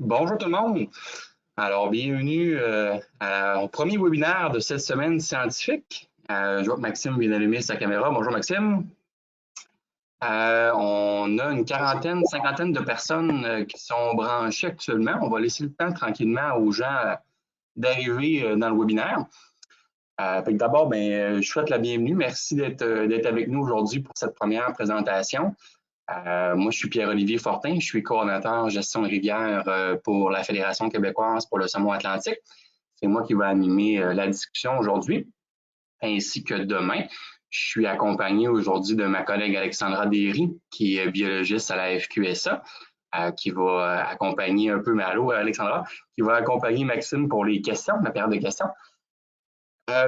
Bonjour tout le monde. Alors, bienvenue au premier webinaire de cette semaine scientifique. Je vois que Maxime vient d'allumer sa caméra. Bonjour Maxime. On a une quarantaine, cinquantaine de personnes qui sont branchées actuellement. On va laisser le temps tranquillement aux gens d'arriver dans le webinaire. D'abord, je souhaite la bienvenue. Merci d'être avec nous aujourd'hui pour cette première présentation. Moi, je suis Pierre-Olivier Fortin, je suis coordonnateur gestion de rivière pour la Fédération québécoise pour le saumon atlantique. C'est moi qui vais animer la discussion aujourd'hui, ainsi que demain. Je suis accompagné aujourd'hui de ma collègue Alexandra Derry, qui est biologiste à la FQSA, qui va accompagner un peu, mais allô Alexandra, qui va accompagner Maxime pour les questions, la période de questions.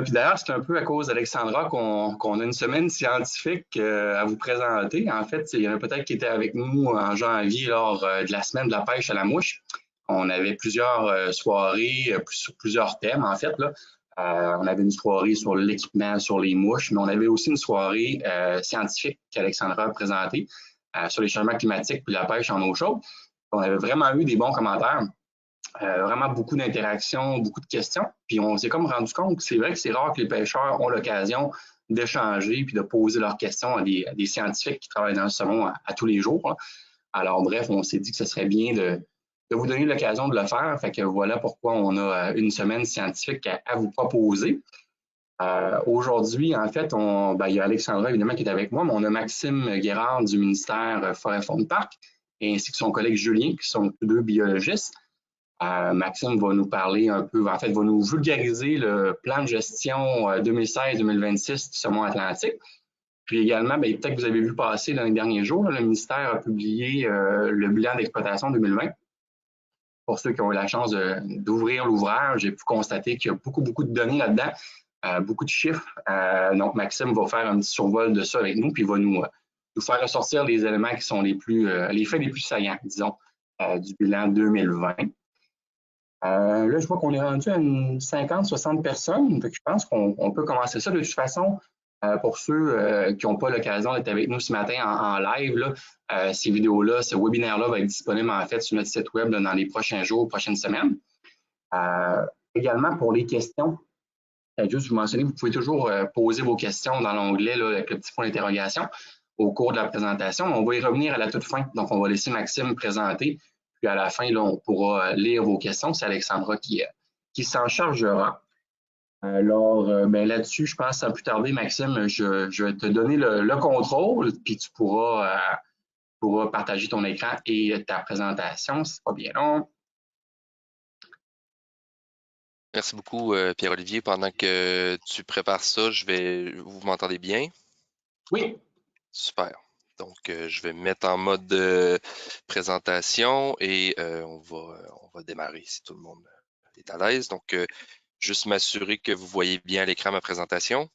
Puis d'ailleurs, c'est un peu à cause d'Alexandra qu'on a une semaine scientifique à vous présenter. En fait, il y en a peut-être qui étaient avec nous en janvier lors de la semaine de la pêche à la mouche. On avait plusieurs soirées sur plusieurs thèmes, en fait. Là. On avait une soirée sur l'équipement, sur les mouches, mais on avait aussi une soirée scientifique qu'Alexandra a présentée sur les changements climatiques et la pêche en eau chaude. On avait vraiment eu des bons commentaires. Vraiment beaucoup d'interactions, beaucoup de questions. Puis on s'est comme rendu compte que c'est vrai que c'est rare que les pêcheurs ont l'occasion d'échanger puis de poser leurs questions à des scientifiques qui travaillent dans le saumon à tous les jours. Là. Alors bref, on s'est dit que ce serait bien de vous donner l'occasion de le faire. Fait que voilà pourquoi on a une semaine scientifique à vous proposer. Aujourd'hui, en fait, il y a Alexandra évidemment qui est avec moi, mais on a Maxime Guérard du ministère Forêt-Faune-Parc ainsi que son collègue Julien qui sont tous deux biologistes. Maxime va nous parler un peu, en fait, va nous vulgariser le plan de gestion 2016-2026 du saumon atlantique. Puis également, peut-être que vous avez vu passer dans les derniers jours, le ministère a publié le bilan d'exploitation 2020. Pour ceux qui ont eu la chance d'ouvrir l'ouvrage, j'ai pu constater qu'il y a beaucoup de données là-dedans, beaucoup de chiffres. Donc, Maxime va faire un petit survol de ça avec nous, puis il va nous faire ressortir les éléments qui sont les faits les plus saillants, disons, du bilan 2020. Là, je vois qu'on est rendu à une 50-60 personnes. Donc je pense qu'on peut commencer ça. De toute façon, pour ceux qui n'ont pas l'occasion d'être avec nous ce matin en live, là, ces vidéos-là, ce webinaire-là va être disponible en fait sur notre site web là, dans les prochains jours, prochaines semaines. Également, pour les questions, juste vous mentionner, vous pouvez toujours poser vos questions dans l'onglet avec le petit point d'interrogation au cours de la présentation. On va y revenir à la toute fin. Donc, on va laisser Maxime présenter. Puis à la fin, là, on pourra lire vos questions. C'est Alexandra qui s'en chargera. Alors, là-dessus, je pense sans plus tarder, Maxime, je vais te donner le contrôle, puis tu pourras partager ton écran et ta présentation. C'est pas bien long. Merci beaucoup, Pierre-Olivier. Pendant que tu prépares ça, vous m'entendez bien? Oui. Super. Donc, je vais me mettre en mode présentation et on va démarrer si tout le monde est à l'aise. Donc, juste m'assurer que vous voyez bien à l'écran ma présentation.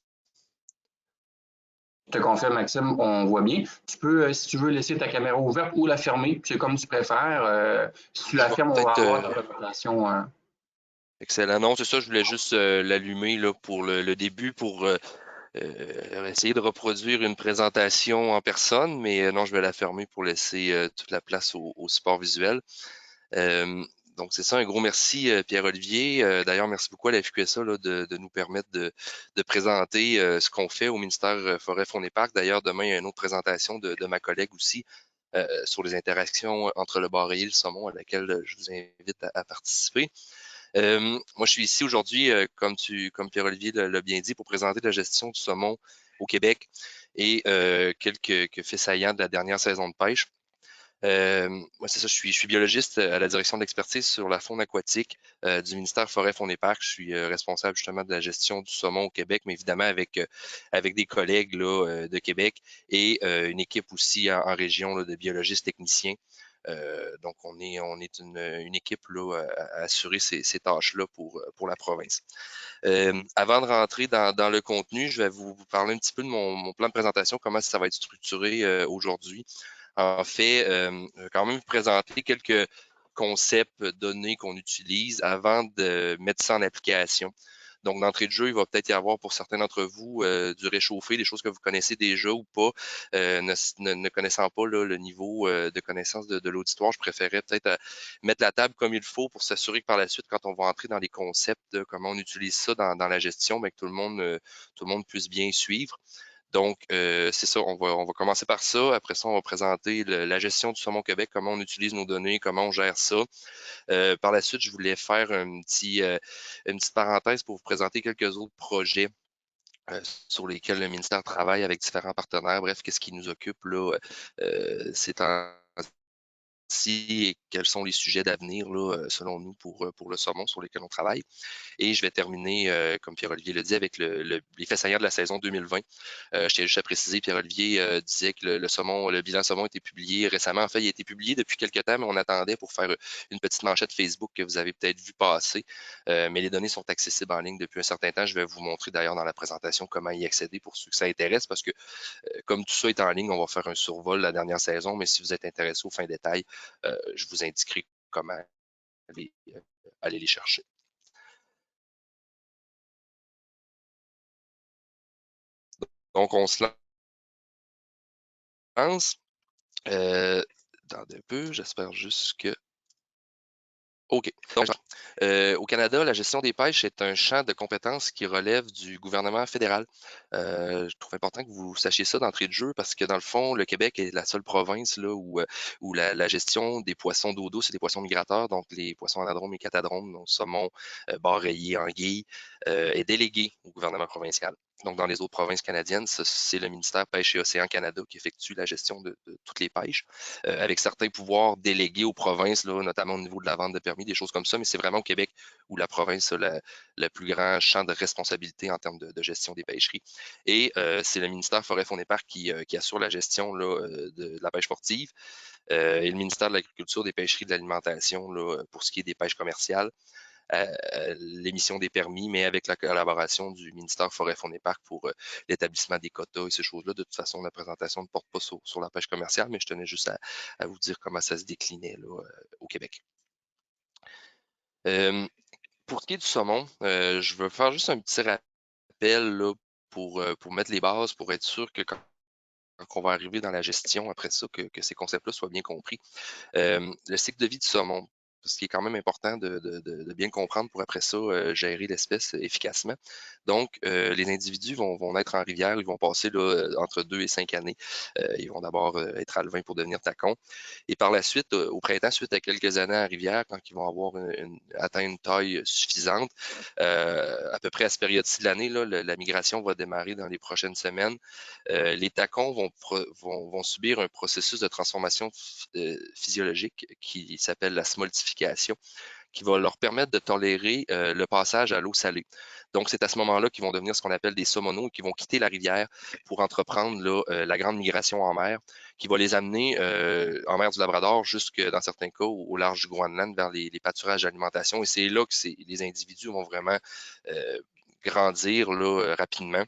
Je te confirme, Maxime, on voit bien. Tu peux, si tu veux, laisser ta caméra ouverte ou la fermer, c'est comme tu préfères. Si tu la fermes, on va avoir ta présentation. Excellent. Non, c'est ça, je voulais juste l'allumer là, pour le début pour essayer de reproduire une présentation en personne, mais non, je vais la fermer pour laisser toute la place au support visuel. Donc, c'est ça, un gros merci, Pierre-Olivier. D'ailleurs, merci beaucoup à la FQSA là, de nous permettre de présenter ce qu'on fait au ministère Forêt, Faune et Parc. D'ailleurs, demain, il y a une autre présentation de ma collègue aussi sur les interactions entre le barré et le saumon à laquelle je vous invite à participer. Moi, je suis ici aujourd'hui, comme Pierre-Olivier l'a bien dit, pour présenter la gestion du saumon au Québec et quelques faits saillants de la dernière saison de pêche. Moi, c'est ça, je suis biologiste à la direction d'expertise sur la faune aquatique du ministère Forêt, Faune et Parc. Je suis responsable justement de la gestion du saumon au Québec, mais évidemment avec des collègues là, de Québec et une équipe aussi en région là, de biologistes techniciens. Donc, on est une équipe là, à assurer ces tâches-là pour la province. Avant de rentrer dans le contenu, je vais vous parler un petit peu de mon plan de présentation, comment ça va être structuré aujourd'hui. En fait, quand même vous présenter quelques concepts, données qu'on utilise avant de mettre ça en application. Donc, d'entrée de jeu, il va peut-être y avoir pour certains d'entre vous du réchauffé, des choses que vous connaissez déjà ou pas. Ne connaissant pas là, le niveau de connaissance de l'auditoire, je préférais peut-être mettre la table comme il faut pour s'assurer que par la suite, quand on va entrer dans les concepts de comment on utilise ça dans la gestion, ben, que tout le monde puisse bien suivre. Donc, c'est ça, on va commencer par ça. Après ça, on va présenter la gestion du Saumon Québec, comment on utilise nos données, comment on gère ça. Par la suite, je voulais faire une petite parenthèse pour vous présenter quelques autres projets sur lesquels le ministère travaille avec différents partenaires. Bref, qu'est-ce qui nous occupe là ces temps et quels sont les sujets d'avenir là, selon nous pour le saumon sur lesquels on travaille. Et je vais terminer, comme Pierre-Olivier le dit, avec les faits saillants de la saison 2020. Je tiens juste à préciser, Pierre-Olivier disait que le bilan saumon a été publié récemment. En fait, il a été publié depuis quelques temps, mais on attendait pour faire une petite manchette Facebook que vous avez peut-être vu passer. Mais les données sont accessibles en ligne depuis un certain temps. Je vais vous montrer d'ailleurs dans la présentation comment y accéder pour ceux que ça intéresse, parce que comme tout ça est en ligne, on va faire un survol la dernière saison, mais si vous êtes intéressé au fin détail, je vous indiquerai comment aller les chercher. Donc, on se lance. Attendez un peu, j'espère juste que... OK. Donc, au Canada, la gestion des pêches est un champ de compétences qui relève du gouvernement fédéral. Je trouve important que vous sachiez ça d'entrée de jeu parce que dans le fond, le Québec est la seule province là, où la gestion des poissons d'eau douce, c'est des poissons migrateurs, donc les poissons anadromes et catadromes, donc saumon, bar rayé, anguille, est déléguée au gouvernement provincial. Donc, dans les autres provinces canadiennes, c'est le ministère Pêche et Océan Canada qui effectue la gestion de toutes les pêches, avec certains pouvoirs délégués aux provinces, là, notamment au niveau de la vente de permis, des choses comme ça, mais c'est vraiment au Québec où la province a le plus grand champ de responsabilité en termes de gestion des pêcheries. Et c'est le ministère Forêt, Faune et Parcs qui assure la gestion là, de la pêche sportive et le ministère de l'Agriculture, des Pêcheries et de l'Alimentation là, pour ce qui est des pêches commerciales. L'émission des permis, mais avec la collaboration du ministère Forêt, Faune et Parcs pour l'établissement des quotas et ces choses-là. De toute façon, la présentation ne porte pas sur la pêche commerciale, mais je tenais juste à vous dire comment ça se déclinait là, au Québec. Pour ce qui est du saumon, je veux faire juste un petit rappel là, pour mettre les bases, pour être sûr que quand on va arriver dans la gestion après ça, que ces concepts-là soient bien compris. Le cycle de vie du saumon, ce qui est quand même important de bien comprendre pour après ça gérer l'espèce efficacement. Donc, les individus vont naître en rivière, ils vont passer là, entre 2 et 5 années. Ils vont d'abord être alevins pour devenir tacons. Et par la suite, au printemps, suite à quelques années en rivière, quand ils vont avoir atteint une taille suffisante, à peu près à cette période-ci de l'année, la migration va démarrer dans les prochaines semaines. Les tacons vont subir un processus de transformation physiologique qui s'appelle la smoltification, qui va leur permettre de tolérer le passage à l'eau salée. Donc, c'est à ce moment-là qu'ils vont devenir ce qu'on appelle des saumonaux et qui vont quitter la rivière pour entreprendre là, la grande migration en mer, qui va les amener en mer du Labrador jusque, dans certains cas, au large du Groenland, vers les pâturages d'alimentation. Et c'est là que les individus vont vraiment grandir là, rapidement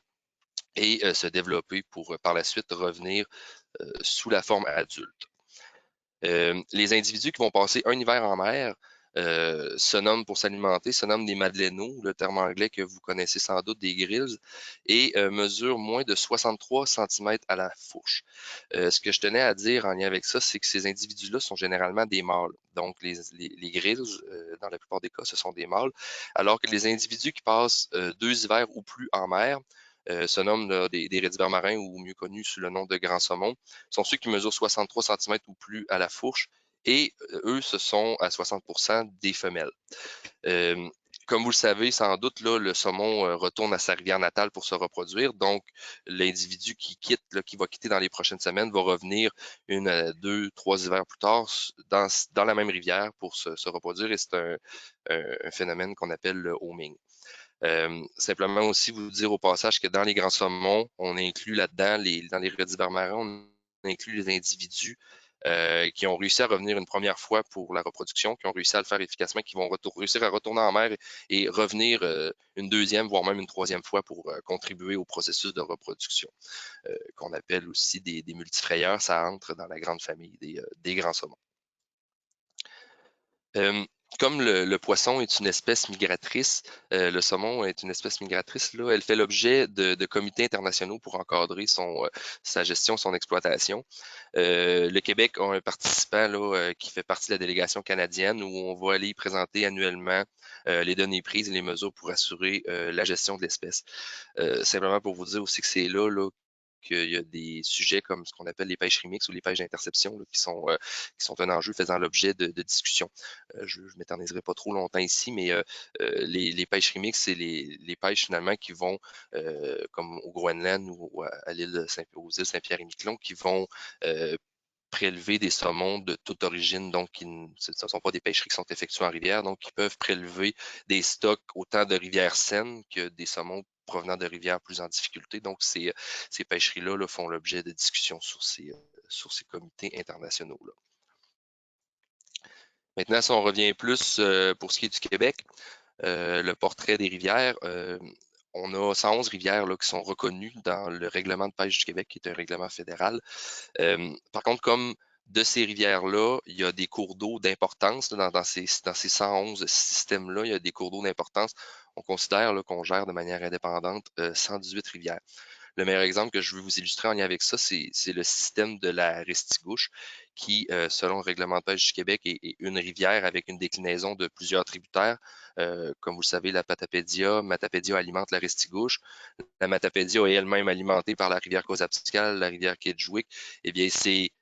et se développer pour par la suite revenir sous la forme adulte. Les individus qui vont passer un hiver en mer se nomment pour s'alimenter, se nomment des madeleines, le terme anglais que vous connaissez sans doute, des grills, et mesurent moins de 63 cm à la fourche. Ce que je tenais à dire en lien avec ça, c'est que ces individus-là sont généralement des mâles. Donc, les grills, dans la plupart des cas, ce sont des mâles, alors que les individus qui passent 2 hivers ou plus en mer se nomment là, des rédivers marins ou mieux connus sous le nom de grands saumons, sont ceux qui mesurent 63 cm ou plus à la fourche et eux, ce sont à 60% des femelles. Comme vous le savez, sans doute, là, le saumon retourne à sa rivière natale pour se reproduire. Donc, l'individu qui quitte, là, qui va quitter dans les prochaines semaines, va revenir 1, 2, 3 hivers plus tard dans la même rivière pour se reproduire. Et c'est un phénomène qu'on appelle le homing. Simplement aussi vous dire au passage que dans les grands saumons, on inclut là-dedans, dans les rédivers marins, on inclut les individus qui ont réussi à revenir une première fois pour la reproduction, qui ont réussi à le faire efficacement, qui vont réussir à retourner en mer et revenir une deuxième, voire même une troisième fois pour contribuer au processus de reproduction, qu'on appelle aussi des multifrayeurs. Ça entre dans la grande famille des grands saumons. comme le poisson est une espèce migratrice, le saumon est une espèce migratrice, là, elle fait l'objet de comités internationaux pour encadrer sa gestion, son exploitation. Le Québec a un participant là, qui fait partie de la délégation canadienne où on va aller présenter annuellement les données prises et les mesures pour assurer la gestion de l'espèce. Simplement pour vous dire aussi que c'est là qu'il y a des sujets comme ce qu'on appelle les pêches remix ou les pêches d'interception qui sont un enjeu faisant l'objet de discussions. Je ne m'éterniserai pas trop longtemps ici, mais les pêches remix, c'est les pêches finalement qui vont, comme au Groenland ou à aux îles Saint-Pierre et Miquelon, qui vont prélever des saumons de toute origine, donc ce ne sont pas des pêcheries qui sont effectuées en rivière, donc ils peuvent prélever des stocks autant de rivières saines que des saumons provenant de rivières plus en difficulté. Donc ces pêcheries-là là, font l'objet de discussions sur ces comités internationaux-là. Maintenant, si on revient plus pour ce qui est du Québec, le portrait des rivières, on a 111 rivières là, qui sont reconnues dans le règlement de pêche du Québec, qui est un règlement fédéral. Par contre, comme de ces rivières-là, il y a des cours d'eau d'importance dans ces 111 systèmes-là, il y a des cours d'eau d'importance. On considère qu'on gère de manière indépendante 118 rivières. Le meilleur exemple que je veux vous illustrer en lien avec ça, c'est le système de la Restigouche, qui, selon le règlement de pêche du Québec, est une rivière avec une déclinaison de plusieurs tributaires. Comme vous le savez, la Matapédia alimente la Restigouche. La Matapédia est elle-même alimentée par la rivière Coasapscale, la rivière Kedgewick. Eh bien, ces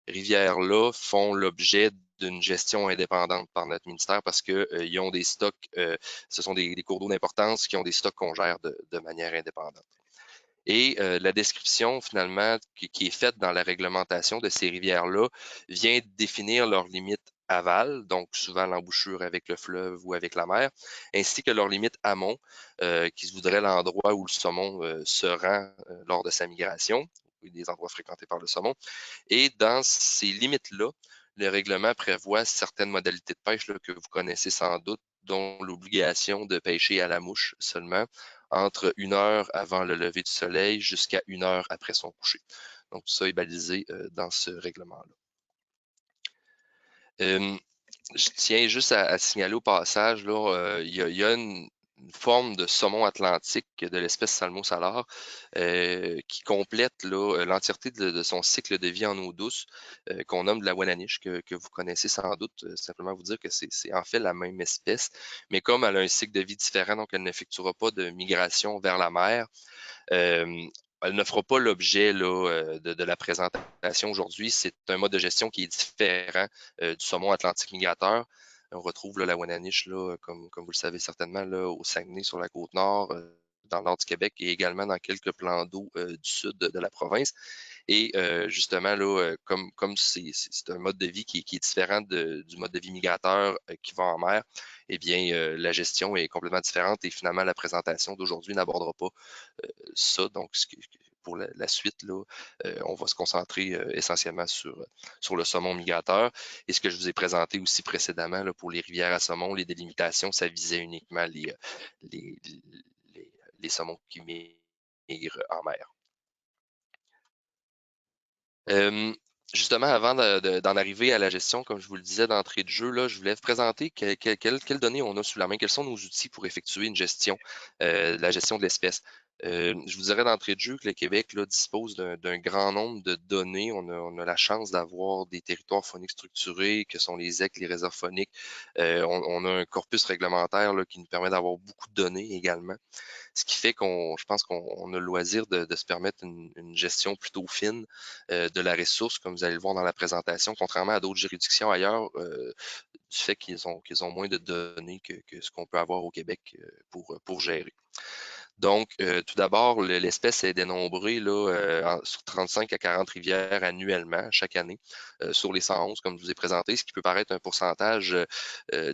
rivières-là font l'objet d'une gestion indépendante par notre ministère parce qu'ils ont des stocks, ce sont des cours d'eau d'importance qui ont des stocks qu'on gère de manière indépendante. Et la description, finalement, qui est faite dans la réglementation de ces rivières-là vient définir leurs limites aval, donc souvent l'embouchure avec le fleuve ou avec la mer, ainsi que leurs limites amont, qui voudrait l'endroit où le saumon se rend lors de sa migration, ou des endroits fréquentés par le saumon. Et dans ces limites-là, le règlement prévoit certaines modalités de pêche là, que vous connaissez sans doute, dont l'obligation de pêcher à la mouche seulement entre 1 heure avant le lever du soleil jusqu'à 1 heure après son coucher. Donc, tout ça est balisé dans ce règlement-là. Je tiens juste à signaler au passage, là, il y a une forme de saumon atlantique de l'espèce Salmo salar qui complète l'entièreté de son cycle de vie en eau douce, qu'on nomme de la Wananiche, que vous connaissez sans doute. Simplement vous dire que c'est en fait la même espèce, mais comme elle a un cycle de vie différent, donc elle n'effectuera pas de migration vers la mer, elle ne fera pas l'objet de la présentation aujourd'hui. C'est un mode de gestion qui est différent du saumon atlantique migrateur. On retrouve la Wananiche, comme vous le savez certainement, là, au Saguenay, sur la côte nord, dans le nord du Québec et également dans quelques plans d'eau du sud de la province. Et justement, là, comme c'est un mode de vie qui est différent du mode de vie migrateur qui va en mer, eh bien, la gestion est complètement différente et finalement, la présentation d'aujourd'hui n'abordera pas ça. Donc, pour la suite, là, on va se concentrer essentiellement sur le saumon migrateur. Et ce que je vous ai présenté aussi précédemment là, pour les rivières à saumon, les délimitations, ça visait uniquement les, les saumons qui migrent en mer. Justement, avant d'en arriver à la gestion, comme je vous le disais d'entrée de jeu, là, je voulais vous présenter quelles données on a sous la main, quels sont nos outils pour effectuer une gestion, la gestion de l'espèce. Je vous dirais d'entrée de jeu que le Québec là, dispose d'un grand nombre de données. On a la chance d'avoir des territoires phoniques structurés, que sont les ZEC, les réserves phoniques. On a un corpus réglementaire là, qui nous permet d'avoir beaucoup de données également. Ce qui fait je pense qu'on a le loisir de se permettre une gestion plutôt fine de la ressource, comme vous allez le voir dans la présentation, contrairement à d'autres juridictions ailleurs, du fait qu'ils ont moins de données que ce qu'on peut avoir au Québec pour gérer. Donc, tout d'abord, l'espèce est dénombrée là, sur 35 à 40 rivières annuellement, chaque année, sur les 111, comme je vous ai présenté, ce qui peut paraître un pourcentage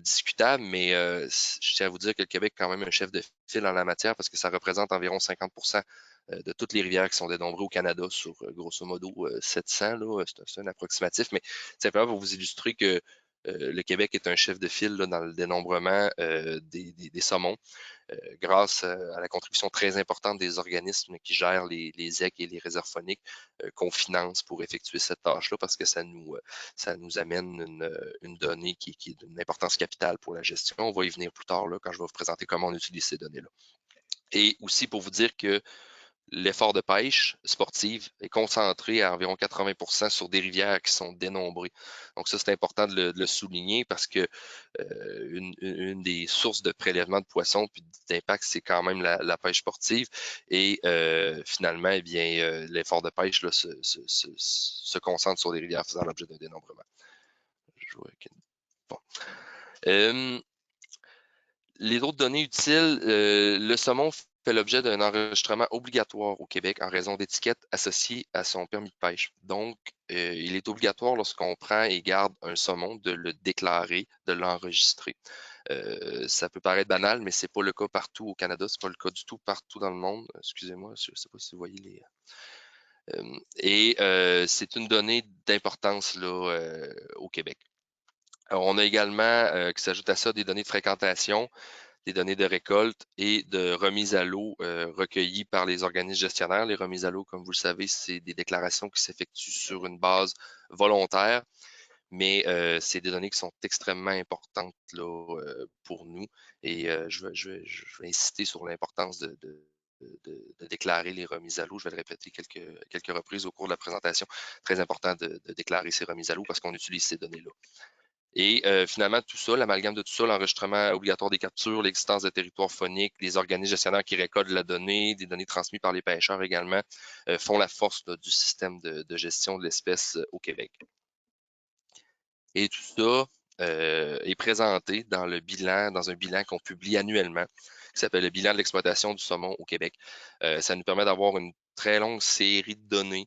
discutable, mais je tiens à vous dire que le Québec est quand même un chef de file en la matière parce que ça représente environ 50% de toutes les rivières qui sont dénombrées au Canada sur grosso modo 700. C'est un approximatif, mais simplement pour vous illustrer que le Québec est un chef de file là, dans le dénombrement des saumons, grâce à la contribution très importante des organismes qui gèrent les EC et les réserves phoniques qu'on finance pour effectuer cette tâche-là, parce que ça nous amène une donnée qui est d'une importance capitale pour la gestion. On va y venir plus tard là, quand je vais vous présenter comment on utilise ces données-là. Et aussi pour vous dire que l'effort de pêche sportive est concentré à environ 80% sur des rivières qui sont dénombrées. Donc ça, c'est important de le souligner parce que une des sources de prélèvement de poissons puis d'impact, c'est quand même la pêche sportive. Et finalement, eh bien, l'effort de pêche là, se concentre sur des rivières faisant l'objet d'un dénombrement. Bon. Les autres données utiles, le saumon fait l'objet d'un enregistrement obligatoire au Québec en raison d'étiquettes associées à son permis de pêche. Donc, il est obligatoire lorsqu'on prend et garde un saumon de le déclarer, de l'enregistrer. Ça peut paraître banal, mais c'est pas le cas partout au Canada, c'est pas le cas du tout partout dans le monde. Excusez-moi, je ne sais pas si vous voyez les. C'est une donnée d'importance là au Québec. Alors, on a également, qui s'ajoute à ça, des données de fréquentation, des données de récolte et de remise à l'eau recueillies par les organismes gestionnaires. Les remises à l'eau, comme vous le savez, c'est des déclarations qui s'effectuent sur une base volontaire, mais c'est des données qui sont extrêmement importantes là, pour nous. Et je vais insister sur l'importance de déclarer les remises à l'eau. Je vais le répéter quelques reprises au cours de la présentation. Très important de déclarer ces remises à l'eau parce qu'on utilise ces données-là. Et finalement, tout ça, l'amalgame de tout ça, l'enregistrement obligatoire des captures, l'existence de territoires phoniques, les organismes gestionnaires qui récoltent la donnée, des données transmises par les pêcheurs également, font la force là, du système de gestion de l'espèce au Québec. Et tout ça est présenté dans un bilan qu'on publie annuellement, qui s'appelle le bilan de l'exploitation du saumon au Québec. Ça nous permet d'avoir une très longue série de données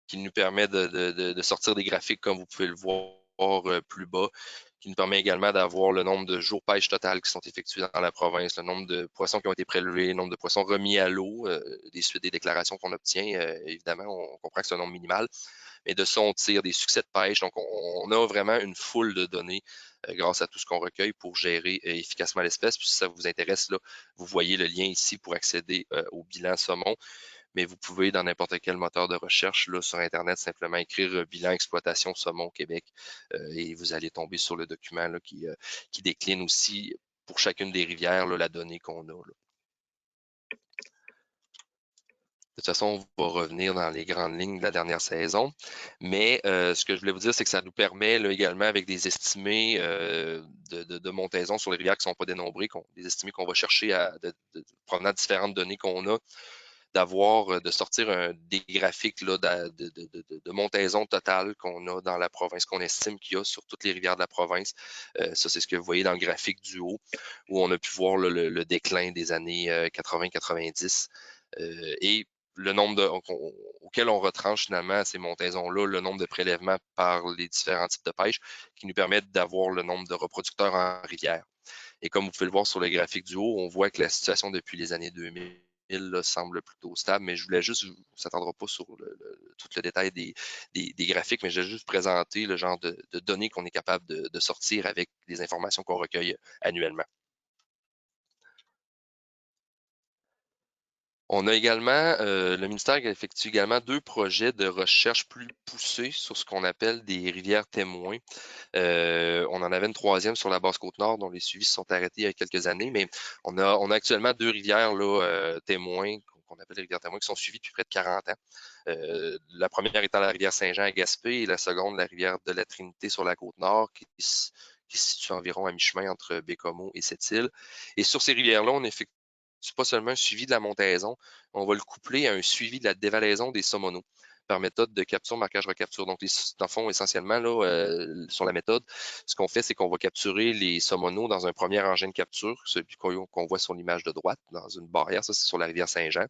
qui nous permet de sortir des graphiques comme vous pouvez le voir plus bas, qui nous permet également d'avoir le nombre de jours pêche total qui sont effectués dans la province, le nombre de poissons qui ont été prélevés, le nombre de poissons remis à l'eau, des suites des déclarations qu'on obtient. Évidemment, on comprend que c'est un nombre minimal, mais de ça, on tire des succès de pêche. Donc, on a vraiment une foule de données grâce à tout ce qu'on recueille pour gérer efficacement l'espèce. Puis si ça vous intéresse, là, vous voyez le lien ici pour accéder au bilan saumon. Mais vous pouvez, dans n'importe quel moteur de recherche là, sur Internet, simplement écrire bilan exploitation saumon au Québec et vous allez tomber sur le document là, qui décline aussi pour chacune des rivières là, la donnée qu'on a. Là. De toute façon, on va revenir dans les grandes lignes de la dernière saison. Mais ce que je voulais vous dire, c'est que ça nous permet là, également, avec des estimés de montaison sur les rivières qui ne sont pas dénombrées, des estimés qu'on va chercher provenant de différentes données qu'on a, de sortir des graphiques là, de montaison totale qu'on a dans la province, qu'on estime qu'il y a sur toutes les rivières de la province. Ça, c'est ce que vous voyez dans le graphique du haut, où on a pu voir là, le déclin des années 80-90. Et le nombre auquel on retranche finalement ces montaisons-là, le nombre de prélèvements par les différents types de pêche qui nous permettent d'avoir le nombre de reproducteurs en rivière. Et comme vous pouvez le voir sur le graphique du haut, on voit que la situation depuis les années 2000 là, semble plutôt stable, mais je voulais juste, on ne s'attendra pas sur tout le détail des graphiques, mais je vais juste présenter le genre de données qu'on est capable de sortir avec les informations qu'on recueille annuellement. On a également, le ministère effectue également 2 projets de recherche plus poussés sur ce qu'on appelle des rivières témoins. On en avait une 3e sur la Basse-Côte-Nord, dont les suivis se sont arrêtés il y a quelques années, mais on a actuellement 2 rivières là, témoins, qu'on appelle les rivières témoins, qui sont suivies depuis près de 40 ans. La première étant la rivière Saint-Jean à Gaspé et la seconde, la rivière de la Trinité sur la Côte-Nord, qui se situe environ à mi-chemin entre Bécomo et Sept-Îles. Et sur ces rivières-là, on effectue pas seulement un suivi de la montaison, on va le coupler à un suivi de la dévalaison des saumonaux par méthode de capture, marquage, recapture. Donc, dans le fond, essentiellement, là, sur la méthode, ce qu'on fait, c'est qu'on va capturer les saumonaux dans un premier engin de capture, celui qu'on voit sur l'image de droite, dans une barrière. Ça, c'est sur la rivière Saint-Jean.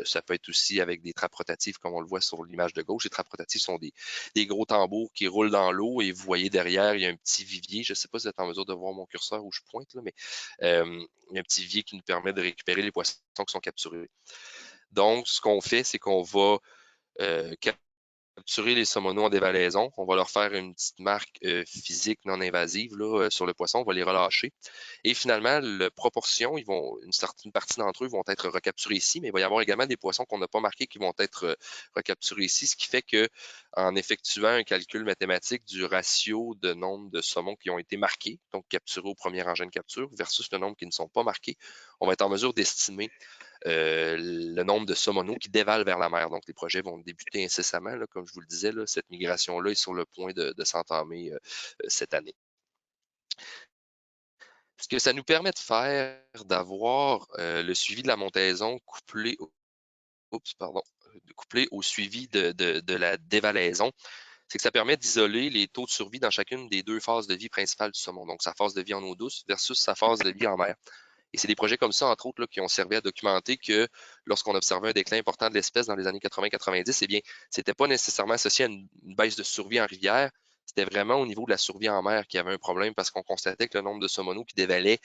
Ça peut être aussi avec des trappes rotatives, comme on le voit sur l'image de gauche. Les trappes rotatives sont des gros tambours qui roulent dans l'eau et vous voyez derrière, il y a un petit vivier. Je ne sais pas si vous êtes en mesure de voir mon curseur où je pointe, là, mais il y a un petit vivier qui nous permet de récupérer les poissons qui sont capturés. Donc, ce qu'on fait, c'est qu'on va capturer les saumonaux en dévalaison. On va leur faire une petite marque physique non invasive là, sur le poisson. On va les relâcher. Et finalement, la proportion, une certaine partie d'entre eux vont être recapturés ici, mais il va y avoir également des poissons qu'on n'a pas marqués qui vont être recapturés ici, ce qui fait que en effectuant un calcul mathématique du ratio de nombre de saumons qui ont été marqués, donc capturés au premier engin de capture, versus le nombre qui ne sont pas marqués, on va être en mesure d'estimer le nombre de saumonaux qui dévalent vers la mer. Donc, les projets vont débuter incessamment. Là, comme je vous le disais, là, cette migration-là est sur le point de s'entamer cette année. Ce que ça nous permet de faire, d'avoir le suivi de la montaison couplé au suivi de la dévalaison, c'est que ça permet d'isoler les taux de survie dans chacune des deux phases de vie principales du saumon. Donc, sa phase de vie en eau douce versus sa phase de vie en mer. Et c'est des projets comme ça, entre autres, là, qui ont servi à documenter que lorsqu'on observait un déclin important de l'espèce dans les années 80-90, eh bien, c'était pas nécessairement associé à une baisse de survie en rivière. C'était vraiment au niveau de la survie en mer qu'il y avait un problème parce qu'on constatait que le nombre de saumonaux qui dévalaient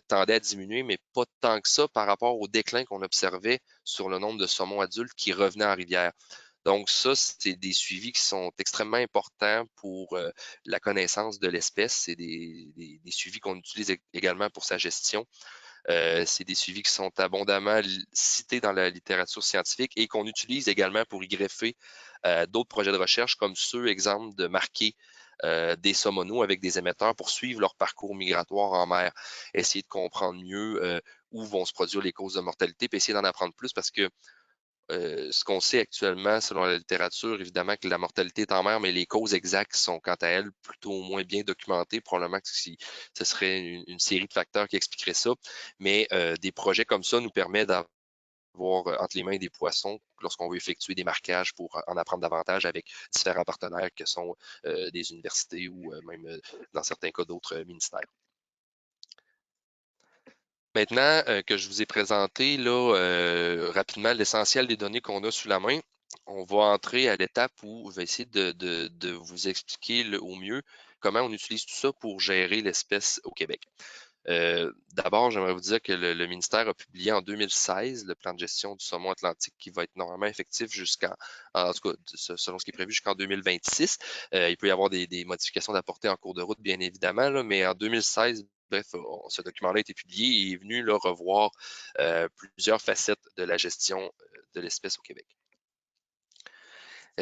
tendait à diminuer, mais pas tant que ça par rapport au déclin qu'on observait sur le nombre de saumons adultes qui revenaient en rivière. Donc ça, c'est des suivis qui sont extrêmement importants pour la connaissance de l'espèce. C'est des suivis qu'on utilise également pour sa gestion. C'est des suivis qui sont abondamment cités dans la littérature scientifique et qu'on utilise également pour y greffer d'autres projets de recherche comme ceux, exemple, de marquer des saumonaux avec des émetteurs pour suivre leur parcours migratoire en mer, essayer de comprendre mieux où vont se produire les causes de mortalité, puis essayer d'en apprendre plus parce que ce qu'on sait actuellement, selon la littérature, évidemment que la mortalité est en mer, mais les causes exactes sont, quant à elles, plutôt au moins bien documentées. Probablement que ce serait une série de facteurs qui expliqueraient ça. Mais des projets comme ça nous permettent d'avoir entre les mains des poissons lorsqu'on veut effectuer des marquages pour en apprendre davantage avec différents partenaires que sont des universités ou même, dans certains cas, d'autres ministères. Maintenant que je vous ai présenté là, rapidement l'essentiel des données qu'on a sous la main, on va entrer à l'étape où je vais essayer de vous expliquer au mieux comment on utilise tout ça pour gérer l'espèce au Québec. D'abord, j'aimerais vous dire que le ministère a publié en 2016 le plan de gestion du saumon atlantique qui va être normalement effectif en tout cas, selon ce qui est prévu, jusqu'en 2026. Il peut y avoir des modifications d'apporter en cours de route, bien évidemment, là, mais en 2016, bref, ce document-là a été publié et est venu là, revoir plusieurs facettes de la gestion de l'espèce au Québec.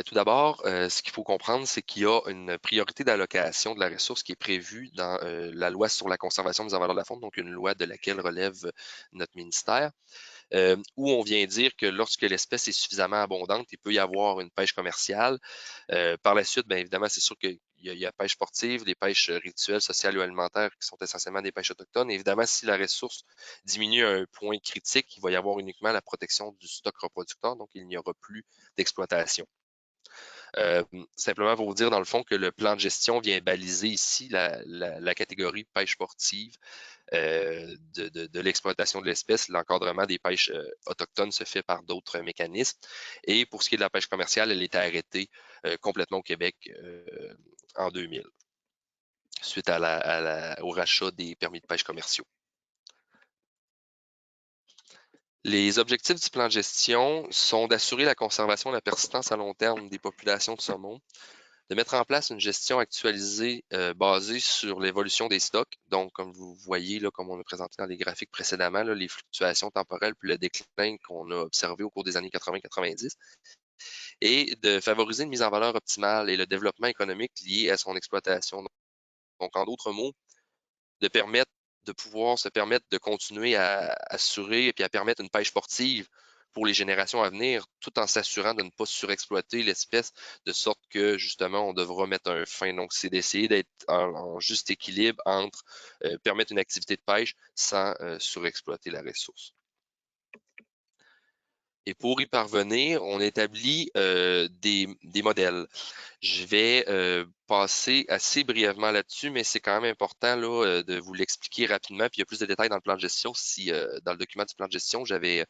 Tout d'abord, ce qu'il faut comprendre, c'est qu'il y a une priorité d'allocation de la ressource qui est prévue dans la loi sur la conservation des valeurs de la faune, donc une loi de laquelle relève notre ministère, où on vient dire que lorsque l'espèce est suffisamment abondante, il peut y avoir une pêche commerciale. Par la suite, bien évidemment, c'est sûr qu'il y a la pêche sportive, les pêches rituelles, sociales ou alimentaires qui sont essentiellement des pêches autochtones. Et évidemment, si la ressource diminue à un point critique, il va y avoir uniquement la protection du stock reproducteur, donc il n'y aura plus d'exploitation. Simplement pour vous dire, dans le fond, que le plan de gestion vient baliser ici la catégorie pêche sportive de l'exploitation de l'espèce. L'encadrement des pêches autochtones se fait par d'autres mécanismes. Et pour ce qui est de la pêche commerciale, elle était arrêtée complètement au Québec en 2000, suite au rachat des permis de pêche commerciaux. Les objectifs du plan de gestion sont d'assurer la conservation et la persistance à long terme des populations de saumon, de mettre en place une gestion actualisée basée sur l'évolution des stocks. Donc, comme vous voyez, là, comme on a présenté dans les graphiques précédemment, là, les fluctuations temporelles puis le déclin qu'on a observé au cours des années 80-90, et de favoriser une mise en valeur optimale et le développement économique lié à son exploitation. Donc, en d'autres mots, de pouvoir se permettre de continuer à assurer et puis à permettre une pêche sportive pour les générations à venir, tout en s'assurant de ne pas surexploiter l'espèce, de sorte que justement on devra mettre un fin. Donc, c'est d'essayer d'être en juste équilibre entre permettre une activité de pêche sans surexploiter la ressource. Et pour y parvenir, on établit des modèles. Je vais passer assez brièvement là-dessus, mais c'est quand même important là, de vous l'expliquer rapidement. Puis il y a plus de détails dans le plan de gestion. Si dans le document du plan de gestion, j'avais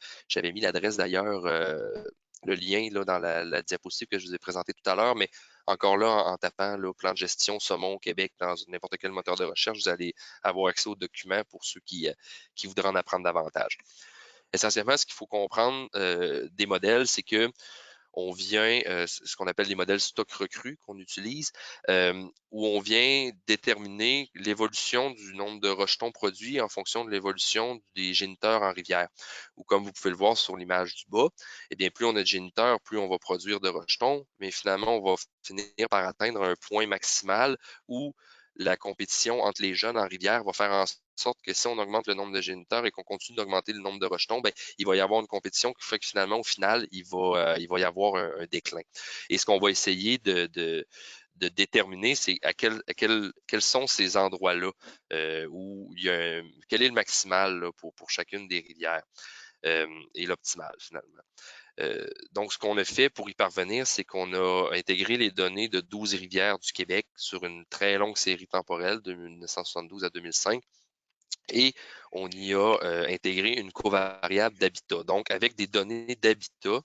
mis l'adresse d'ailleurs, le lien là, dans la diapositive que je vous ai présentée tout à l'heure, mais encore là, en tapant le plan de gestion saumon au Québec dans n'importe quel moteur de recherche, vous allez avoir accès au document pour ceux qui voudraient en apprendre davantage. Essentiellement, ce qu'il faut comprendre des modèles, c'est que on vient, ce qu'on appelle les modèles stock recru qu'on utilise, où on vient déterminer l'évolution du nombre de rejetons produits en fonction de l'évolution des géniteurs en rivière. Ou comme vous pouvez le voir sur l'image du bas, eh bien, plus on a de géniteurs, plus on va produire de rejetons, mais finalement, on va finir par atteindre un point maximal où la compétition entre les jeunes en rivière va faire en sorte que si on augmente le nombre de géniteurs et qu'on continue d'augmenter le nombre de rejetons, ben, il va y avoir une compétition qui fait que finalement, au final, il va y avoir un déclin. Et ce qu'on va essayer de déterminer, c'est quels sont ces endroits-là où il y a quel est le maximal là, pour chacune des rivières et l'optimal finalement. Donc, ce qu'on a fait pour y parvenir, c'est qu'on a intégré les données de 12 rivières du Québec sur une très longue série temporelle de 1972 à 2005 et on y a intégré une covariable d'habitat. Donc, avec des données d'habitat,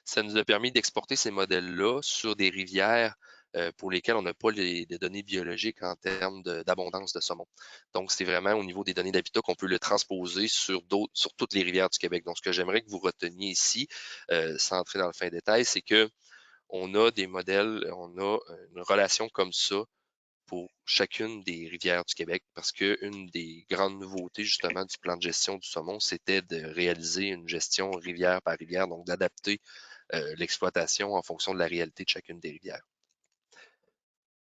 ça nous a permis d'exporter ces modèles-là sur des rivières pour lesquelles on n'a pas les données biologiques en termes d'abondance de saumon. Donc, c'est vraiment au niveau des données d'habitat qu'on peut le transposer sur toutes les rivières du Québec. Donc, ce que j'aimerais que vous reteniez ici, sans entrer dans le fin détail, c'est que on a des modèles, on a une relation comme ça pour chacune des rivières du Québec, parce qu'une des grandes nouveautés justement du plan de gestion du saumon, c'était de réaliser une gestion rivière par rivière, donc d'adapter l'exploitation en fonction de la réalité de chacune des rivières.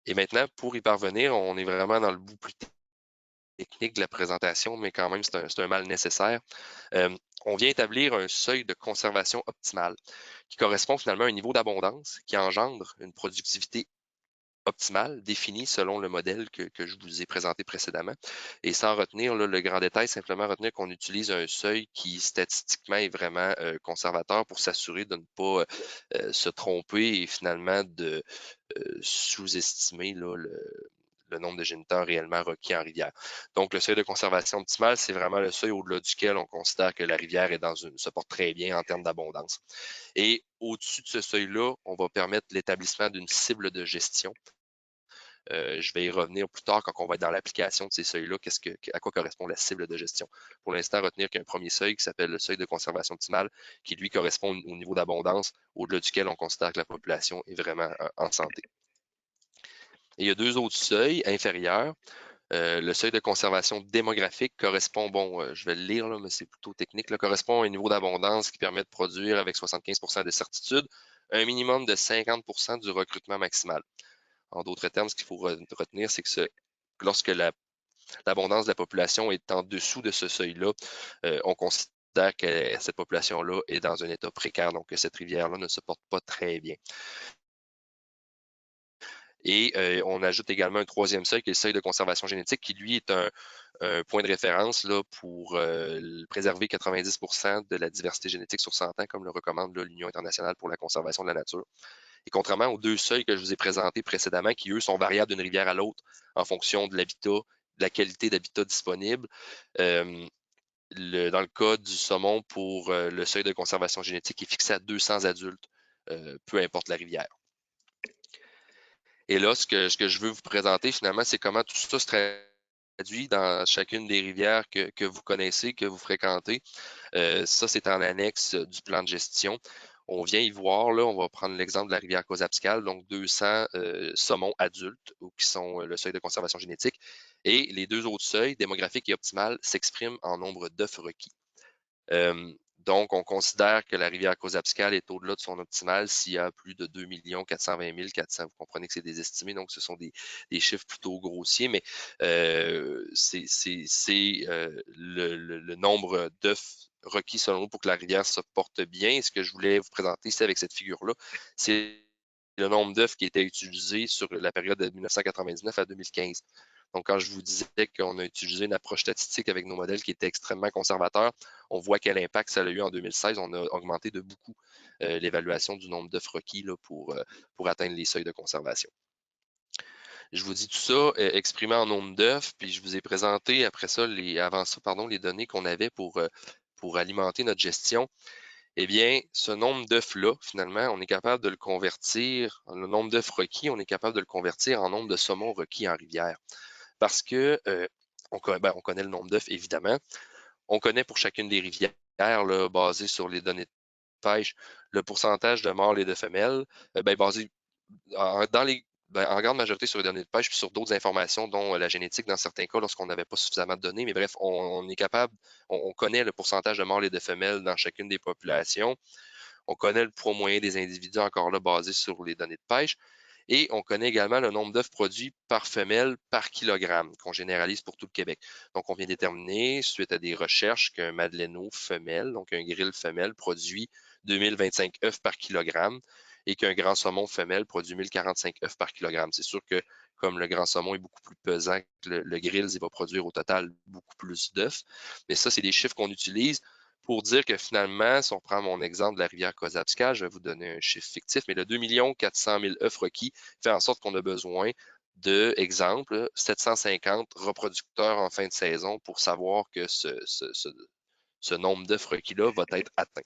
Et maintenant, pour y parvenir, on est vraiment dans le bout plus technique de la présentation, mais quand même, c'est un mal nécessaire. On vient établir un seuil de conservation optimal qui correspond finalement à un niveau d'abondance qui engendre une productivité optimale définie selon le modèle que je vous ai présenté précédemment. Et sans retenir là, le grand détail, simplement retenir qu'on utilise un seuil qui statistiquement est vraiment conservateur pour s'assurer de ne pas se tromper et finalement de sous-estimer le nombre de géniteurs réellement requis en rivière. Donc, le seuil de conservation optimal, c'est vraiment le seuil au-delà duquel on considère que la rivière se porte très bien en termes d'abondance. Et au-dessus de ce seuil-là, on va permettre l'établissement d'une cible de gestion. Je vais y revenir plus tard quand on va être dans l'application de ces seuils-là, à quoi correspond la cible de gestion. Pour l'instant, retenir qu'il y a un premier seuil qui s'appelle le seuil de conservation optimale, qui lui correspond au niveau d'abondance au-delà duquel on considère que la population est vraiment en santé. Et il y a deux autres seuils inférieurs. Le seuil de conservation démographique correspond, je vais le lire, là, mais c'est plutôt technique, là, correspond à un niveau d'abondance qui permet de produire avec 75% de certitude un minimum de 50% du recrutement maximal. En d'autres termes, ce qu'il faut retenir, c'est que lorsque l'abondance de la population est en dessous de ce seuil-là, on considère que cette population-là est dans un état précaire, donc que cette rivière-là ne se porte pas très bien. Et on ajoute également un troisième seuil qui est le seuil de conservation génétique, qui lui est un point de référence là, pour préserver 90% de la diversité génétique sur 100 ans, comme le recommande l'Union internationale pour la conservation de la nature. Et contrairement aux deux seuils que je vous ai présentés précédemment, qui eux sont variables d'une rivière à l'autre en fonction de l'habitat, de la qualité d'habitat disponible, dans le cas du saumon, pour le seuil de conservation génétique est fixé à 200 adultes, peu importe la rivière. Et là, ce que je veux vous présenter finalement, c'est comment tout ça se traduit dans chacune des rivières que vous connaissez, que vous fréquentez. Ça, c'est en annexe du plan de gestion. On vient y voir, là, on va prendre l'exemple de la rivière Cozapscal, donc 200 saumons adultes, qui sont le seuil de conservation génétique. Et les deux autres seuils, démographique et optimal, s'expriment en nombre d'œufs requis. Donc, on considère que la rivière Cozapscal est au-delà de son optimal s'il y a plus de 2 420 400. Vous comprenez que c'est des estimés, donc ce sont des chiffres plutôt grossiers, mais c'est le nombre d'œufs requis selon nous pour que la rivière se porte bien. Et ce que je voulais vous présenter ici avec cette figure-là, c'est le nombre d'œufs qui était utilisé sur la période de 1999 à 2015. Donc, quand je vous disais qu'on a utilisé une approche statistique avec nos modèles qui était extrêmement conservateur, on voit quel impact ça a eu en 2016. On a augmenté de beaucoup l'évaluation du nombre d'œufs requis là, pour atteindre les seuils de conservation. Je vous dis tout ça exprimé en nombre d'œufs, puis je vous ai présenté avant ça, les données qu'on avait pour alimenter notre gestion. Eh bien, ce nombre d'œufs-là, finalement, on est capable de le convertir, le nombre d'œufs requis, on est capable de le convertir en nombre de saumons requis en rivière. Parce que on connaît le nombre d'œufs, évidemment. On connaît pour chacune des rivières, là, basé sur les données pêche, le pourcentage de mâles et de femelles, basé en grande majorité sur les données de pêche, puis sur d'autres informations, dont la génétique dans certains cas, lorsqu'on n'avait pas suffisamment de données. Mais bref, on est capable, on connaît le pourcentage de mâles et de femelles dans chacune des populations. On connaît le poids moyen des individus, encore là, basé sur les données de pêche. Et on connaît également le nombre d'œufs produits par femelle par kilogramme, qu'on généralise pour tout le Québec. Donc, on vient déterminer, suite à des recherches, qu'un Madeleino femelle, donc un grill femelle, produit 2025 œufs par kilogramme et qu'un grand saumon femelle produit 1045 œufs par kilogramme. C'est sûr que comme le grand saumon est beaucoup plus pesant que le grill, il va produire au total beaucoup plus d'œufs. Mais ça, c'est des chiffres qu'on utilise pour dire que finalement, si on prend mon exemple de la rivière Kozabska, je vais vous donner un chiffre fictif, mais le 2 400 000 œufs requis fait en sorte qu'on a besoin de, exemple, 750 reproducteurs en fin de saison pour savoir que ce nombre d'œufs requis-là va être atteint.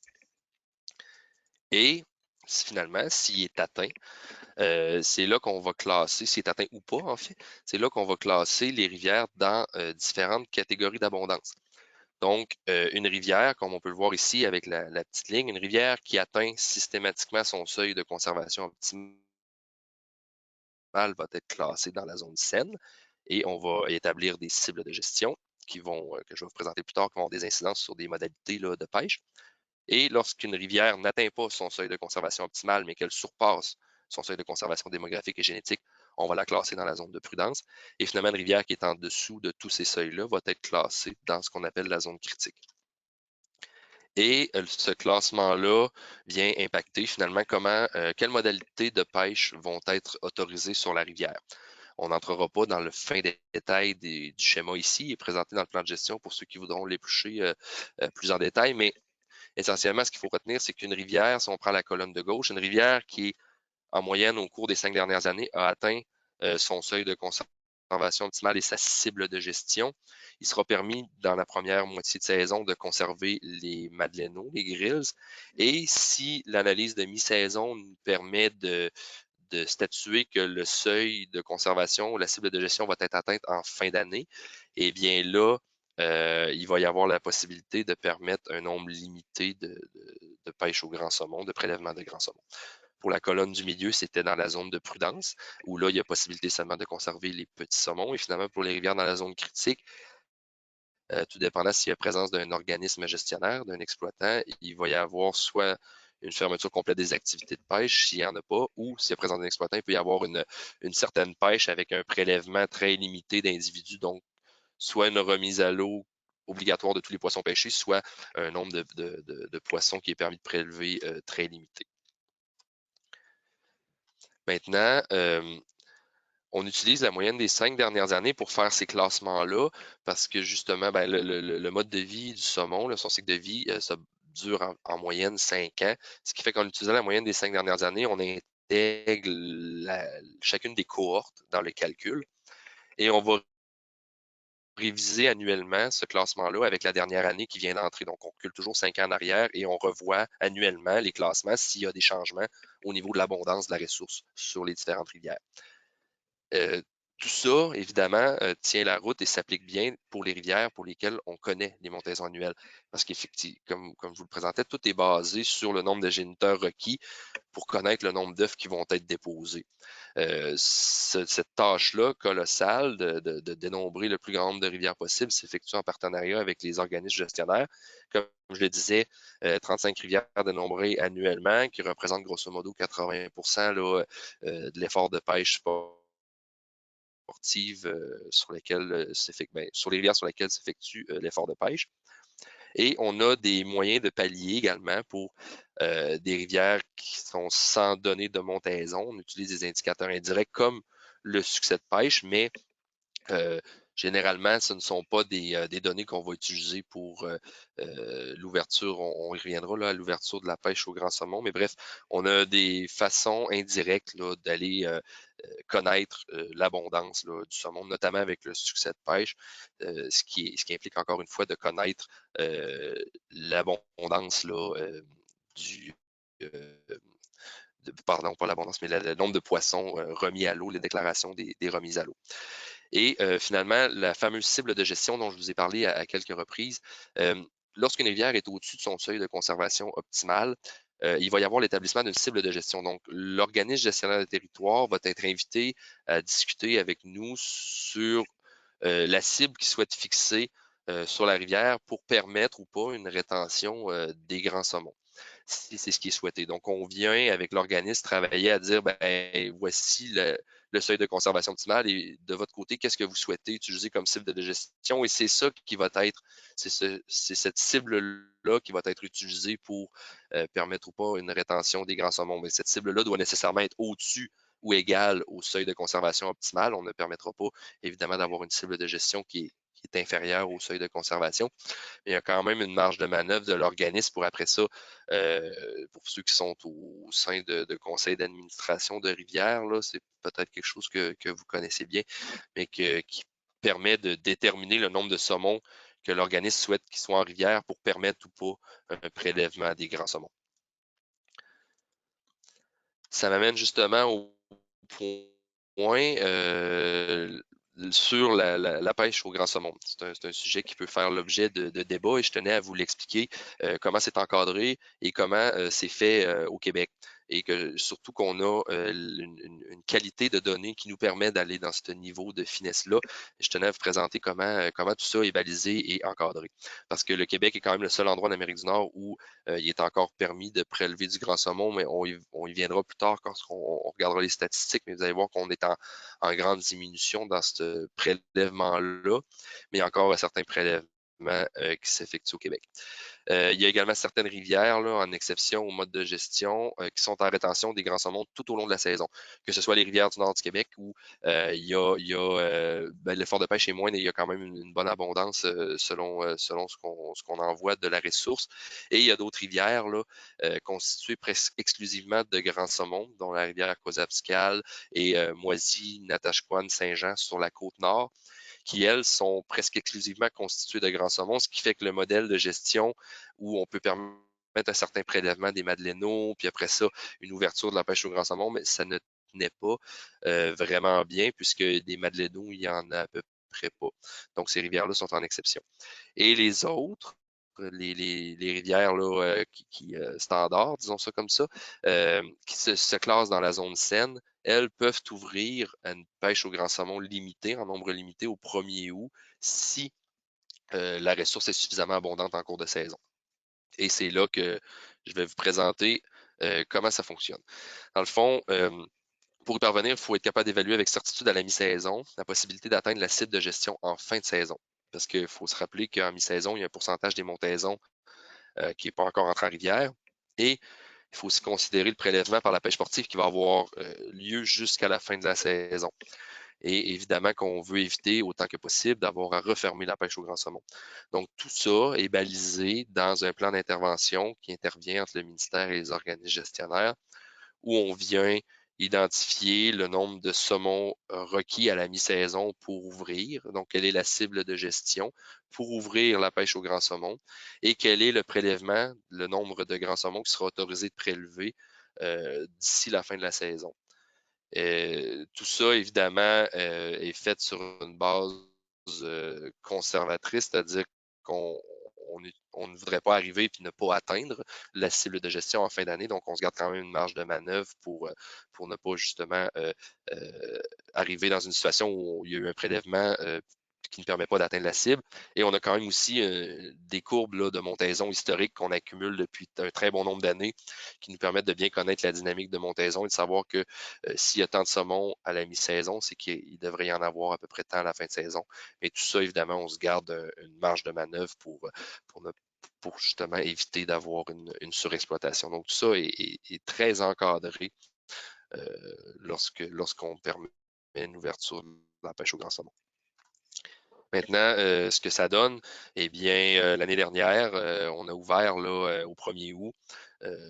Et finalement, s'il est atteint, c'est là qu'on va classer, s'il est atteint ou pas en fait, c'est là qu'on va classer les rivières dans différentes catégories d'abondance. Donc, une rivière, comme on peut le voir ici avec la petite ligne, une rivière qui atteint systématiquement son seuil de conservation optimale va être classée dans la zone saine et on va établir des cibles de gestion que je vais vous présenter plus tard, qui vont avoir des incidences sur des modalités là, de pêche. Et lorsqu'une rivière n'atteint pas son seuil de conservation optimale, mais qu'elle surpasse son seuil de conservation démographique et génétique, on va la classer dans la zone de prudence. Et finalement, une rivière qui est en dessous de tous ces seuils-là va être classée dans ce qu'on appelle la zone critique. Et ce classement-là vient impacter finalement quelles modalités de pêche vont être autorisées sur la rivière. On n'entrera pas dans le fin détail du schéma ici, il est présenté dans le plan de gestion pour ceux qui voudront l'éplucher plus en détail, mais essentiellement, ce qu'il faut retenir, c'est qu'une rivière, si on prend la colonne de gauche, une rivière qui, en moyenne, au cours des 5 dernières années, a atteint son seuil de conservation optimale et sa cible de gestion, il sera permis, dans la première moitié de saison, de conserver les Madeleino, les grills. Et si l'analyse de mi-saison nous permet de statuer que le seuil de conservation ou la cible de gestion va être atteinte en fin d'année, eh bien là, il va y avoir la possibilité de permettre un nombre limité de pêche au grand saumon, de prélèvement de grand saumon. Pour la colonne du milieu, c'était dans la zone de prudence, où là, il y a possibilité seulement de conserver les petits saumons. Et finalement, pour les rivières dans la zone critique, tout dépendant s'il y a présence d'un organisme gestionnaire, d'un exploitant, il va y avoir soit une fermeture complète des activités de pêche s'il n'y en a pas, ou s'il y a présence d'un exploitant, il peut y avoir une certaine pêche avec un prélèvement très limité d'individus, donc soit une remise à l'eau obligatoire de tous les poissons pêchés, soit un nombre de poissons qui est permis de prélever très limité. Maintenant, on utilise la moyenne des 5 dernières années pour faire ces classements-là parce que justement, le mode de vie du saumon, son cycle de vie, ça dure en moyenne 5 ans. Ce qui fait qu'en utilisant la moyenne des 5 dernières années, on intègre chacune des cohortes dans le calcul et on va réviser annuellement ce classement-là avec la dernière année qui vient d'entrer. Donc, on recule toujours 5 ans en arrière et on revoit annuellement les classements s'il y a des changements au niveau de l'abondance de la ressource sur les différentes rivières. Tout ça, évidemment, tient la route et s'applique bien pour les rivières pour lesquelles on connaît les montaisons annuelles. Parce qu'effectivement, comme je vous le présentais, tout est basé sur le nombre de géniteurs requis pour connaître le nombre d'œufs qui vont être déposés. Cette tâche-là colossale de dénombrer le plus grand nombre de rivières possible s'effectue en partenariat avec les organismes gestionnaires. Comme je le disais, 35 rivières dénombrées annuellement, qui représentent grosso modo 80% là, de l'effort de pêche sportive sur les rivières sur lesquelles s'effectue l'effort de pêche. Et on a des moyens de pallier également pour des rivières qui sont sans données de montaison. On utilise des indicateurs indirects comme le succès de pêche, mais généralement, ce ne sont pas des données qu'on va utiliser pour l'ouverture. On y reviendra là, à l'ouverture de la pêche au grand saumon. Mais bref, on a des façons indirectes d'aller connaître l'abondance du saumon, notamment avec le succès de pêche, ce qui implique encore une fois de connaître l'abondance pardon, pas l'abondance, mais le nombre de poissons remis à l'eau, les déclarations des remises à l'eau. Et finalement, la fameuse cible de gestion dont je vous ai parlé à quelques reprises, lorsqu'une rivière est au-dessus de son seuil de conservation optimale, il va y avoir l'établissement d'une cible de gestion. Donc, l'organisme gestionnaire de territoire va être invité à discuter avec nous sur la cible qu'il souhaite fixer sur la rivière pour permettre ou pas une rétention des grands saumons, si c'est ce qui est souhaité. Donc, on vient avec l'organisme travailler à dire, ben, voici le seuil de conservation optimale et de votre côté, qu'est-ce que vous souhaitez utiliser comme cible de gestion? Et c'est ça qui va être, c'est cette cible-là qui va être utilisée pour permettre ou pas une rétention des grands saumons. Mais cette cible-là doit nécessairement être au-dessus ou égale au seuil de conservation optimale. On ne permettra pas, évidemment, d'avoir une cible de gestion qui est inférieure au seuil de conservation. Mais il y a quand même une marge de manœuvre de l'organisme pour après ça, pour ceux qui sont au sein de conseils d'administration de rivière, c'est peut-être quelque chose que vous connaissez bien, mais qui permet de déterminer le nombre de saumons que l'organisme souhaite qu'ils soient en rivière pour permettre ou pas un prélèvement des grands saumons. Ça m'amène justement au point sur la pêche au grand saumon. C'est un sujet qui peut faire l'objet de débats et je tenais à vous l'expliquer comment c'est encadré et comment c'est fait au Québec. Et que surtout qu'on a une qualité de données qui nous permet d'aller dans ce niveau de finesse-là. Je tenais à vous présenter comment tout ça est balisé et encadré. Parce que le Québec est quand même le seul endroit en Amérique du Nord où il est encore permis de prélever du grand saumon, mais on y viendra plus tard quand on regardera les statistiques, mais vous allez voir qu'on est en grande diminution dans ce prélèvement-là, mais il y a encore certains prélèvements qui s'effectuent au Québec. Il y a également certaines rivières, là, en exception au mode de gestion, qui sont en rétention des grands saumons tout au long de la saison. Que ce soit les rivières du nord du Québec où l'effort de pêche est moindre et il y a quand même une bonne abondance selon ce qu'on en voit de la ressource. Et il y a d'autres rivières là, constituées presque exclusivement de grands saumons, dont la rivière Coasapscale et Moisy, Natashquan, Saint-Jean sur la côte nord, qui, elles, sont presque exclusivement constituées de grands saumons, ce qui fait que le modèle de gestion où on peut permettre un certain prélèvement des madeleines, puis après ça, une ouverture de la pêche au grand saumon, mais ça ne tenait pas vraiment bien, puisque des madeleines, il y en a à peu près pas. Donc, ces rivières-là sont en exception. Et les autres, les rivières là, standards, disons ça comme ça, qui se classent dans la zone saine, elles peuvent ouvrir à une pêche au grand saumon limitée, en nombre limité, au 1er août, si la ressource est suffisamment abondante en cours de saison. Et c'est là que je vais vous présenter comment ça fonctionne. Dans le fond, pour y parvenir, il faut être capable d'évaluer avec certitude à la mi-saison la possibilité d'atteindre la cible de gestion en fin de saison. Parce qu'il faut se rappeler qu'en mi-saison, il y a un pourcentage des montaisons qui n'est pas encore entré en rivière. Et il faut aussi considérer le prélèvement par la pêche sportive qui va avoir lieu jusqu'à la fin de la saison. Et évidemment qu'on veut éviter autant que possible d'avoir à refermer la pêche au grand saumon. Donc, tout ça est balisé dans un plan d'intervention qui intervient entre le ministère et les organismes gestionnaires où on vient identifier le nombre de saumons requis à la mi-saison pour ouvrir. Donc, quelle est la cible de gestion pour ouvrir la pêche au grand saumon et quel est le prélèvement, le nombre de grands saumons qui sera autorisé de prélever d'ici la fin de la saison. Tout ça, évidemment, est fait sur une base conservatrice, c'est-à-dire qu'on ne voudrait pas arriver et ne pas atteindre la cible de gestion en fin d'année. Donc, on se garde quand même une marge de manœuvre pour ne pas justement arriver dans une situation où il y a eu un prélèvement qui ne permet pas d'atteindre la cible. Et on a quand même aussi des courbes là, de montaison historiques qu'on accumule depuis un très bon nombre d'années qui nous permettent de bien connaître la dynamique de montaison et de savoir que s'il y a tant de saumons à la mi-saison, c'est qu'il devrait y en avoir à peu près tant à la fin de saison. Mais tout ça, évidemment, on se garde une marge de manœuvre pour justement éviter d'avoir une surexploitation. Donc, tout ça est très encadré lorsqu'on permet une ouverture de la pêche au grand saumon. Maintenant, ce que ça donne, eh bien, l'année dernière, on a ouvert là, au 1er août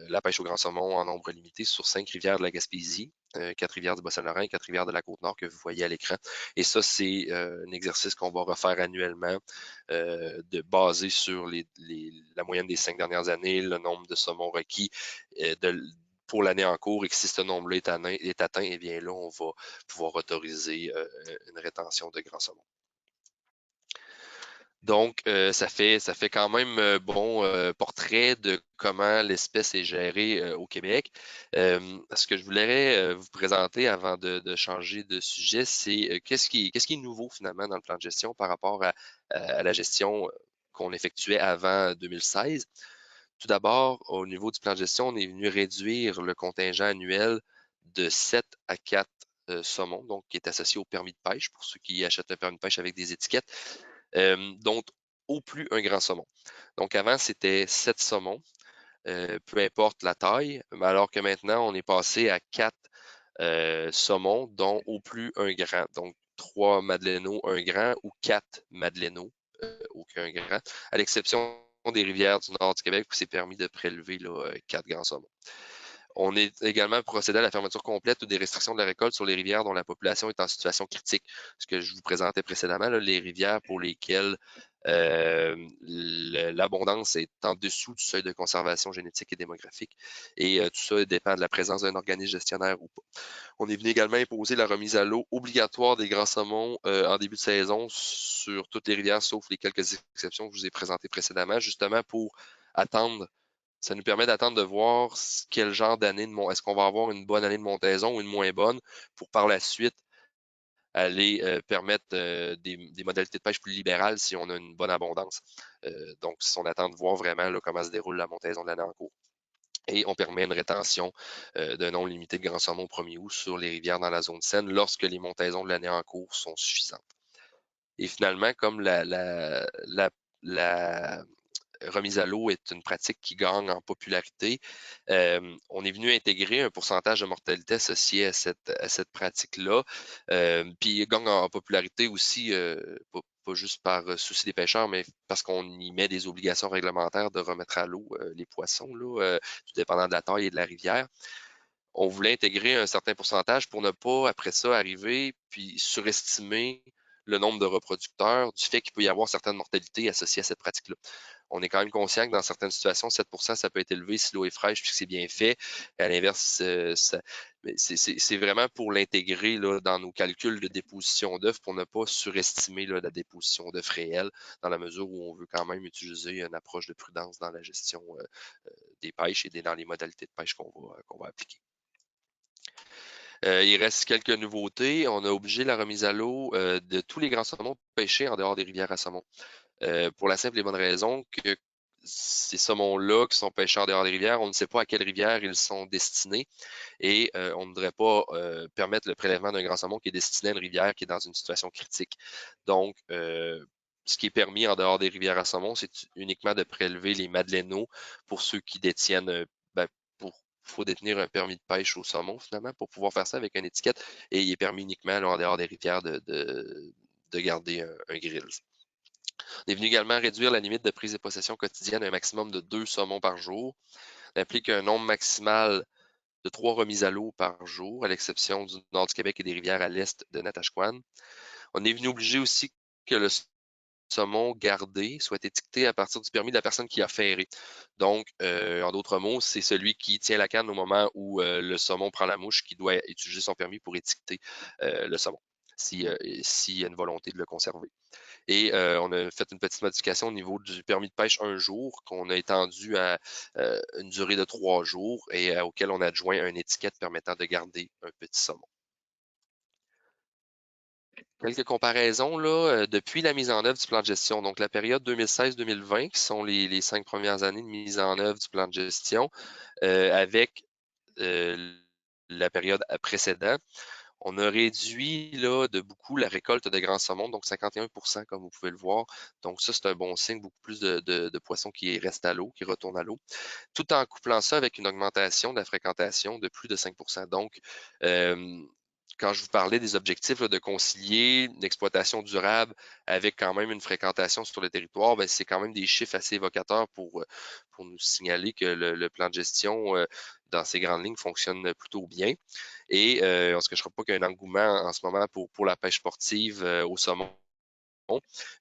la pêche au grand saumon en nombre limité sur 5 rivières de la Gaspésie, 4 rivières du Bas-Saint-Laurent et 4 rivières de la Côte-Nord que vous voyez à l'écran. Et ça, c'est un exercice qu'on va refaire annuellement, basé sur la moyenne des 5 dernières années, le nombre de saumons requis pour l'année en cours et que si ce nombre-là est atteint, eh bien là, on va pouvoir autoriser une rétention de grands saumons. Donc, ça fait quand même bon portrait de comment l'espèce est gérée au Québec. Ce que je voulais vous présenter avant de changer de sujet, c'est qu'est-ce qui est nouveau finalement dans le plan de gestion par rapport à la gestion qu'on effectuait avant 2016. Tout d'abord, au niveau du plan de gestion, on est venu réduire le contingent annuel de 7 à 4 saumons, donc qui est associé au permis de pêche pour ceux qui achètent un permis de pêche avec des étiquettes, dont au plus un grand saumon. Donc avant, c'était 7 saumons, peu importe la taille, alors que maintenant, on est passé à 4 saumons, dont au plus un grand. Donc 3 Madeleineaux, un grand, ou 4 Madeleineaux, aucun grand, à l'exception des rivières du nord du Québec où c'est permis de prélever là, 4 grands saumons. On est également procédé à la fermeture complète ou des restrictions de la récolte sur les rivières dont la population est en situation critique. Ce que je vous présentais précédemment, là, les rivières pour lesquelles l'abondance est en dessous du seuil de conservation génétique et démographique. Et tout ça dépend de la présence d'un organisme gestionnaire ou pas. On est venu également imposer la remise à l'eau obligatoire des grands saumons en début de saison sur toutes les rivières, sauf les quelques exceptions que je vous ai présentées précédemment, justement pour attendre. Ça nous permet d'attendre de voir quel genre d'année est-ce qu'on va avoir une bonne année de montaison ou une moins bonne pour par la suite aller permettre des modalités de pêche plus libérales si on a une bonne abondance. Donc, on attend de voir vraiment là, comment se déroule la montaison de l'année en cours. Et on permet une rétention d'un nombre limité de grands saumons au 1er août sur les rivières dans la zone Seine lorsque les montaisons de l'année en cours sont suffisantes. Et finalement, comme la remise à l'eau est une pratique qui gagne en popularité, on est venu intégrer un pourcentage de mortalité associé à cette pratique-là. Puis il gagne en popularité aussi, pas juste par souci des pêcheurs, mais parce qu'on y met des obligations réglementaires de remettre à l'eau les poissons, là, tout dépendant de la taille et de la rivière. On voulait intégrer un certain pourcentage pour ne pas, après ça, arriver puis surestimer le nombre de reproducteurs du fait qu'il peut y avoir certaines mortalités associées à cette pratique-là. On est quand même conscient que dans certaines situations, 7 ça peut être élevé si l'eau est fraîche puis que c'est bien fait. À l'inverse, c'est vraiment pour l'intégrer dans nos calculs de déposition d'œufs pour ne pas surestimer là, la déposition d'œufs réelle dans la mesure où on veut quand même utiliser une approche de prudence dans la gestion des pêches et dans les modalités de pêche qu'on va appliquer. Il reste quelques nouveautés. On a obligé la remise à l'eau de tous les grands saumons pêchés en dehors des rivières à saumon. Pour la simple et bonne raison que ces saumons-là qui sont pêchés en dehors des rivières, on ne sait pas à quelle rivière ils sont destinés et on ne voudrait pas permettre le prélèvement d'un grand saumon qui est destiné à une rivière qui est dans une situation critique. Donc, ce qui est permis en dehors des rivières à saumon, c'est uniquement de prélever les Madeleineaux pour ceux qui détiennent, faut détenir un permis de pêche au saumon finalement pour pouvoir faire ça avec une étiquette et il est permis uniquement là, en dehors des rivières de garder un grill. On est venu également réduire la limite de prise de possession quotidienne à un maximum de 2 saumons par jour. Ça implique un nombre maximal de 3 remises à l'eau par jour, à l'exception du nord du Québec et des rivières à l'est de Natashquan. On est venu obliger aussi que le saumon gardé soit étiqueté à partir du permis de la personne qui a ferré. Donc, en d'autres mots, c'est celui qui tient la canne au moment où le saumon prend la mouche qui doit utiliser son permis pour étiqueter le saumon, s'il y a une volonté de le conserver. Et on a fait une petite modification au niveau du permis de pêche un jour qu'on a étendu à une durée de 3 jours et auquel on a adjoint une étiquette permettant de garder un petit saumon. Quelques comparaisons là, depuis la mise en œuvre du plan de gestion. Donc, la période 2016-2020, qui sont les 5 premières années de mise en œuvre du plan de gestion, avec la période précédente. On a réduit là, de beaucoup la récolte de grands saumons, donc 51 comme vous pouvez le voir. Donc ça, c'est un bon signe, beaucoup plus de poissons qui restent à l'eau, qui retournent à l'eau, tout en couplant ça avec une augmentation de la fréquentation de plus de 5 Donc, quand je vous parlais des objectifs là, de concilier une exploitation durable avec quand même une fréquentation sur le territoire, ben, c'est quand même des chiffres assez évocateurs pour nous signaler que le plan de gestion, dans ses grandes lignes, fonctionne plutôt bien. Et on ne se cachera pas qu'il y a un engouement en ce moment pour la pêche sportive au saumon,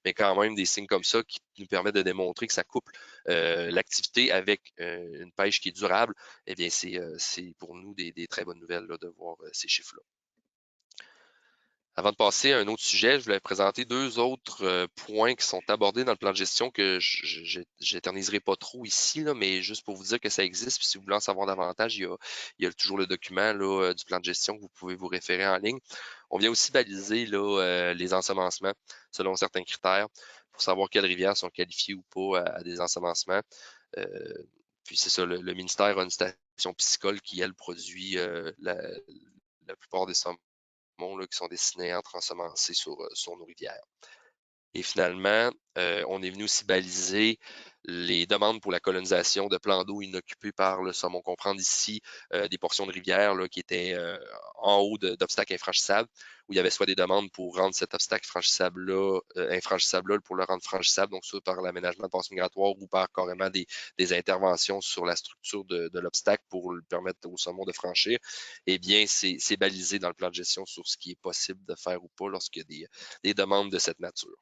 mais quand même des signes comme ça qui nous permettent de démontrer que ça couple l'activité avec une pêche qui est durable, eh bien, c'est pour nous des très bonnes nouvelles là, de voir ces chiffres-là. Avant de passer à un autre sujet, je voulais présenter deux autres points qui sont abordés dans le plan de gestion que j'éterniserai pas trop ici, là, mais juste pour vous dire que ça existe. Puis si vous voulez en savoir davantage, il y a toujours le document là, du plan de gestion que vous pouvez vous référer en ligne. On vient aussi baliser là, les ensemencements selon certains critères pour savoir quelles rivières sont qualifiées ou pas à des ensemencements. Euh, Puis c'est ça, le ministère a une station piscicole qui, elle, produit la plupart des sommes là, qui sont destinés à être ensemencés sur nos rivières. Et finalement, on est venu aussi baliser les demandes pour la colonisation de plans d'eau inoccupés par le saumon. On comprend ici des portions de rivières là, qui étaient en haut d'obstacles infranchissables, où il y avait soit des demandes pour rendre cet obstacle infranchissable pour le rendre franchissable, donc soit par l'aménagement de passes migratoires ou par carrément des interventions sur la structure de l'obstacle pour le permettre au saumon de franchir. Eh bien, c'est balisé dans le plan de gestion sur ce qui est possible de faire ou pas lorsqu'il y a des demandes de cette nature.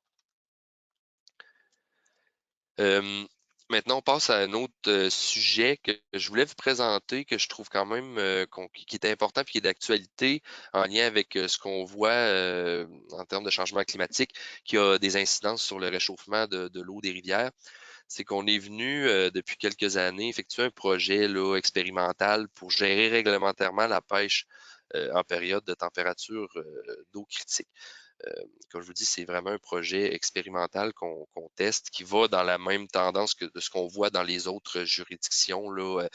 Maintenant, on passe à un autre sujet que je voulais vous présenter, que je trouve quand même qui est important et qui est d'actualité en lien avec ce qu'on voit en termes de changement climatique, qui a des incidences sur le réchauffement de l'eau des rivières. C'est qu'on est venu depuis quelques années effectuer un projet là, expérimental pour gérer réglementairement la pêche en période de température d'eau critique. Comme je vous dis, c'est vraiment un projet expérimental qu'on teste qui va dans la même tendance que de ce qu'on voit dans les autres juridictions là,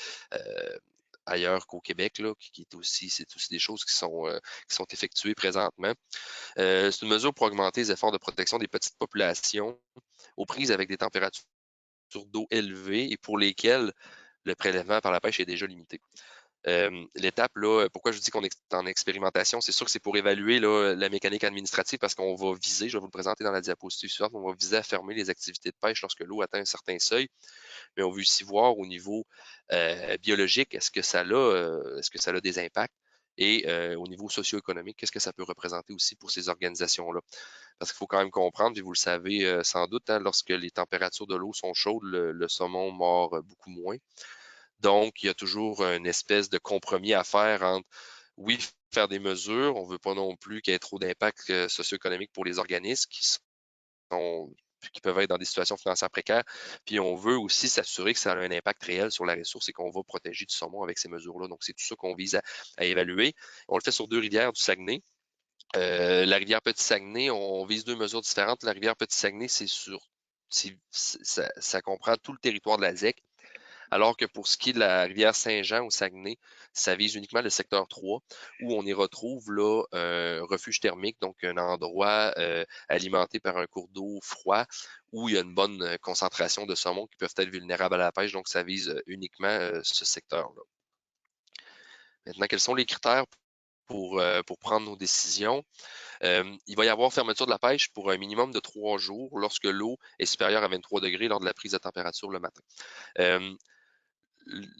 ailleurs qu'au Québec, là, c'est aussi des choses qui sont effectuées présentement. C'est une mesure pour augmenter les efforts de protection des petites populations aux prises avec des températures d'eau élevées et pour lesquelles le prélèvement par la pêche est déjà limité. L'étape, là, pourquoi je vous dis qu'on est en expérimentation, c'est sûr que c'est pour évaluer là, la mécanique administrative parce qu'on va viser, je vais vous le présenter dans la diapositive suivante, on va viser à fermer les activités de pêche lorsque l'eau atteint un certain seuil, mais on veut aussi voir au niveau biologique, est-ce que ça a des impacts et au niveau socio-économique, qu'est-ce que ça peut représenter aussi pour ces organisations-là. Parce qu'il faut quand même comprendre, puis vous le savez sans doute, hein, lorsque les températures de l'eau sont chaudes, le saumon mord beaucoup moins. Donc, il y a toujours une espèce de compromis à faire entre, oui, faire des mesures, on ne veut pas non plus qu'il y ait trop d'impact socio-économique pour les organismes qui peuvent être dans des situations financières précaires. Puis on veut aussi s'assurer que ça a un impact réel sur la ressource et qu'on va protéger du saumon avec ces mesures-là. Donc, c'est tout ça qu'on vise à évaluer. On le fait sur deux rivières du Saguenay. La rivière Petit-Saguenay, on vise deux mesures différentes. La rivière Petit-Saguenay, ça comprend tout le territoire de la ZEC. Alors que pour ce qui est de la rivière Saint-Jean au Saguenay, ça vise uniquement le secteur 3, où on y retrouve là un refuge thermique, donc un endroit alimenté par un cours d'eau froid, où il y a une bonne concentration de saumons qui peuvent être vulnérables à la pêche, donc ça vise uniquement ce secteur-là. Maintenant, quels sont les critères pour prendre nos décisions? Il va y avoir fermeture de la pêche pour un minimum de 3 jours lorsque l'eau est supérieure à 23 degrés lors de la prise de température le matin.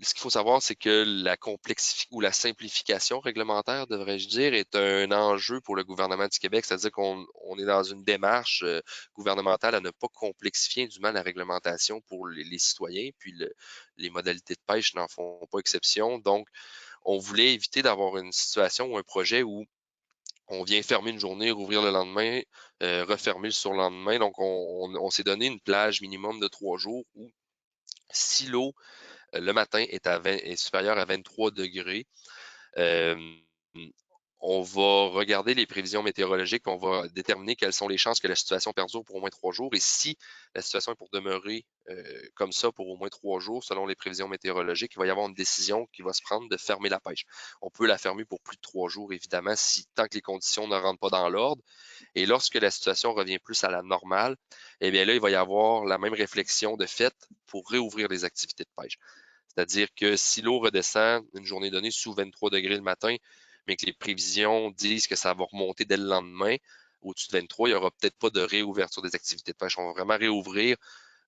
Ce qu'il faut savoir, c'est que la simplification réglementaire, devrais-je dire, est un enjeu pour le gouvernement du Québec. C'est-à-dire qu'on est dans une démarche gouvernementale à ne pas complexifier du mal la réglementation pour les citoyens, puis les modalités de pêche n'en font pas exception. Donc, on voulait éviter d'avoir une situation ou un projet où on vient fermer une journée, rouvrir le lendemain, refermer le surlendemain. Donc, on s'est donné une plage minimum de 3 jours où si l'eau le matin est supérieur à 23 degrés. On va regarder les prévisions météorologiques, on va déterminer quelles sont les chances que la situation perdure pour au moins 3 jours. Et si la situation est pour demeurer comme ça pour au moins 3 jours, selon les prévisions météorologiques, il va y avoir une décision qui va se prendre de fermer la pêche. On peut la fermer pour plus de 3 jours, évidemment, tant que les conditions ne rentrent pas dans l'ordre. Et lorsque la situation revient plus à la normale, eh bien là, il va y avoir la même réflexion de fait pour réouvrir les activités de pêche. C'est-à-dire que si l'eau redescend une journée donnée sous 23 degrés le matin, mais que les prévisions disent que ça va remonter dès le lendemain, au-dessus de 23, il n'y aura peut-être pas de réouverture des activités de pêche. On va vraiment réouvrir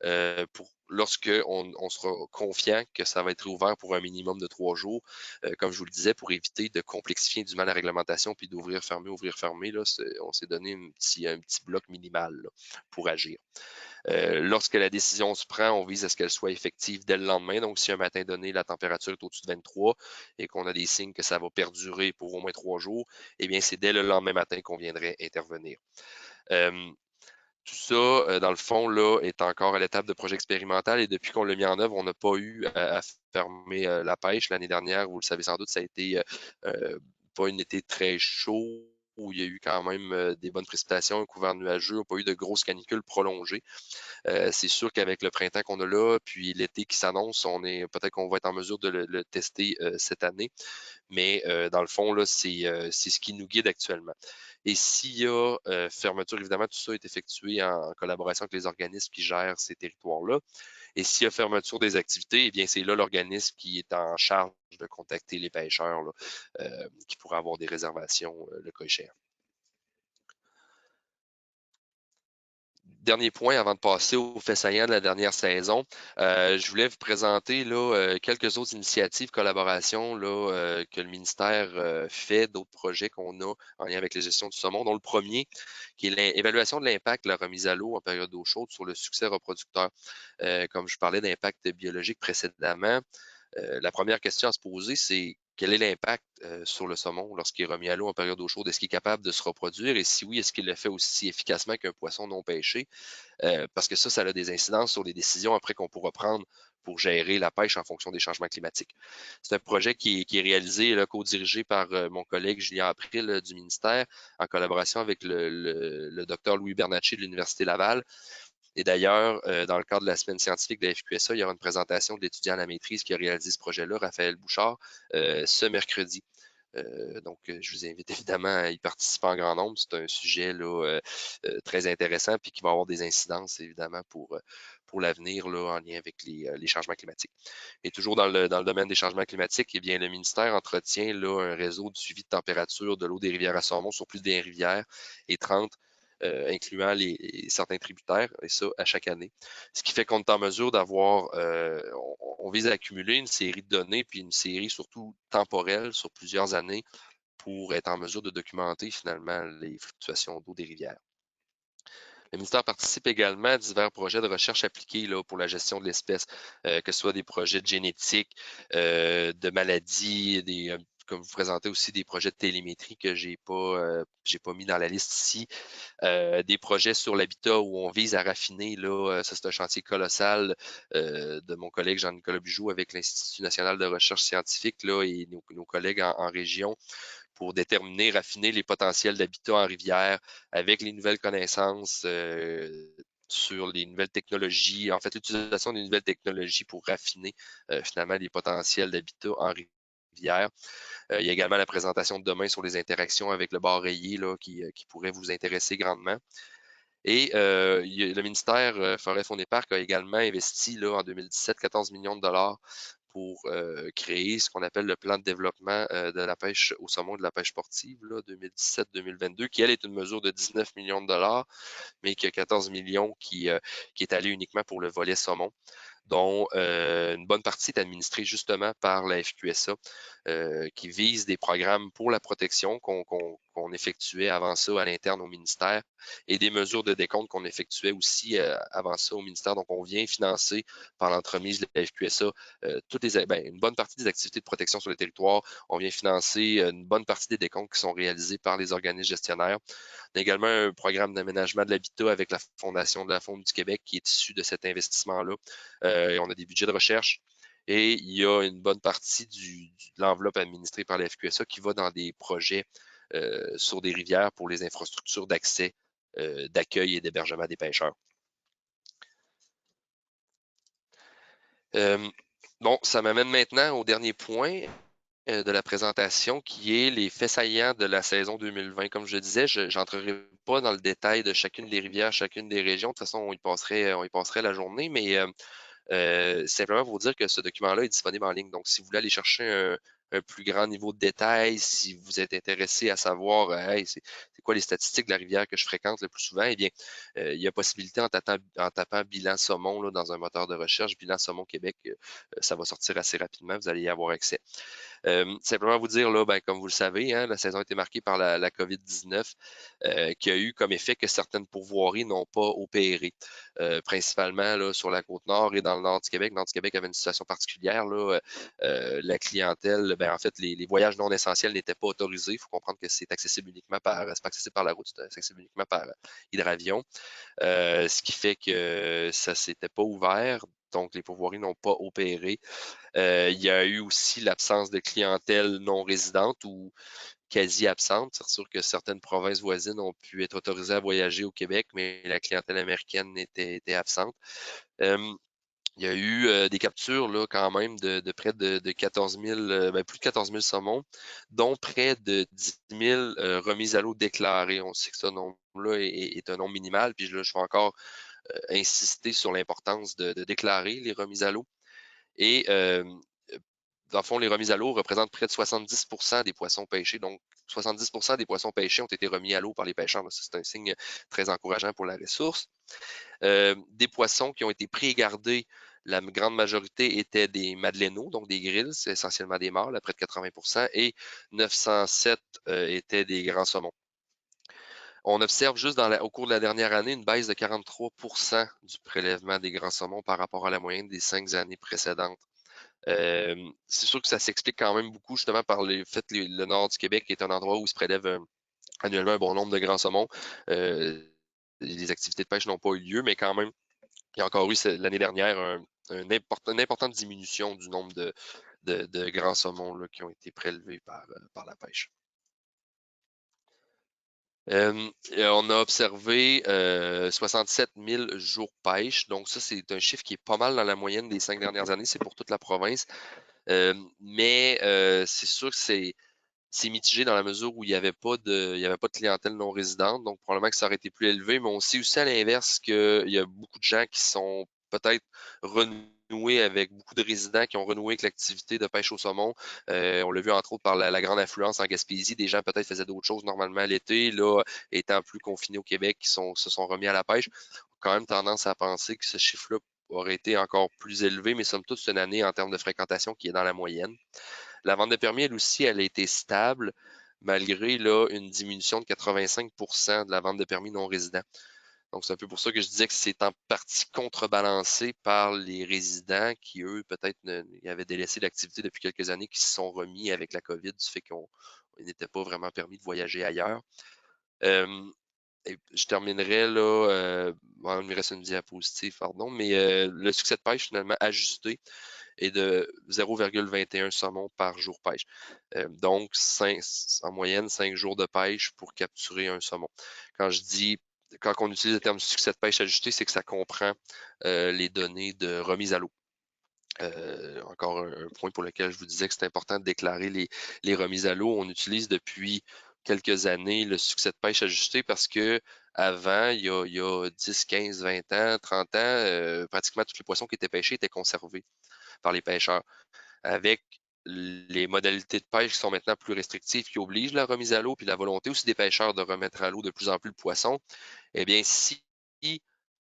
lorsque on sera confiant que ça va être ouvert pour un minimum de 3 jours. Comme je vous le disais, pour éviter de complexifier du mal la réglementation puis d'ouvrir, fermer, là, on s'est donné un petit bloc minimal là, pour agir. Lorsque la décision se prend, on vise à ce qu'elle soit effective dès le lendemain. Donc, si un matin donné, la température est au-dessus de 23 et qu'on a des signes que ça va perdurer pour au moins 3 jours, eh bien, c'est dès le lendemain matin qu'on viendrait intervenir. Tout ça, dans le fond, là, est encore à l'étape de projet expérimental et depuis qu'on l'a mis en œuvre, on n'a pas eu à fermer la pêche. L'année dernière, vous le savez sans doute, ça a été pas un été très chaud où il y a eu quand même des bonnes précipitations, un couvert nuageux, pas eu de grosses canicules prolongées. C'est sûr qu'avec le printemps qu'on a là, puis l'été qui s'annonce, peut-être qu'on va être en mesure de le tester cette année. Mais dans le fond, là, c'est ce qui nous guide actuellement. Et s'il y a fermeture, évidemment, tout ça est effectué en collaboration avec les organismes qui gèrent ces territoires-là. Et s'il y a fermeture des activités, eh bien, c'est là l'organisme qui est en charge de contacter les pêcheurs là, qui pourraient avoir des réservations le cas échéant. Dernier point avant de passer aux faits saillants de la dernière saison, je voulais vous présenter là, quelques autres initiatives, collaborations là, que le ministère fait, d'autres projets qu'on a en lien avec la gestion du saumon, dont le premier, qui est l'évaluation de l'impact de la remise à l'eau en période d'eau chaude sur le succès reproducteur. Comme je parlais d'impact biologique précédemment, la première question à se poser, c'est quel est l'impact sur le saumon lorsqu'il est remis à l'eau en période d'eau chaude? Est-ce qu'il est capable de se reproduire? Et si oui, est-ce qu'il le fait aussi efficacement qu'un poisson non pêché? Parce que ça a des incidences sur les décisions après qu'on pourra prendre pour gérer la pêche en fonction des changements climatiques. C'est un projet qui est réalisé, co-dirigé par mon collègue Julien April du ministère, en collaboration avec le docteur Louis Bernatchez de l'Université Laval. Et d'ailleurs, dans le cadre de la semaine scientifique de la FQSA, il y aura une présentation de l'étudiant à la maîtrise qui a réalisé ce projet-là, Raphaël Bouchard, ce mercredi. Donc, je vous invite évidemment à y participer en grand nombre. C'est un sujet là, très intéressant puis qui va avoir des incidences évidemment pour l'avenir en lien avec les changements climatiques. Et toujours dans le domaine des changements climatiques, eh bien, le ministère entretient là, un réseau de suivi de température de l'eau des rivières à saumon sur plus des rivières et 30 incluant certains tributaires, et ça à chaque année. Ce qui fait qu'on est en mesure d'avoir, on vise à accumuler une série de données, puis une série surtout temporelle sur plusieurs années pour être en mesure de documenter finalement les fluctuations d'eau des rivières. Le ministère participe également à divers projets de recherche appliquée là, pour la gestion de l'espèce, que ce soit des projets de génétique, de maladies, comme vous présentez aussi des projets de télémétrie que j'ai pas mis dans la liste ici, des projets sur l'habitat où on vise à raffiner, là, ça c'est un chantier colossal de mon collègue Jean-Nicolas Bujoux avec l'Institut national de recherche scientifique là, et nos collègues en région pour déterminer, raffiner les potentiels d'habitat en rivière avec les nouvelles connaissances sur les nouvelles technologies, en fait l'utilisation des nouvelles technologies pour raffiner finalement les potentiels d'habitat en rivière. Il y a également la présentation de demain sur les interactions avec le bar rayé là, qui pourrait vous intéresser grandement. Et le ministère Forêt Faune et Parc a également investi là, en 2017 14 millions de dollars pour créer ce qu'on appelle le plan de développement de la pêche au saumon et de la pêche sportive 2017-2022, qui elle est une mesure de 19 millions de dollars, mais qui a 14 millions qui est allé uniquement pour le volet saumon, dont une bonne partie est administrée justement par la FQSA, qui vise des programmes pour la protection qu'on effectuait avant ça à l'interne au ministère et des mesures de décompte qu'on effectuait aussi avant ça au ministère. Donc, on vient financer par l'entremise de la FQSA une bonne partie des activités de protection sur le territoire. On vient financer une bonne partie des décomptes qui sont réalisés par les organismes gestionnaires. On a également un programme d'aménagement de l'habitat avec la Fondation de la Faune du Québec qui est issu de cet investissement-là. Et on a des budgets de recherche. Et il y a une bonne partie de l'enveloppe administrée par la FQSA qui va dans des projets sur des rivières pour les infrastructures d'accès, d'accueil et d'hébergement des pêcheurs. Bon, ça m'amène maintenant au dernier point de la présentation qui est les faits saillants de la saison 2020. Comme je le disais, je n'entrerai pas dans le détail de chacune des rivières, chacune des régions. De toute façon, on y passerait la journée, mais simplement pour vous dire que ce document-là est disponible en ligne. Donc, si vous voulez aller chercher un plus grand niveau de détail, si vous êtes intéressé à savoir hey, c'est quoi les statistiques de la rivière que je fréquente le plus souvent, eh bien, il y a possibilité en tapant bilan saumon là, dans un moteur de recherche, bilan saumon Québec, ça va sortir assez rapidement, vous allez y avoir accès. Simplement vous dire, là, ben, comme vous le savez, hein, la saison a été marquée par la COVID-19, qui a eu comme effet que certaines pourvoiries n'ont pas opéré, principalement là, sur la Côte-Nord et dans le nord du Québec. Le nord du Québec avait une situation particulière. Là, la clientèle, ben, en fait, les voyages non essentiels n'étaient pas autorisés. Il faut comprendre que c'est accessible uniquement c'est pas accessible par la route, c'est accessible uniquement par hydravion. Ce qui fait que ça s'était pas ouvert. Donc, les pourvoiries n'ont pas opéré. Il y a eu aussi l'absence de clientèle non résidente ou quasi absente. C'est sûr que certaines provinces voisines ont pu être autorisées à voyager au Québec, mais la clientèle américaine était absente. Il y a eu des captures là, quand même de près de 14 000, plus de 14 000 saumons, dont près de 10 000 remises à l'eau déclarées. On sait que ce nombre-là est un nombre minimal, puis là, je vais encore insister sur l'importance de déclarer les remises à l'eau. Et dans le fond, les remises à l'eau représentent près de 70 des poissons pêchés. Donc, 70 des poissons pêchés ont été remis à l'eau par les pêcheurs. C'est un signe très encourageant pour la ressource. Des poissons qui ont été pris et gardés, la grande majorité étaient des madeleines, donc des grilles, c'est essentiellement des mâles, à près de 80 et 907 étaient des grands saumons. On observe juste au cours de la dernière année une baisse de 43 du prélèvement des grands saumons par rapport à la moyenne des 5 années précédentes. C'est sûr que ça s'explique quand même beaucoup justement par le fait que le nord du Québec est un endroit où se prélève annuellement un bon nombre de grands saumons. Les activités de pêche n'ont pas eu lieu, mais quand même, il y a encore eu l'année dernière une importante diminution du nombre de grands saumons là, qui ont été prélevés par la pêche. On a observé 67 000 jours pêche. Donc ça, c'est un chiffre qui est pas mal dans la moyenne des 5 dernières années. C'est pour toute la province. Mais c'est sûr que c'est mitigé dans la mesure où il n'y avait pas de clientèle non résidente. Donc probablement que ça aurait été plus élevé. Mais on sait aussi à l'inverse qu'il y a beaucoup de gens qui sont peut-être renoués avec beaucoup de résidents qui ont renoué avec l'activité de pêche au saumon. On l'a vu entre autres par la grande affluence en Gaspésie. Des gens peut-être faisaient d'autres choses normalement l'été, là, étant plus confinés au Québec, qui se sont remis à la pêche. Quand même tendance à penser que ce chiffre-là aurait été encore plus élevé, mais somme toute, c'est une année en termes de fréquentation qui est dans la moyenne. La vente de permis, elle aussi, elle a été stable, malgré là, une diminution de 85 de la vente de permis non résidents. Donc, c'est un peu pour ça que je disais que c'est en partie contrebalancé par les résidents qui, eux, peut-être avaient délaissé l'activité depuis quelques années, qui se sont remis avec la COVID, du fait qu'on n'était pas vraiment permis de voyager ailleurs. Et je terminerai là, il me reste une diapositive, pardon, mais le succès de pêche finalement ajusté est de 0,21 saumons par jour pêche. Donc, en moyenne, 5 jours de pêche pour capturer un saumon. Quand on utilise le terme succès de pêche ajusté, c'est que ça comprend les données de remise à l'eau. Encore un point pour lequel je vous disais que c'est important de déclarer les remises à l'eau. On utilise depuis quelques années le succès de pêche ajusté parce que avant, il y a 10, 15, 20 ans, 30 ans, pratiquement tous les poissons qui étaient pêchés étaient conservés par les pêcheurs. Avec les modalités de pêche qui sont maintenant plus restrictives, qui obligent la remise à l'eau, puis la volonté aussi des pêcheurs de remettre à l'eau de plus en plus le poisson, eh bien, si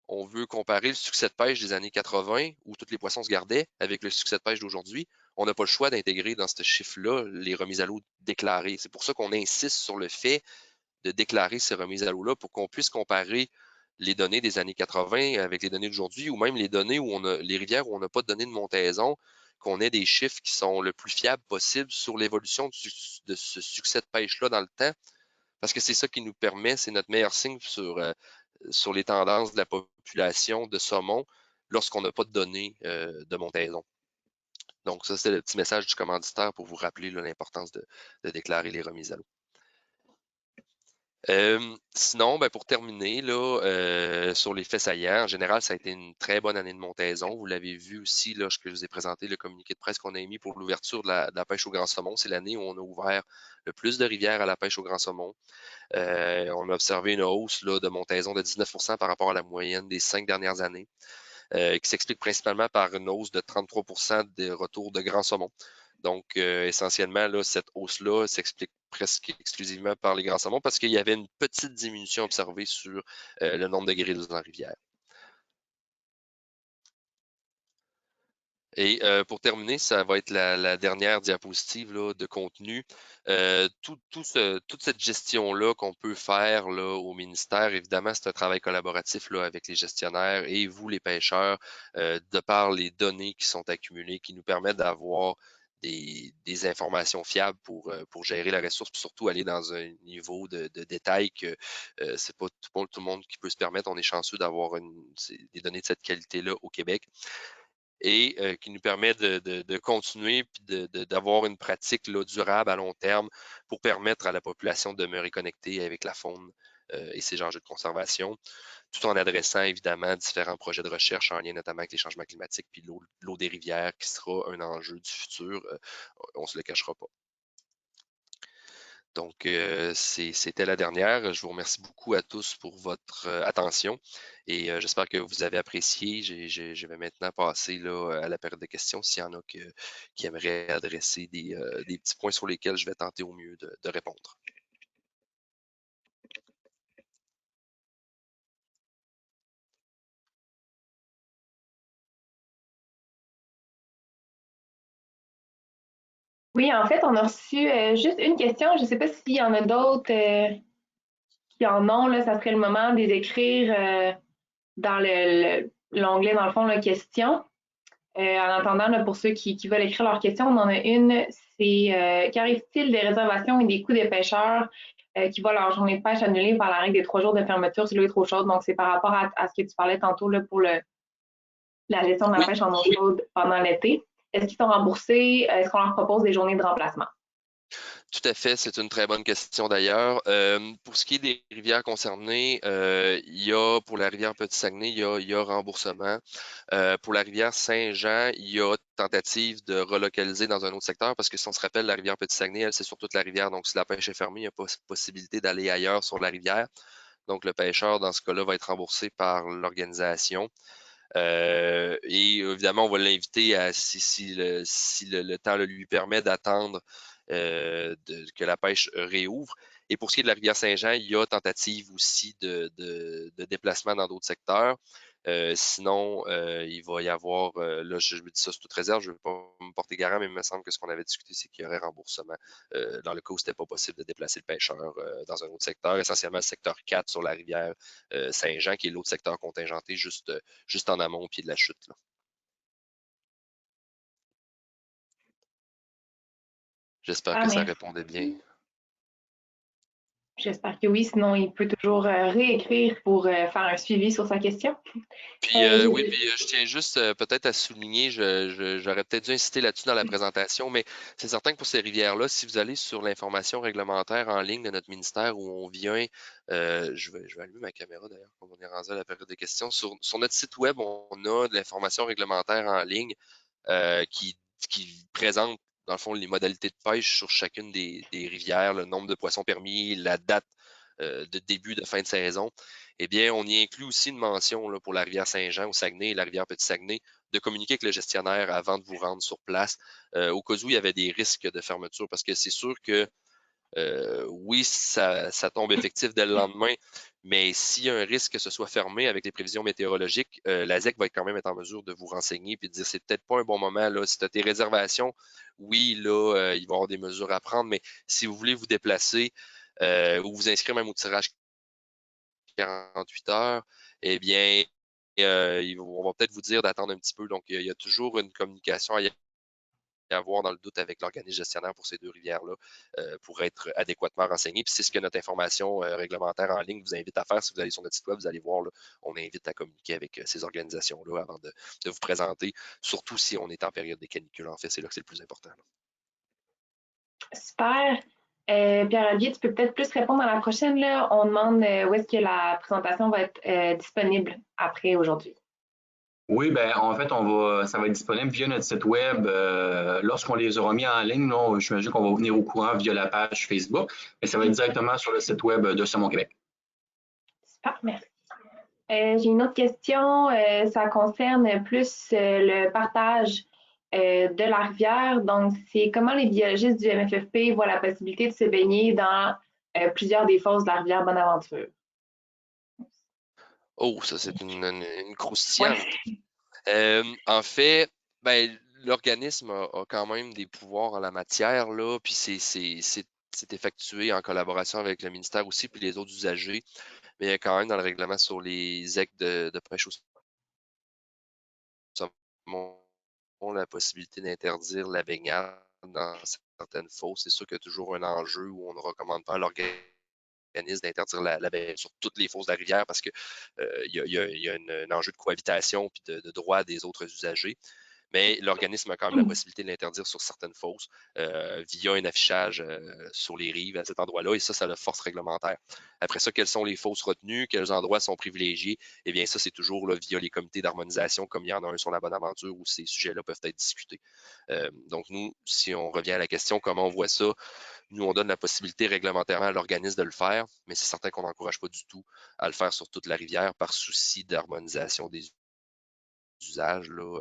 on veut comparer le succès de pêche des années 80, où tous les poissons se gardaient, avec le succès de pêche d'aujourd'hui, on n'a pas le choix d'intégrer dans ce chiffre-là les remises à l'eau déclarées. C'est pour ça qu'on insiste sur le fait de déclarer ces remises à l'eau-là pour qu'on puisse comparer les données des années 80 avec les données d'aujourd'hui, ou même les données où les rivières où on n'a pas de données de montaison, qu'on ait des chiffres qui sont le plus fiables possible sur l'évolution de ce succès de pêche-là dans le temps, parce que c'est ça qui nous permet, c'est notre meilleur signe sur les tendances de la population de saumon lorsqu'on n'a pas de données de montaison. Donc ça, c'est le petit message du commanditaire pour vous rappeler l'importance de déclarer les remises à l'eau. Sinon, pour terminer, là, sur les faits saillants, en général, ça a été une très bonne année de montaison. Vous l'avez vu aussi lorsque je vous ai présenté le communiqué de presse qu'on a émis pour l'ouverture de la pêche au grand saumon. C'est l'année où on a ouvert le plus de rivières à la pêche au grand saumon. On a observé une hausse là, de montaison de 19 par rapport à la moyenne des 5 dernières années, qui s'explique principalement par une hausse de 33 des retours de grands saumons. Donc, essentiellement, là, cette hausse-là s'explique presque exclusivement par les grands saumons parce qu'il y avait une petite diminution observée sur le nombre de grilles dans la rivière. Et pour terminer, ça va être la dernière diapositive là, de contenu. Toute cette gestion-là qu'on peut faire là, au ministère, évidemment, c'est un travail collaboratif là, avec les gestionnaires et vous, les pêcheurs, de par les données qui sont accumulées, qui nous permettent d'avoir des informations fiables pour gérer la ressource, puis surtout aller dans un niveau de détail que c'est pas tout le monde qui peut se permettre. On est chanceux d'avoir des données de cette qualité-là au Québec et qui nous permet de continuer puis d'avoir une pratique là, durable à long terme pour permettre à la population de demeurer connectée avec la faune et ses enjeux de conservation, tout en adressant évidemment différents projets de recherche en lien notamment avec les changements climatiques puis l'eau des rivières qui sera un enjeu du futur, on ne se le cachera pas. Donc, c'était la dernière. Je vous remercie beaucoup à tous pour votre attention et j'espère que vous avez apprécié. Je vais maintenant passer là, à la période de questions s'il y en a qui aimeraient adresser des petits points sur lesquels je vais tenter au mieux de répondre. Oui, en fait, on a reçu juste une question. Je ne sais pas s'il y en a d'autres qui en ont. Là, ça serait le moment de les écrire dans l'onglet, dans le fond, la question. En attendant, là, pour ceux qui veulent écrire leurs questions, on en a une. C'est qu'arrive-t-il des réservations et des coûts des pêcheurs qui voient leur journée de pêche annulée par la règle des 3 jours de fermeture si l'eau est trop chaude? Donc, c'est par rapport à ce que tu parlais tantôt là, pour la gestion de la pêche en eau chaude pendant l'été. Est-ce qu'ils sont remboursés? Est-ce qu'on leur propose des journées de remplacement? Tout à fait, c'est une très bonne question d'ailleurs. Pour ce qui est des rivières concernées, il y a pour la rivière Petit-Saguenay, il y a remboursement. Pour la rivière Saint-Jean, il y a tentative de relocaliser dans un autre secteur parce que si on se rappelle, la rivière Petit-Saguenay, elle, c'est sur toute la rivière. Donc, si la pêche est fermée, il n'y a pas possibilité d'aller ailleurs sur la rivière. Donc, le pêcheur, dans ce cas-là, va être remboursé par l'organisation. Et évidemment, on va l'inviter à, si le temps le lui permet, d'attendre que la pêche réouvre. Et pour ce qui est de la rivière Saint-Jean, il y a tentative aussi de déplacement dans d'autres secteurs. Sinon, il va y avoir, là, je me dis ça sous toute réserve, je ne veux pas me porter garant, mais il me semble que ce qu'on avait discuté, c'est qu'il y aurait remboursement dans le cas où ce n'était pas possible de déplacer le pêcheur dans un autre secteur, essentiellement le secteur 4 sur la rivière Saint-Jean, qui est l'autre secteur contingenté juste en amont au pied de la chute. Là. J'espère que ça répondait bien. J'espère que oui, sinon il peut toujours réécrire pour faire un suivi sur sa question. Puis oui, puis je tiens juste peut-être à souligner, j'aurais peut-être dû insister là-dessus dans la présentation, mais c'est certain que pour ces rivières-là, si vous allez sur l'information réglementaire en ligne de notre ministère où on vient, je vais allumer ma caméra d'ailleurs, comme on est rendu à la période de questions. Sur notre site web, on a de l'information réglementaire en ligne qui présente, dans le fond, les modalités de pêche sur chacune des rivières, le nombre de poissons permis, la date de début, de fin de saison. Eh bien, on y inclut aussi une mention là, pour la rivière Saint-Jean au Saguenay et la rivière Petit-Saguenay de communiquer avec le gestionnaire avant de vous rendre sur place au cas où il y avait des risques de fermeture parce que c'est sûr que oui, ça tombe effectif dès le lendemain, mais s'il y a un risque que ce soit fermé avec les prévisions météorologiques, la ZEC va quand même être en mesure de vous renseigner et de dire c'est peut-être pas un bon moment. Là. Si tu as tes réservations, oui, là, il va y avoir des mesures à prendre, mais si vous voulez vous déplacer ou vous inscrire même au tirage 48 heures, eh bien, on va peut-être vous dire d'attendre un petit peu. Donc, il y a toujours une communication à avoir dans le doute avec l'organisme gestionnaire pour ces deux rivières-là pour être adéquatement renseigné. Puis c'est ce que notre information réglementaire en ligne vous invite à faire. Si vous allez sur notre site web, vous allez voir, là, on invite à communiquer avec ces organisations-là avant de vous présenter, surtout si on est en période de canicule. En fait, c'est là que c'est le plus important. Là. Super. Pierre-Olivier, tu peux peut-être plus répondre à la prochaine. Là. On demande où est-ce que la présentation va être disponible après aujourd'hui. Oui, ben en fait, ça va être disponible via notre site web. Lorsqu'on les aura mis en ligne, là, j'imagine qu'on va venir au courant via la page Facebook, mais ça va être directement sur le site web de Saumon Québec. Super, merci. J'ai une autre question. Ça concerne plus le partage de la rivière. Donc, c'est comment les biologistes du MFFP voient la possibilité de se baigner dans plusieurs des fosses de la rivière Bonaventure. Oh, ça, c'est une croustillante. Ouais. En fait, ben, l'organisme a quand même des pouvoirs en la matière, là, puis c'est effectué en collaboration avec le ministère aussi, puis les autres usagers. Mais il y a quand même dans le règlement sur les aires de pêche au saumon la possibilité d'interdire la baignade dans certaines fosses. C'est sûr qu'il y a toujours un enjeu où on ne recommande pas à l'organisme d'interdire la baignade sur toutes les fosses de la rivière parce qu'il y a un enjeu de cohabitation et de droit des autres usagers. Mais l'organisme a quand même la possibilité de l'interdire sur certaines fosses via un affichage sur les rives à cet endroit-là, et ça a la force réglementaire. Après ça, quelles sont les fosses retenues, quels endroits sont privilégiés? Eh bien, ça, c'est toujours là, via les comités d'harmonisation, comme il y en a un sur la Bonaventure, où ces sujets-là peuvent être discutés. Donc, nous, si on revient à la question, comment on voit ça? Nous, on donne la possibilité réglementairement à l'organisme de le faire, mais c'est certain qu'on n'encourage pas du tout à le faire sur toute la rivière par souci d'harmonisation des usages. Là,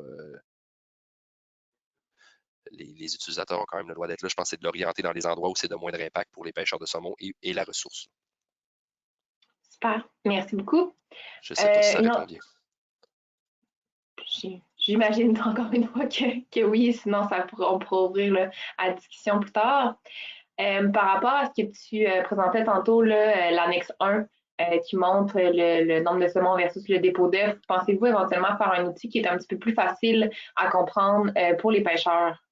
les utilisateurs ont quand même le droit d'être là. Je pense que c'est de l'orienter dans les endroits où c'est de moindre impact pour les pêcheurs de saumon et la ressource. Super, merci beaucoup. Je ne sais pas si ça répond bien. J'imagine encore une fois que oui, sinon on pourra ouvrir là, à la discussion plus tard. Par rapport à ce que tu présentais tantôt, l'annexe 1 qui montre le nombre de saumons versus le dépôt d'œufs, pensez-vous éventuellement faire un outil qui est un petit peu plus facile à comprendre pour les pêcheurs?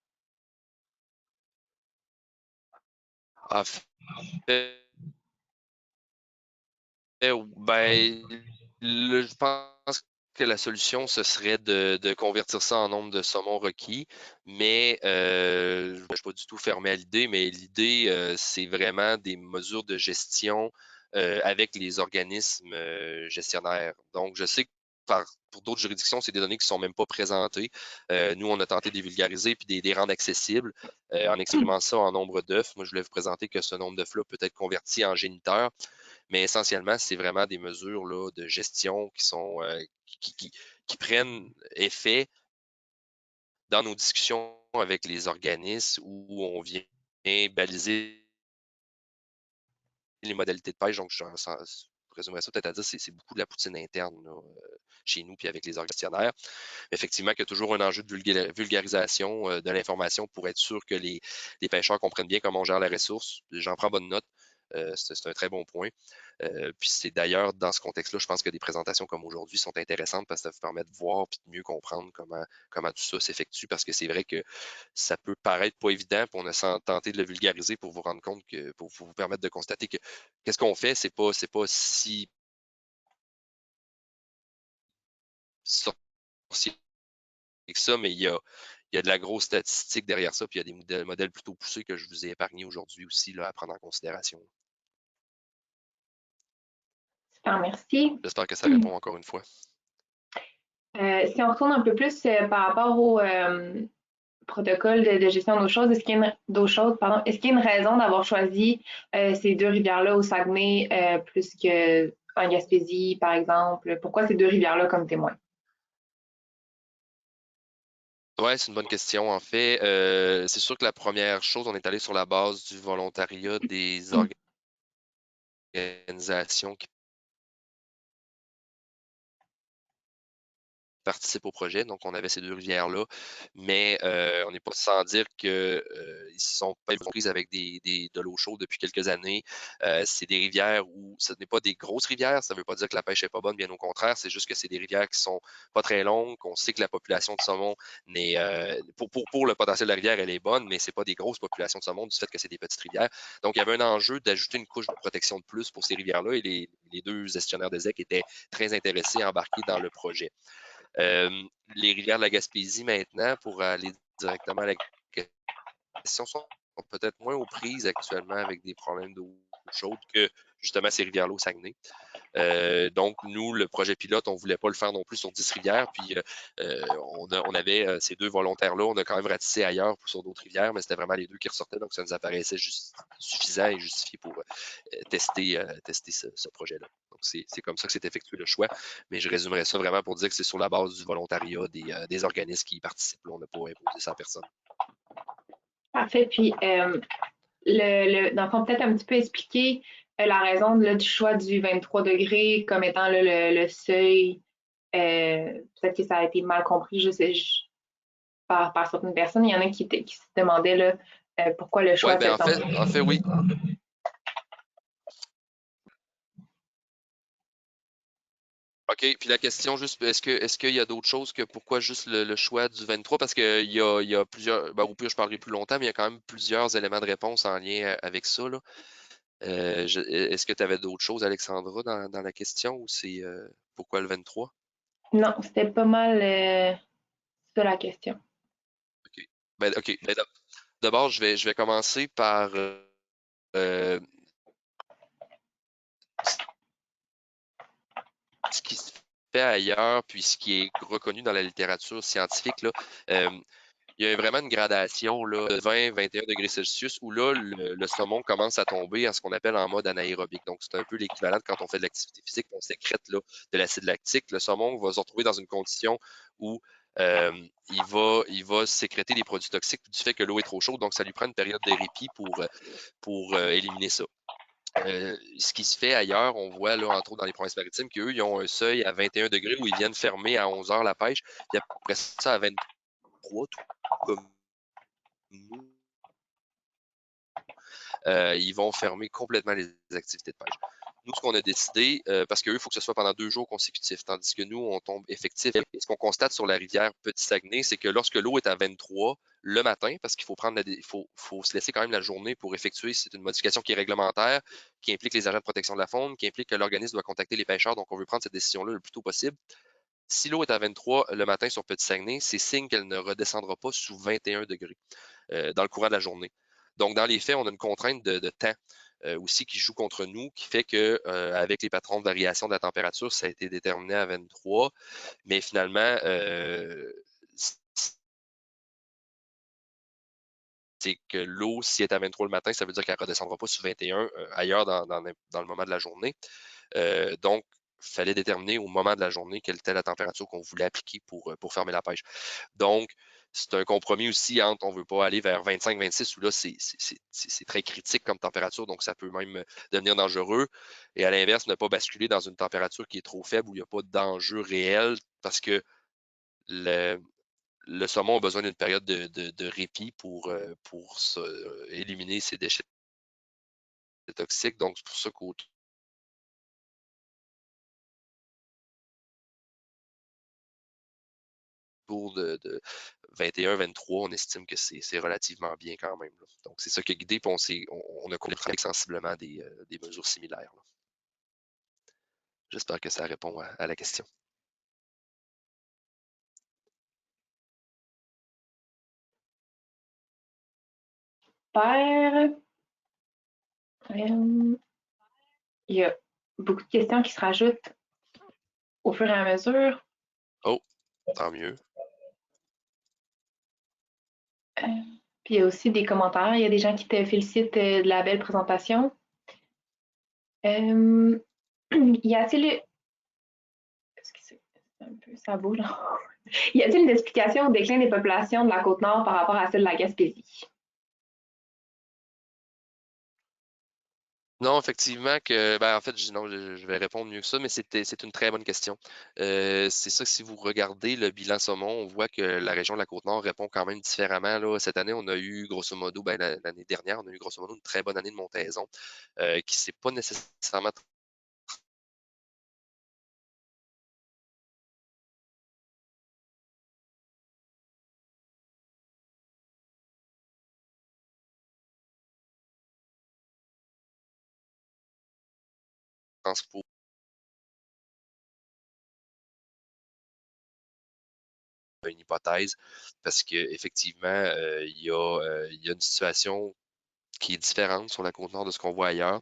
En fait, ben, je pense que la solution, ce serait de convertir ça en nombre de saumons requis, mais je ne suis pas du tout fermé à l'idée, mais l'idée, c'est vraiment des mesures de gestion avec les organismes gestionnaires. Donc, je sais que pour d'autres juridictions, c'est des données qui ne sont même pas présentées. Nous, on a tenté de les vulgariser puis de les rendre accessibles en exprimant ça en nombre d'œufs. Moi, je voulais vous présenter que ce nombre d'œufs-là peut être converti en géniteur. Mais essentiellement, c'est vraiment des mesures là, de gestion qui sont qui prennent effet dans nos discussions avec les organismes où on vient baliser les modalités de pêche. Donc, je résumerais ça peut-être à dire c'est beaucoup de la poutine interne là, chez nous puis avec les gestionnaires. Effectivement, qu'il y a toujours un enjeu de vulgarisation de l'information pour être sûr que les pêcheurs comprennent bien comment on gère la ressource. J'en prends bonne note. C'est un très bon point. Puis c'est d'ailleurs dans ce contexte-là, je pense que des présentations comme aujourd'hui sont intéressantes parce que ça vous permet de voir et de mieux comprendre comment tout ça s'effectue. Parce que c'est vrai que ça peut paraître pas évident, puis on a tenté de le vulgariser pour vous rendre compte que, pour vous permettre de constater que qu'est-ce qu'on fait, c'est pas si sorcier que ça, mais il y a de la grosse statistique derrière ça, puis il y a des modèles plutôt poussés que je vous ai épargnés aujourd'hui aussi là, à prendre en considération. Super, merci. J'espère que ça répond encore une fois. Si on retourne un peu plus par rapport au protocole de gestion d'eau chaude, est-ce qu'il y a une raison d'avoir choisi ces deux rivières-là au Saguenay plus qu'en Gaspésie, par exemple? Pourquoi ces deux rivières-là comme témoins? Oui, c'est une bonne question. En fait, c'est sûr que la première chose, on est allé sur la base du volontariat des organisations qui participent au projet. Donc, on avait ces deux rivières-là, mais on n'est pas sans dire qu'ils ne sont pas prises avec de l'eau chaude depuis quelques années. C'est des rivières où ce n'est pas des grosses rivières. Ça ne veut pas dire que la pêche n'est pas bonne, bien au contraire. C'est juste que c'est des rivières qui sont pas très longues, qu'on sait que la population de saumon n'est pour le potentiel de la rivière, elle est bonne, mais c'est pas des grosses populations de saumon du fait que c'est des petites rivières. Donc, il y avait un enjeu d'ajouter une couche de protection de plus pour ces rivières-là et les deux gestionnaires de ZEC étaient très intéressés à embarquer dans le projet. Les rivières de la Gaspésie maintenant, pour aller directement à la question, sont peut-être moins aux prises actuellement avec des problèmes d'eau chaude que justement ces rivières-là au Saguenay. Donc, nous, le projet pilote, on ne voulait pas le faire non plus sur 10 rivières. Puis, on avait ces 2 volontaires-là. On a quand même ratissé ailleurs sur d'autres rivières, mais c'était vraiment les 2 qui ressortaient. Donc, ça nous apparaissait suffisant et justifié pour tester ce projet-là. Donc, c'est comme ça que s'est effectué le choix. Mais je résumerais ça vraiment pour dire que c'est sur la base du volontariat des organismes qui y participent. Là, on n'a pas imposé ça à personne. Parfait. Puis, dans le fond, peut-être un petit peu expliquer la raison là, du choix du 23 degrés comme étant là, le seuil. Peut-être que ça a été mal compris par certaines personnes. Il y en a qui se demandaient là, pourquoi le choix de cette en fait, oui. OK, puis la question juste, est-ce qu'il y a d'autres choses que pourquoi juste le choix du 23? Parce qu'il y a plusieurs, au pire, je parlerai plus longtemps, mais il y a quand même plusieurs éléments de réponse en lien avec ça, là. Est-ce que tu avais d'autres choses, Alexandra, dans la question ou c'est pourquoi le 23? Non, c'était pas mal ça la question. OK. D'abord, je vais commencer par ce qui se fait ailleurs, puis ce qui est reconnu dans la littérature scientifique, là. Il y a vraiment une gradation là, de 20-21 degrés Celsius où là, le saumon commence à tomber à ce qu'on appelle en mode anaérobique. Donc, c'est un peu l'équivalent de quand on fait de l'activité physique, on sécrète là, de l'acide lactique. Le saumon va se retrouver dans une condition où il va sécréter des produits toxiques du fait que l'eau est trop chaude. Donc, ça lui prend une période de répit pour éliminer ça. Ce qui se fait ailleurs, on voit là, entre autres dans les provinces maritimes, qu'eux, ils ont un seuil à 21 degrés où ils viennent fermer à 11 heures la pêche, puis après ça à 23, tout comme nous, ils vont fermer complètement les activités de pêche. Nous, ce qu'on a décidé, parce qu'eux, il faut que ce soit pendant 2 jours consécutifs, tandis que nous, on tombe effectif. Et ce qu'on constate sur la rivière Petit-Saguenay, c'est que lorsque l'eau est à 23 le matin, parce qu'il faut faut se laisser quand même la journée pour effectuer, c'est une modification qui est réglementaire, qui implique les agents de protection de la faune, qui implique que l'organisme doit contacter les pêcheurs, donc on veut prendre cette décision-là le plus tôt possible. Si l'eau est à 23 le matin sur Petit-Saguenay, c'est signe qu'elle ne redescendra pas sous 21 degrés dans le courant de la journée. Donc, dans les faits, on a une contrainte de temps aussi qui joue contre nous, qui fait que avec les patrons de variation de la température, ça a été déterminé à 23, mais finalement, c'est que l'eau, si elle est à 23 le matin, ça veut dire qu'elle ne redescendra pas sous 21 ailleurs dans le moment de la journée. Donc, il fallait déterminer au moment de la journée quelle était la température qu'on voulait appliquer pour fermer la pêche. Donc, c'est un compromis aussi entre, on ne veut pas aller vers 25-26 où là, c'est très critique comme température, donc ça peut même devenir dangereux. Et à l'inverse, ne pas basculer dans une température qui est trop faible où il n'y a pas d'enjeu réel parce que le saumon a besoin d'une période de répit pour éliminer ses déchets toxiques. Donc, c'est pour ça qu'autour de 21-23, on estime que c'est relativement bien quand même, là. Donc, c'est ça qui a guidé, puis on a compris sensiblement des mesures similaires, là. J'espère que ça répond à la question. Super. Il y a beaucoup de questions qui se rajoutent au fur et à mesure. Oh, tant mieux. Puis il y a aussi des commentaires. Il y a des gens qui te félicitent de la belle présentation. Y a-t-il... Excusez, un peu, ça bouge là. Y a-t-il une explication au déclin des populations de la Côte-Nord par rapport à celle de la Gaspésie? Non, effectivement que, en fait, non, je vais répondre mieux que ça, mais c'est une très bonne question. C'est ça, si vous regardez le bilan saumon, on voit que la région de la Côte-Nord répond quand même différemment, là. Cette année, on a eu grosso modo, l'année dernière, on a eu grosso modo une très bonne année de montaison qui s'est pas nécessairement transposée une hypothèse parce qu'effectivement, il y a une situation qui est différente sur la Côte-Nord de ce qu'on voit ailleurs.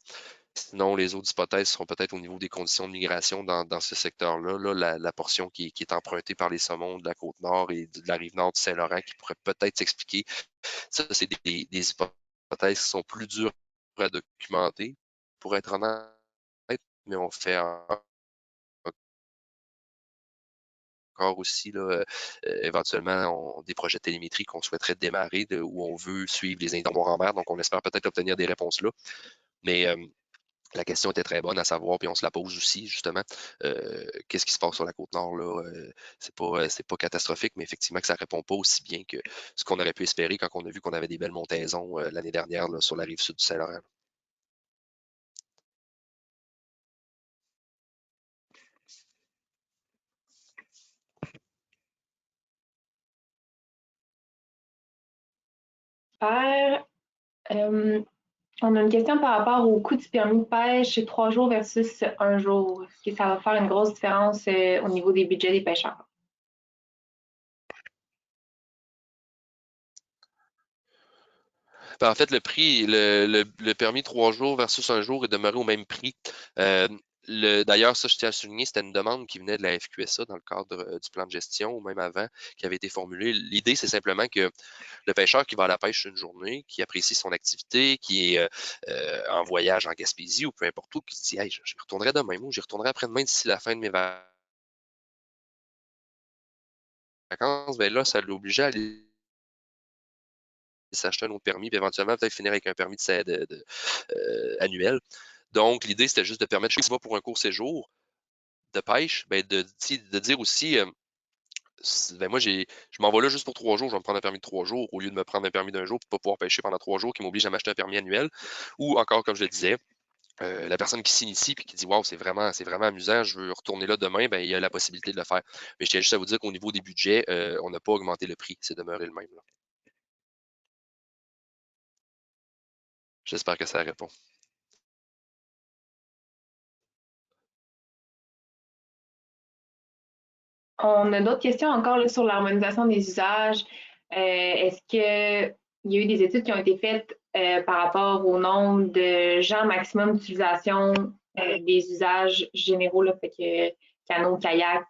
Sinon, les autres hypothèses seront peut-être au niveau des conditions de migration dans ce secteur-là. Là, la portion qui est empruntée par les saumons de la Côte-Nord et de la Rive-Nord du Saint-Laurent qui pourrait peut-être s'expliquer. Ça, c'est des hypothèses qui sont plus dures à documenter, pour être honnête, mais on fait encore aussi là, éventuellement des projets de télémétrie qu'on souhaiterait démarrer où on veut suivre les interroirs en mer. Donc, on espère peut-être obtenir des réponses là. Mais la question était très bonne à savoir, puis on se la pose aussi, justement. Qu'est-ce qui se passe sur la Côte-Nord, là? C'est pas catastrophique, mais effectivement que ça répond pas aussi bien que ce qu'on aurait pu espérer quand on a vu qu'on avait des belles montaisons l'année dernière là, sur la rive sud du Saint-Laurent. Super. On a une question par rapport au coût du permis de pêche 3 jours versus 1 jour. Est-ce que ça va faire une grosse différence au niveau des budgets des pêcheurs? Ben, en fait, le prix, le permis 3 jours versus 1 jour est demeuré au même prix. D'ailleurs, ça, je tiens à souligner, c'était une demande qui venait de la FQSA dans le cadre du plan de gestion, ou même avant, qui avait été formulée. L'idée, c'est simplement que le pêcheur qui va à la pêche une journée, qui apprécie son activité, qui est en voyage en Gaspésie ou peu importe où, qui se dit hey, j'y retournerai demain ou j'y retournerai après-demain d'ici la fin de mes vacances, ben là, ça l'obligeait à aller s'acheter un autre permis, puis éventuellement peut-être finir avec un permis annuel. Donc, l'idée, c'était juste de permettre, je sais pas, pour un court séjour de pêche, ben de dire aussi, ben moi, je m'en vais là juste pour 3 jours, je vais me prendre un permis de 3 jours au lieu de me prendre un permis d'1 jour pour pas pouvoir pêcher pendant 3 jours qui m'oblige à m'acheter un permis annuel. Ou encore, comme je le disais, la personne qui s'initie et qui dit waouh, c'est vraiment amusant, je veux retourner là demain, ben, il y a la possibilité de le faire. Mais je tiens juste à vous dire qu'au niveau des budgets, on n'a pas augmenté le prix, c'est demeuré le même. Là. J'espère que ça répond. On a d'autres questions encore là, sur l'harmonisation des usages. Est-ce qu'il y a eu des études qui ont été faites par rapport au nombre de gens maximum d'utilisation des usages généraux, là, fait que canot, kayak,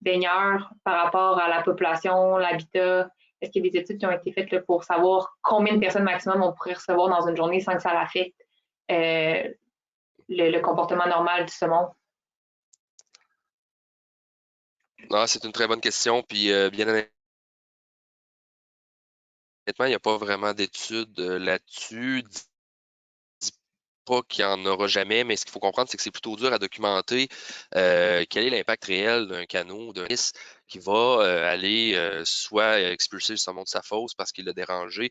baigneurs, par rapport à la population, l'habitat? Est-ce qu'il y a des études qui ont été faites là, pour savoir combien de personnes maximum on pourrait recevoir dans une journée sans que ça l'affecte le comportement normal du saumon? Non, c'est une très bonne question. Puis, bien honnêtement, il n'y a pas vraiment d'études là-dessus. Dis pas qu'il n'y en aura jamais, mais ce qu'il faut comprendre, c'est que c'est plutôt dur à documenter quel est l'impact réel d'un canot, d'un lisse qui va aller soit expulser le saumon de sa fosse parce qu'il l'a dérangé.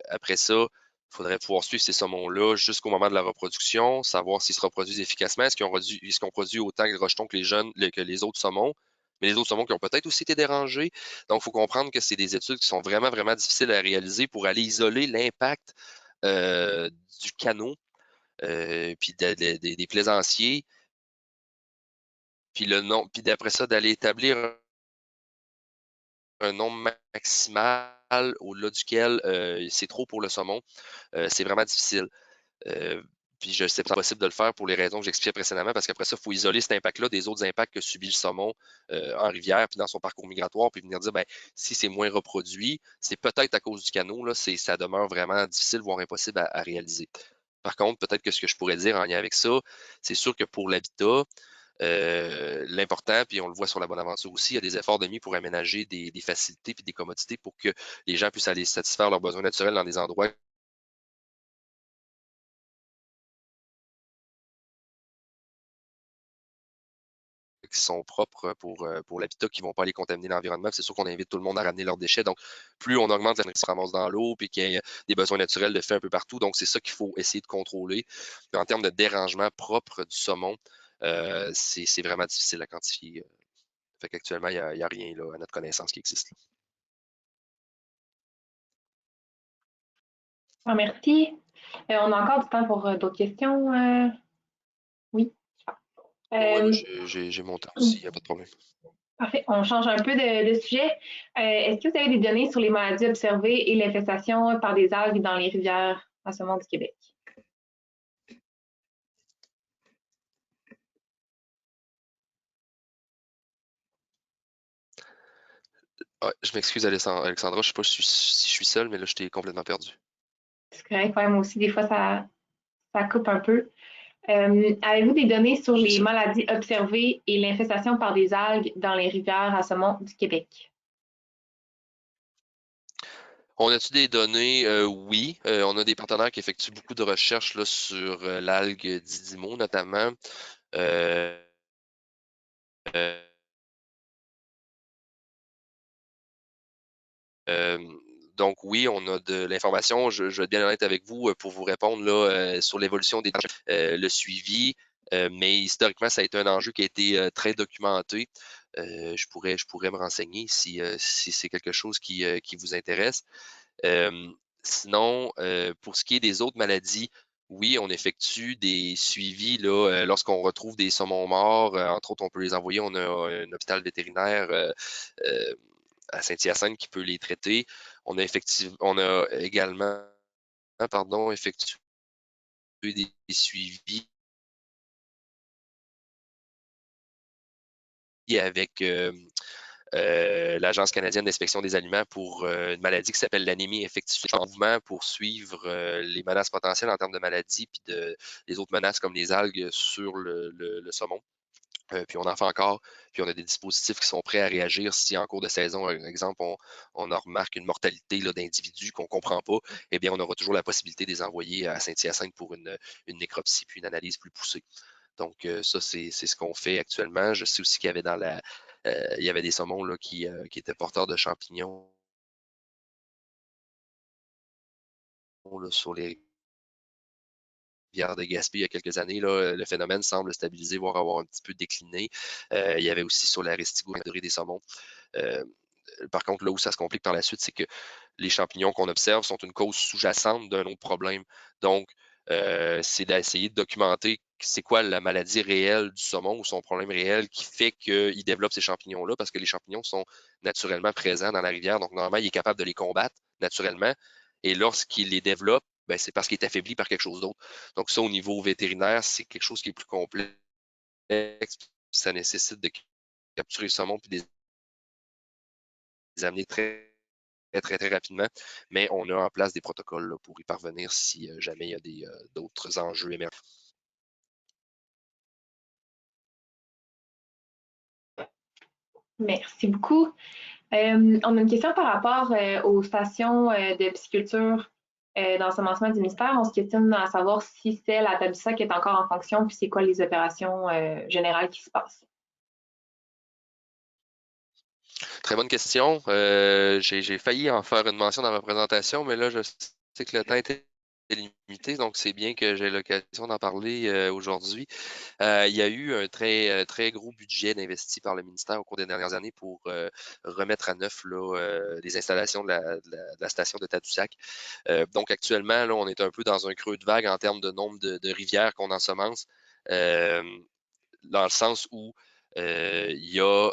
Après ça, il faudrait pouvoir suivre ces saumons-là jusqu'au moment de la reproduction, savoir s'ils se reproduisent efficacement, est-ce qu'ils ont produit autant de rejetons que que les autres saumons, mais les autres saumons qui ont peut-être aussi été dérangés. Donc, il faut comprendre que c'est des études qui sont vraiment, vraiment difficiles à réaliser pour aller isoler l'impact du canot, puis des plaisanciers, puis puis d'après ça, d'aller établir un nombre maximal au-delà duquel c'est trop pour le saumon. C'est vraiment difficile. Puis je sais que c'est impossible de le faire pour les raisons que j'expliquais précédemment, parce qu'après ça, il faut isoler cet impact-là des autres impacts que subit le saumon en rivière, puis dans son parcours migratoire, puis venir dire, ben, si c'est moins reproduit, c'est peut-être à cause du canot, là, ça demeure vraiment difficile, voire impossible à réaliser. Par contre, peut-être que ce que je pourrais dire en lien avec ça, c'est sûr que pour l'habitat, l'important, puis on le voit sur la Bonaventure aussi, il y a des efforts de mis pour aménager des facilités puis des commodités pour que les gens puissent aller satisfaire leurs besoins naturels dans des endroits qui sont propres pour l'habitat, qui ne vont pas aller contaminer l'environnement. C'est sûr qu'on invite tout le monde à ramener leurs déchets. Donc, plus on augmente la qui se ramasse dans l'eau, puis qu'il y a des besoins naturels de fait un peu partout. Donc, c'est ça qu'il faut essayer de contrôler. Puis en termes de dérangement propre du saumon, c'est vraiment difficile à quantifier. Fait qu'actuellement, il n'y a rien là, à notre connaissance qui existe. Ah, merci. On a encore du temps pour d'autres questions. Oui. Oui, j'ai mon temps aussi, il n'y a pas de problème. Parfait. On change un peu de sujet. Est-ce que vous avez des données sur les maladies observées et l'infestation par des algues dans les rivières en ce moment du Québec? Ouais, je m'excuse, Alexandra, je sais pas si je suis seul, mais là, je t'ai complètement perdu. C'est correct, ouais, moi aussi, des fois, ça coupe un peu. Avez-vous des données sur Je suis les seul. maladies observées et l'infestation par des algues dans les rivières à saumon du Québec? On a-tu des données? Oui. On a des partenaires qui effectuent beaucoup de recherches là, sur l'algue Didimo, notamment. Euh, euh, euh, donc oui, on a de l'information. Je vais être bien honnête avec vous pour vous répondre là, sur l'évolution des le suivi. Mais historiquement, ça a été un enjeu qui a été très documenté. Je pourrais me renseigner si c'est quelque chose qui vous intéresse. Sinon, pour ce qui est des autres maladies, oui, on effectue des suivis là, lorsqu'on retrouve des saumons morts. Entre autres, on peut les envoyer. On a un hôpital vétérinaire euh, à Saint-Hyacinthe qui peut les traiter. On a également, effectué des suivis avec l'Agence canadienne d'inspection des aliments pour une maladie qui s'appelle l'anémie infectieuse en mouvement pour suivre les menaces potentielles en termes de maladies puis les autres menaces comme les algues sur le saumon. Puis on en fait encore, puis on a des dispositifs qui sont prêts à réagir si en cours de saison, par exemple, on en remarque une mortalité d'individus qu'on ne comprend pas, eh bien, on aura toujours la possibilité de les envoyer à Saint-Hyacinthe pour une nécropsie puis une analyse plus poussée. Donc, ça, c'est ce qu'on fait actuellement. Je sais aussi qu'il y avait il y avait des saumons là, qui étaient porteurs de champignons là, sur les rivières de Gaspé il y a quelques années. Là, le phénomène semble stabiliser, voire avoir un petit peu décliné. Il y avait aussi sur la Restigouche des saumons. Euh, Par contre, là où ça se complique par la suite, c'est que les champignons qu'on observe sont une cause sous-jacente d'un autre problème. Donc, c'est d'essayer de documenter c'est quoi la maladie réelle du saumon ou son problème réel qui fait qu'il développe ces champignons-là, parce que les champignons sont naturellement présents dans la rivière. Donc, normalement, il est capable de les combattre naturellement. Et lorsqu'il les développe, ben, c'est parce qu'il est affaibli par quelque chose d'autre. Donc, ça, au niveau vétérinaire, c'est quelque chose qui est plus complexe. Ça nécessite de capturer le saumon puis les amener très rapidement, mais on a en place des protocoles là, pour y parvenir si jamais il y a d'autres enjeux émergents. Merci beaucoup. On a une question par rapport aux stations de pisciculture d'ensemencement du ministère. On se questionne à savoir si celle à Tadoussac est encore en fonction, puis c'est quoi les opérations générales qui se passent. Très bonne question. J'ai failli en faire une mention dans ma présentation, mais là, je sais que le temps était limité, donc c'est bien que j'ai l'occasion d'en parler aujourd'hui. Il y a eu un très gros budget investi par le ministère au cours des dernières années pour remettre à neuf là, les installations de la station de Tadoussac. Donc actuellement, là, on est un peu dans un creux de vague en termes de nombre de rivières qu'on ensemence, euh, dans le sens où il y a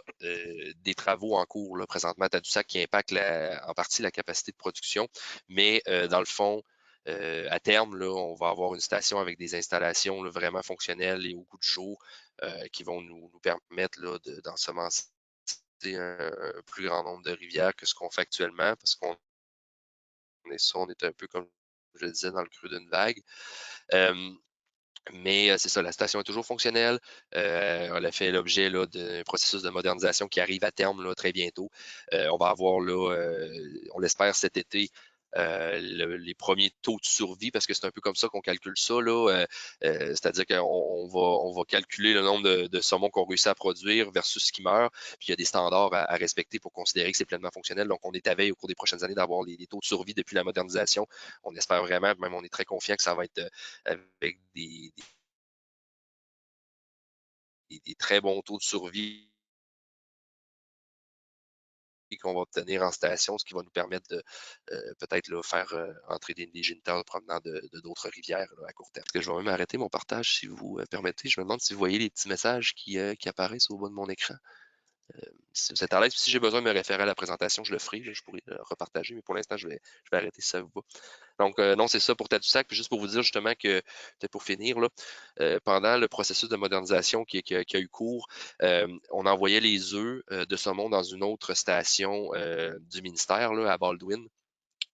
des travaux en cours là, présentement à Tadoussac qui impactent en partie la capacité de production, mais dans le fond, à terme, là, on va avoir une station avec des installations là, vraiment fonctionnelles et au goût du jour qui vont nous permettre d'ensemencer un plus grand nombre de rivières que ce qu'on fait actuellement, parce on est un peu, comme je le disais, dans le creux d'une vague. Mais c'est ça, la station est toujours fonctionnelle. Elle a fait l'objet d'un processus de modernisation qui arrive à terme là, très bientôt. On va avoir, là, on l'espère cet été, les premiers taux de survie, parce que c'est un peu comme ça qu'on calcule ça. C'est-à-dire qu'on va calculer le nombre de saumons qu'on réussit à produire versus ce qui meurt. Puis il y a des standards à respecter pour considérer que c'est pleinement fonctionnel. Donc on est à veille au cours des prochaines années d'avoir les taux de survie depuis la modernisation. On espère vraiment, même on est très confiant que ça va être avec des très bons taux de survie qu'on va obtenir en station, ce qui va nous permettre de peut-être là, faire entrer des géniteurs provenant de d'autres rivières là, à court terme. Parce que je vais même arrêter mon partage si vous permettez. Je me demande si vous voyez les petits messages qui apparaissent au bas de mon écran. Si vous êtes à l'aise, si j'ai besoin de me référer à la présentation, je le ferai. Là, je pourrais repartager, mais pour l'instant, je vais arrêter si ça vous va. Donc, non, c'est ça pour Tadoussac. Puis juste pour vous dire justement que, peut-être pour finir, là, pendant le processus de modernisation qui a eu cours, on envoyait les œufs de saumon dans une autre station du ministère, là, à Baldwin,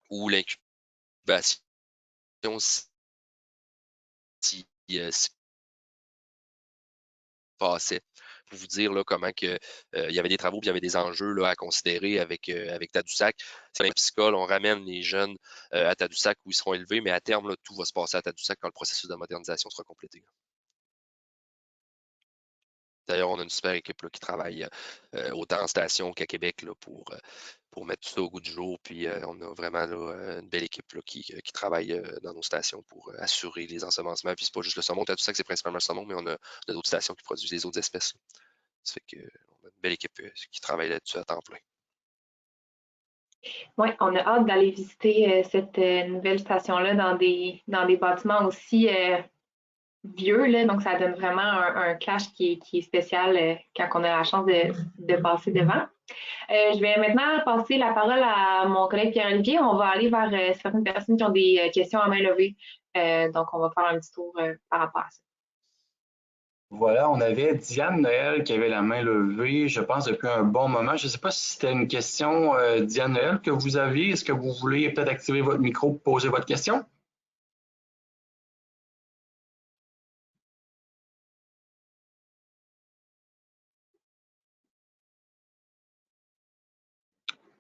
où l'incubation s'y passait. Pour vous dire là, comment que, il y avait des travaux puis il y avait des enjeux là, à considérer avec Tadoussac. C'est un piscicole, on ramène les jeunes à Tadoussac où ils seront élevés, mais à terme, là, tout va se passer à Tadoussac quand le processus de modernisation sera complété. D'ailleurs, on a une super équipe là, qui travaille autant en station qu'à Québec là, pour mettre tout ça au goût du jour. Puis on a vraiment là, une belle équipe là, qui travaille dans nos stations pour assurer les ensemencements. Puis c'est pas juste le saumon, Tadoussac, c'est principalement le saumon, mais on a d'autres stations qui produisent les autres espèces. Ça fait qu'on a une belle équipe qui travaille là-dessus à temps plein. Oui, on a hâte d'aller visiter cette nouvelle station-là dans des bâtiments aussi vieux, là, donc ça donne vraiment un clash qui est spécial quand on a la chance de passer devant. Je vais maintenant passer la parole à mon collègue Pierre-Olivier. On va aller vers certaines personnes qui ont des questions à main levée. Donc, on va faire un petit tour par rapport à ça. Voilà, on avait Diane Noël qui avait la main levée, je pense, depuis un bon moment. Je ne sais pas si c'était une question, Diane Noël, que vous aviez. Est-ce que vous voulez peut-être activer votre micro pour poser votre question?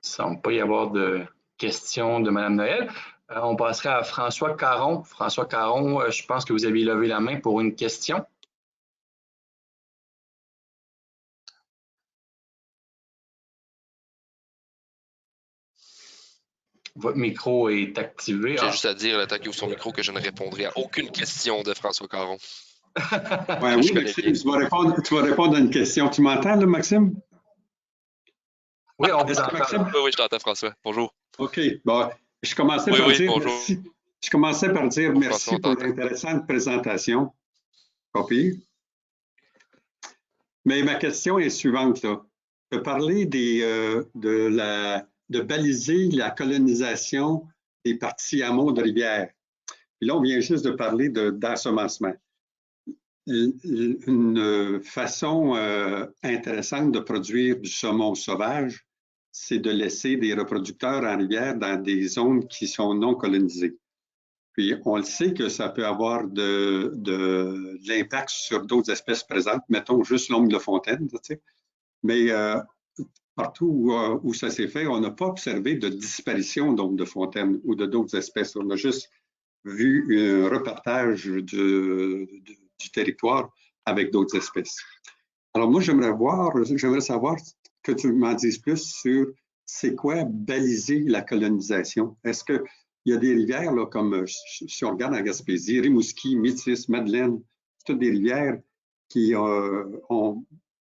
Il ne semble pas y avoir de questions de Mme Noël. On passerait à François Caron. François Caron, je pense que vous aviez levé la main pour une question. Votre micro est activé. J'ai juste à dire, le temps qu'il ouvre son micro, que je ne répondrai à aucune question de François Caron. Ouais, oui, Maxime, tu vas répondre à une question. Tu m'entends, là, Maxime? Oui, on vous entend. Maxime? Oui, je t'entends, François. Bonjour. OK. Bon, je commençais par dire merci. Je commençais par dire merci pour l'intéressante présentation. Pas pire. Mais ma question est suivante, là. De parler de baliser la colonisation des parties amont de rivières. Puis là, on vient juste de parler d'ensemencement. Une façon intéressante de produire du saumon sauvage, c'est de laisser des reproducteurs en rivière dans des zones qui sont non colonisées. Puis on le sait que ça peut avoir de l'impact sur d'autres espèces présentes, mettons juste l'ombre de fontaine, tu sais. Mais partout où ça s'est fait, on n'a pas observé de disparition d'ombre de fontaine ou de d'autres espèces. On a juste vu un repartage du territoire avec d'autres espèces. Alors moi, j'aimerais savoir que tu m'en dises plus sur c'est quoi baliser la colonisation. Est-ce qu'il y a des rivières, là, comme si on regarde en Gaspésie, Rimouski, Métis, Madeleine, c'est toutes des rivières qui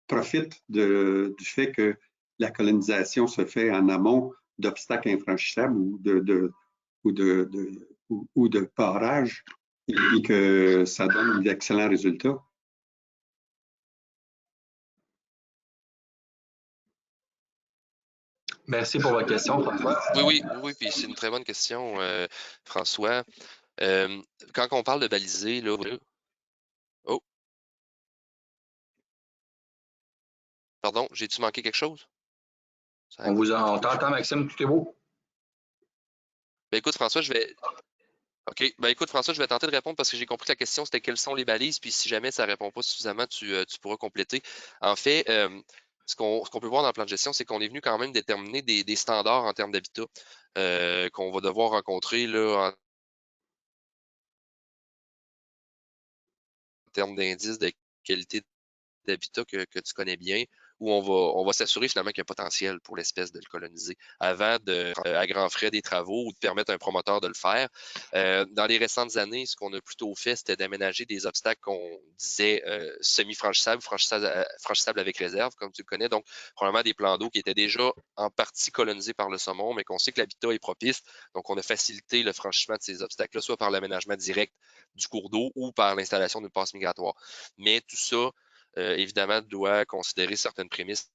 profitent du fait que la colonisation se fait en amont d'obstacles infranchissables ou de barrages et que ça donne d'excellents résultats. Merci pour votre question, François. Oui, puis c'est une très bonne question, François. Quand on parle de baliser, là, oh. Pardon, j'ai-tu manqué quelque chose? On t'entend, Maxime, tout est beau. Ben écoute, François, OK. Ben écoute, François, je vais tenter de répondre parce que j'ai compris que la question, c'était quelles sont les balises, puis si jamais ça ne répond pas suffisamment, tu pourras compléter. En fait, ce qu'on peut voir dans le plan de gestion, c'est qu'on est venu quand même déterminer des standards en termes d'habitat qu'on va devoir rencontrer là, en termes d'indices de qualité d'habitat que tu connais bien, où on va s'assurer finalement qu'il y a un potentiel pour l'espèce de le coloniser avant de à grands frais des travaux ou de permettre à un promoteur de le faire. Dans les récentes années, ce qu'on a plutôt fait, c'était d'aménager des obstacles qu'on disait semi-franchissables, franchissables avec réserve, comme tu le connais. Donc, probablement des plans d'eau qui étaient déjà en partie colonisés par le saumon, mais qu'on sait que l'habitat est propice. Donc, on a facilité le franchissement de ces obstacles-là, soit par l'aménagement direct du cours d'eau ou par l'installation d'une passe migratoire. Mais tout ça, évidemment, doit considérer certaines prémices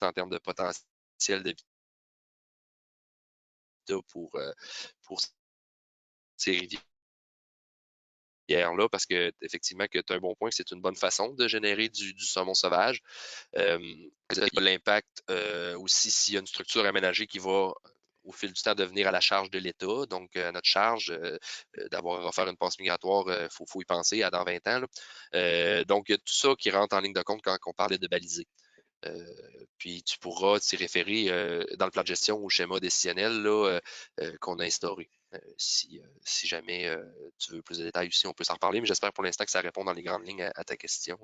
en termes de potentiel de pour ces rivières-là, parce que effectivement, que tu as un bon point, c'est une bonne façon de générer du saumon sauvage. Il y a l'impact aussi s'il y a une structure aménagée qui va au fil du temps devenir à la charge de l'État, donc à notre charge d'avoir à refaire une passe migratoire, il faut y penser à dans 20 ans. Donc, il y a tout ça qui rentre en ligne de compte quand on parlait de baliser. Puis tu pourras t'y référer dans le plan de gestion au schéma décisionnel là, qu'on a instauré. Si jamais tu veux plus de détails aussi, on peut s'en reparler, mais j'espère pour l'instant que ça répond dans les grandes lignes à ta question.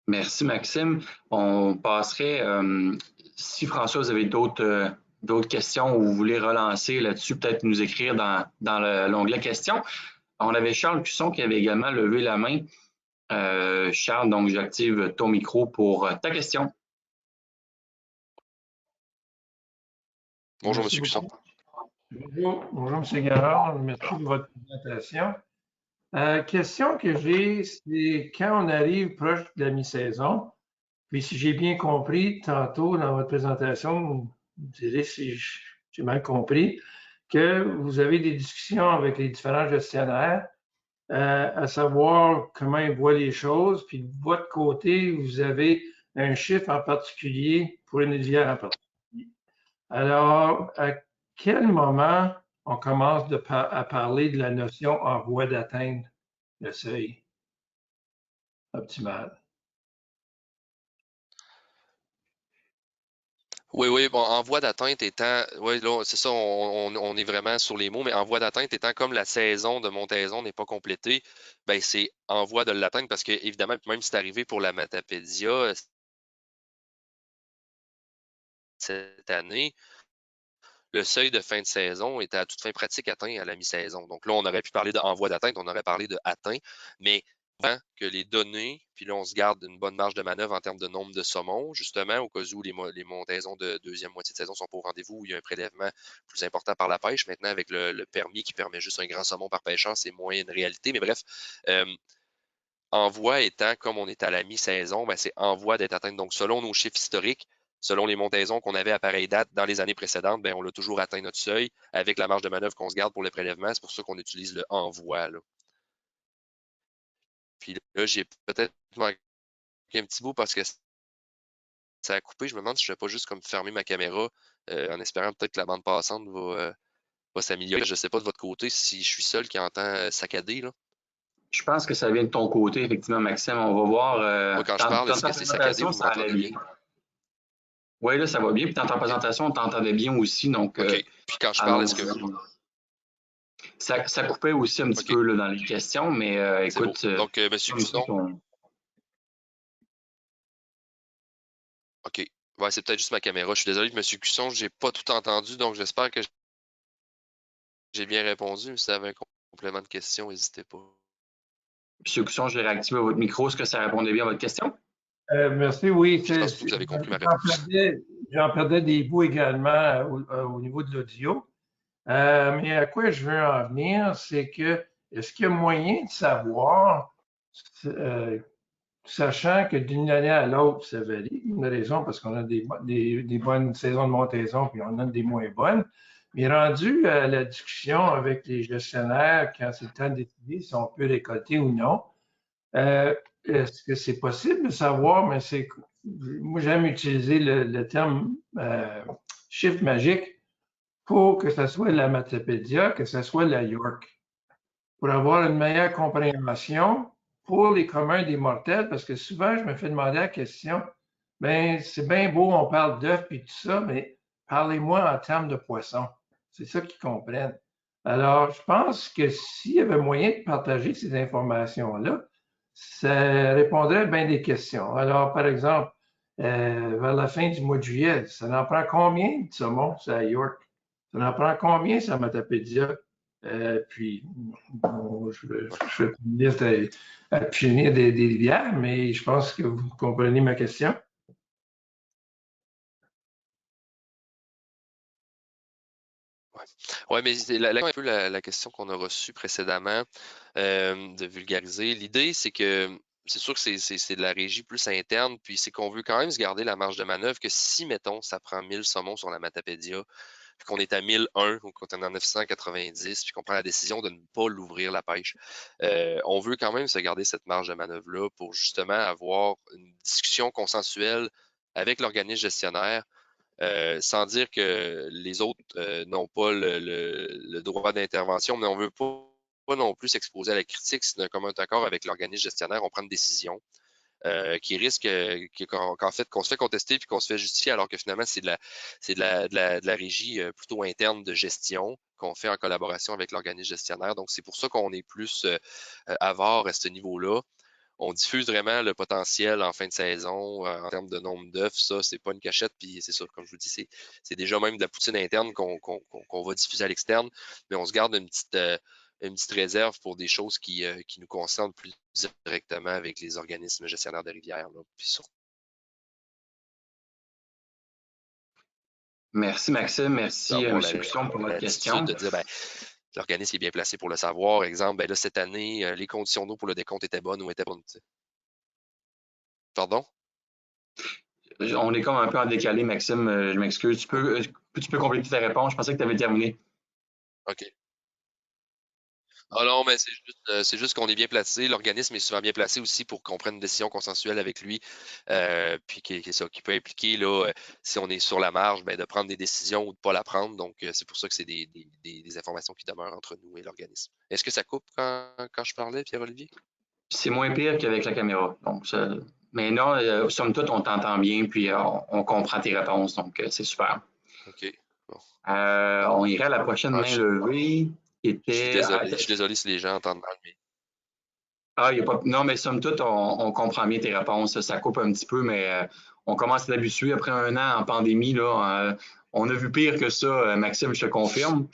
Merci, Maxime. On passerait, si François, vous avez d'autres questions ou vous voulez relancer là-dessus, peut-être nous écrire dans l'onglet questions. On avait Charles Cusson qui avait également levé la main. Charles, donc j'active ton micro pour ta question. Bonjour, M. Cusson. Bonjour, M. Garard. Merci de votre présentation. Question que j'ai, c'est quand on arrive proche de la mi-saison, puis si j'ai bien compris tantôt dans votre présentation, vous me direz si j'ai mal compris, que vous avez des discussions avec les différents gestionnaires à savoir comment ils voient les choses, puis de votre côté, vous avez un chiffre en particulier pour une rivière en particulier. Alors, à quel moment on commence à parler de la notion en voie d'atteindre le seuil optimal? Oui, bon, en voie d'atteinte étant, oui, là, c'est ça, on est vraiment sur les mots, mais en voie d'atteinte étant comme la saison de montaison n'est pas complétée, ben c'est en voie de l'atteindre parce que, évidemment, même si c'est arrivé pour la Matapédia cette année, le seuil de fin de saison était à toute fin pratique atteint à la mi-saison. Donc là, on aurait pu parler en voie d'atteinte, on aurait parlé de atteint, mais avant que les données, puis là, on se garde une bonne marge de manœuvre en termes de nombre de saumons, justement, au cas où les montaisons de deuxième moitié de saison sont pas au rendez-vous, où il y a un prélèvement plus important par la pêche. Maintenant, avec le permis qui permet juste un grand saumon par pêcheur, c'est moins une réalité. Mais bref, en voie étant, comme on est à la mi-saison, ben c'est en voie d'être atteinte. Donc, selon nos chiffres historiques, selon les montaisons qu'on avait à pareille date dans les années précédentes, ben, on a toujours atteint notre seuil avec la marge de manœuvre qu'on se garde pour le prélèvement. C'est pour ça qu'on utilise le en voie. Là. Puis là, j'ai peut-être manqué un petit bout parce que ça a coupé. Je me demande si je ne vais pas juste comme fermer ma caméra en espérant peut-être que la bande passante va s'améliorer. Je ne sais pas de votre côté si je suis seul qui entend saccader. Là. Je pense que ça vient de ton côté, effectivement, Maxime. On va voir. Moi, quand je parle, est-ce que c'est saccadé ou vous m'entendez bien? Oui, là, ça va bien. Puis dans ta présentation, on t'entendait bien aussi. Donc, OK. Puis quand je parle, est-ce que ça coupait aussi un petit peu là, dans les questions, mais écoute. Beau. Donc, M. Cusson. OK. Ouais, c'est peut-être juste ma caméra. Je suis désolé, M. Cusson, je n'ai pas tout entendu, donc j'espère que j'ai bien répondu. Si vous avez un complément de question, n'hésitez pas. M. Cusson, j'ai réactivé votre micro. Est-ce que ça répondait bien à votre question? Merci, oui. Je pense que vous avez compris ma réponse. J'en perdais des bouts également au niveau de l'audio. Mais à quoi je veux en venir, c'est que est-ce qu'il y a moyen de savoir, sachant que d'une année à l'autre, ça varie, une raison parce qu'on a des bonnes saisons de montaison, puis on en a des moins bonnes, mais rendu à la discussion avec les gestionnaires, quand c'est le temps de décider si on peut récolter ou non, est-ce que c'est possible de savoir, mais moi j'aime utiliser le terme chiffre magique pour que ce soit la Matapédia, que ce soit la York, pour avoir une meilleure compréhension pour les communs des mortels, parce que souvent je me fais demander la question, ben c'est bien beau, on parle d'œufs et tout ça, mais parlez-moi en termes de poissons. C'est ça qu'ils comprennent. Alors, je pense que s'il y avait moyen de partager ces informations-là, ça répondrait à bien des questions. Alors, par exemple, vers la fin du mois de juillet, ça en prend combien de saumon, ça, à York? Ça en prend combien, ça, à Matapédia? Puis, bon, je fais une liste à punir des rivières, mais je pense que vous comprenez ma question. Oui, mais c'est un peu la question qu'on a reçue précédemment de vulgariser. L'idée, c'est que c'est sûr que c'est de la régie plus interne, puis c'est qu'on veut quand même se garder la marge de manœuvre que si, mettons, ça prend 1000 saumons sur la Matapédia, puis qu'on est à 1001 ou qu'on est en 990, puis qu'on prend la décision de ne pas l'ouvrir la pêche. On veut quand même se garder cette marge de manœuvre-là pour justement avoir une discussion consensuelle avec l'organisme gestionnaire, sans dire que les autres n'ont pas le droit d'intervention, mais on ne veut pas non plus s'exposer à la critique. Si d'un commun accord avec l'organisme gestionnaire, on prend une décision qui risque qu'en fait qu'on se fait contester puis qu'on se fait justifier alors que finalement c'est de la régie plutôt interne de gestion qu'on fait en collaboration avec l'organisme gestionnaire. Donc c'est pour ça qu'on est plus avare à ce niveau-là. On diffuse vraiment le potentiel en fin de saison en termes de nombre d'œufs. Ça, c'est pas une cachette. Puis c'est ça, comme je vous dis, c'est déjà même de la poutine interne qu'on va diffuser à l'externe. Mais on se garde une petite réserve pour des choses qui nous concernent plus directement avec les organismes gestionnaires de rivières. Là. Puis Merci Maxime, merci M. Cusson pour votre question. De dire, ben, l'organisme est bien placé pour le savoir. Exemple, ben là, cette année, les conditions d'eau pour le décompte étaient bonnes ou étaient bonnes. Pardon? On est comme un peu en décalé, Maxime. Je m'excuse. Tu peux compléter ta réponse. Je pensais que tu avais terminé. OK. Ah non, mais c'est juste qu'on est bien placé. L'organisme est souvent bien placé aussi pour qu'on prenne une décision consensuelle avec lui. Puis qui peut impliquer, là, si on est sur la marge, ben, de prendre des décisions ou de ne pas la prendre. Donc, c'est pour ça que c'est des informations qui demeurent entre nous et l'organisme. Est-ce que ça coupe quand je parlais, Pierre-Olivier? C'est moins pire qu'avec la caméra. Donc, mais non, somme toute, on t'entend bien, puis on comprend tes réponses. Donc, c'est super. OK. Bon. On irait à la prochaine main levée. Qui était... Je suis désolé si les gens entendent mal. Mais... y a pas... Non, mais somme toute, on comprend bien tes réponses. Ça coupe un petit peu, mais on commence à s'habituer. Après un an en pandémie, là, on a vu pire que ça, Maxime, je te confirme.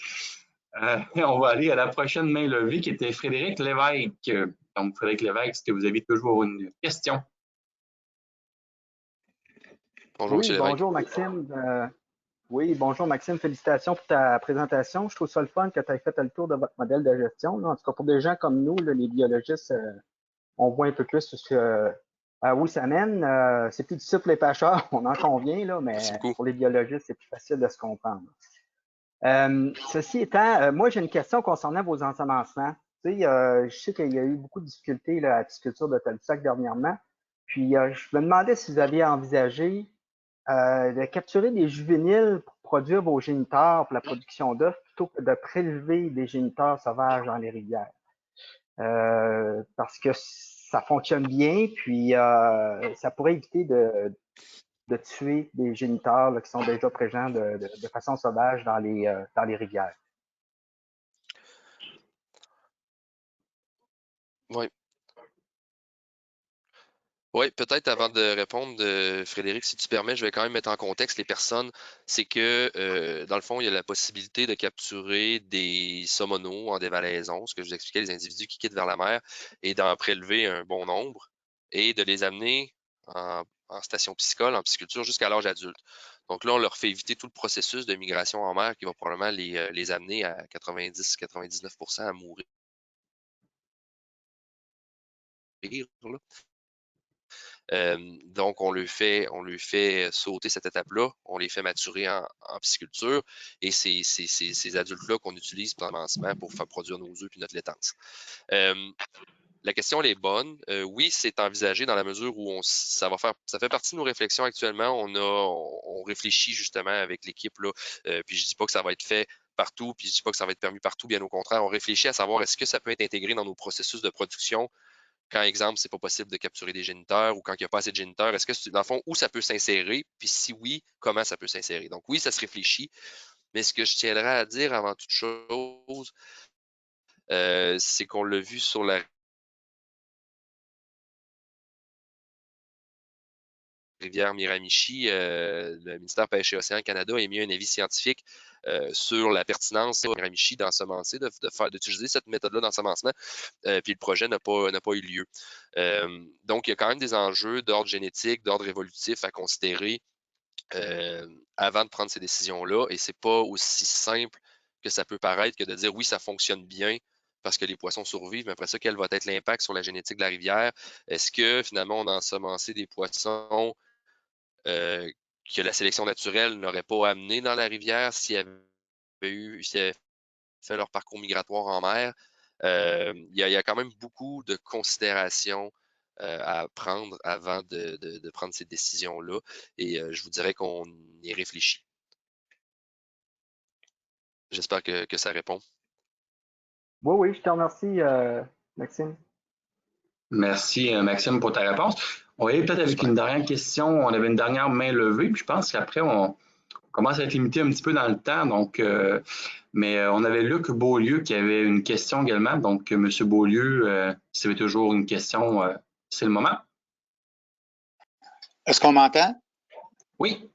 On va aller à la prochaine main levée qui était Frédéric Lévesque. Donc, Frédéric Lévesque, est-ce que vous avez toujours une question? Bonjour, oui, bonjour Maxime. Oui, bonjour Maxime. Félicitations pour ta présentation. Je trouve ça le fun que tu aies fait le tour de votre modèle de gestion. Là. En tout cas, pour des gens comme nous, là, les biologistes, on voit un peu plus où ça mène. C'est plus difficile pour les pêcheurs, on en convient, là, mais pour les biologistes, c'est plus facile de se comprendre. Ceci étant, moi, j'ai une question concernant vos ensemencements. Tu sais, je sais qu'il y a eu beaucoup de difficultés là, à la pisciculture de Tadoussac dernièrement. Puis, je me demandais si vous aviez envisagé de capturer des juvéniles pour produire vos géniteurs pour la production d'œufs plutôt que de prélever des géniteurs sauvages dans les rivières. Parce que ça fonctionne bien, puis ça pourrait éviter de tuer des géniteurs là, qui sont déjà présents de façon sauvage dans les rivières. Oui. Oui, peut-être avant de répondre, Frédéric, si tu permets, je vais quand même mettre en contexte les personnes. C'est que, dans le fond, il y a la possibilité de capturer des saumonaux en dévalaison, ce que je vous expliquais, les individus qui quittent vers la mer, et d'en prélever un bon nombre et de les amener en station piscicole, en pisciculture, jusqu'à l'âge adulte. Donc là, on leur fait éviter tout le processus de migration en mer qui va probablement les amener à 90-99% à mourir. Là. Donc, on lui fait sauter cette étape-là, on les fait maturer en pisciculture et c'est ces adultes-là qu'on utilise pour l'avancement pour faire produire nos œufs puis notre laitance. La question, elle est bonne. Oui, c'est envisagé dans la mesure où ça fait partie de nos réflexions actuellement. On réfléchit justement avec l'équipe, là, puis je dis pas que ça va être fait partout, puis je dis pas que ça va être permis partout, bien au contraire. On réfléchit à savoir est-ce que ça peut être intégré dans nos processus de production quand, exemple, c'est pas possible de capturer des géniteurs ou quand il n'y a pas assez de géniteurs, est-ce que, dans le fond, où ça peut s'insérer? Puis si oui, comment ça peut s'insérer? Donc oui, ça se réfléchit, mais ce que je tiendrais à dire avant toute chose, c'est qu'on l'a vu sur la rivière Miramichi, le ministère Pêche et Océan Canada a émis un avis scientifique sur la pertinence de Miramichi d'ensemencer, d'utiliser cette méthode-là d'ensemencement, puis le projet n'a pas eu lieu. Donc, il y a quand même des enjeux d'ordre génétique, d'ordre évolutif à considérer avant de prendre ces décisions-là, et c'est pas aussi simple que ça peut paraître que de dire oui, ça fonctionne bien, parce que les poissons survivent, mais après ça, quel va être l'impact sur la génétique de la rivière? Est-ce que finalement, on a ensemencé des poissons que la sélection naturelle n'aurait pas amené dans la rivière s'ils avaient fait leur parcours migratoire en mer? Il y a quand même beaucoup de considérations à prendre avant de prendre ces décisions-là. Et je vous dirais qu'on y réfléchit. J'espère que ça répond. Oui, je te remercie, Maxime. Merci, Maxime, pour ta réponse. On va y aller peut-être avec une dernière question. On avait une dernière main levée, puis je pense qu'après, on commence à être limité un petit peu dans le temps. Donc, mais on avait Luc Beaulieu qui avait une question également. Donc, M. Beaulieu, si vous avez toujours une question, c'est le moment. Est-ce qu'on m'entend? Oui.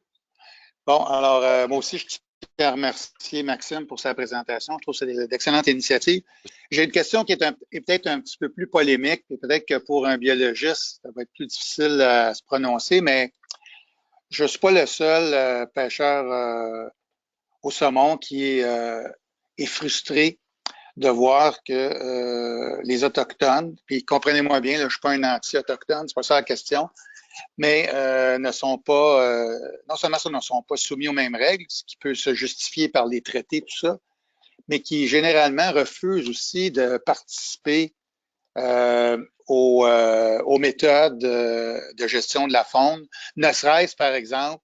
Bon, alors, moi aussi, je tiens à remercier Maxime pour sa présentation. Je trouve que c'est d'excellentes initiatives. J'ai une question qui est peut-être un petit peu plus polémique, et peut-être que pour un biologiste, ça va être plus difficile à se prononcer, mais je ne suis pas le seul pêcheur au saumon qui est frustré de voir que les Autochtones, puis comprenez-moi bien, là, je ne suis pas un anti-autochtone, c'est pas ça la question, mais ne sont pas, non seulement ça, ne sont pas soumis aux mêmes règles, ce qui peut se justifier par les traités, tout ça, mais qui généralement refusent aussi de participer aux méthodes de gestion de la faune, ne serait-ce par exemple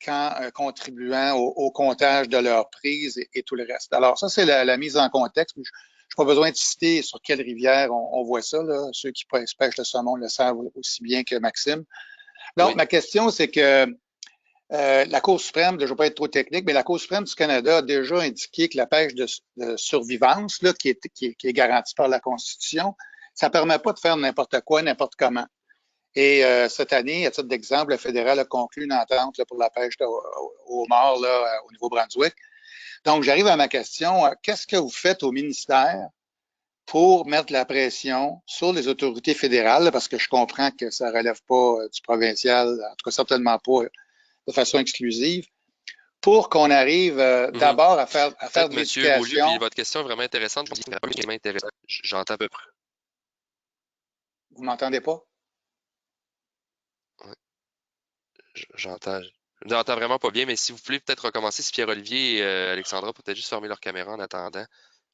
qu'en contribuant au comptage de leurs prises et tout le reste. Alors ça, c'est la mise en contexte. Je n'ai pas besoin de citer sur quelle rivière on voit ça. Là. Ceux qui pêchent le saumon le savent aussi bien que Maxime. Donc, oui. Ma question, c'est que la Cour suprême, je ne vais pas être trop technique, mais la Cour suprême du Canada a déjà indiqué que la pêche de survivance, là, qui est garantie par la Constitution, ça ne permet pas de faire n'importe quoi, n'importe comment. Et cette année, à titre d'exemple, le fédéral a conclu une entente là, pour la pêche au mort là, au Nouveau-Brunswick. Donc, j'arrive à ma question. Qu'est-ce que vous faites au ministère pour mettre la pression sur les autorités fédérales, là, parce que je comprends que ça ne relève pas du provincial, en tout cas certainement pas de façon exclusive, pour qu'on arrive d'abord à faire de l'éducation. Monsieur Beaulieu, puis votre question est vraiment intéressante. J'entends à peu près. Vous m'entendez pas? J'entends vraiment pas bien, mais si vous voulez peut-être recommencer, si Pierre-Olivier et Alexandra peut-être juste fermer leur caméra en attendant.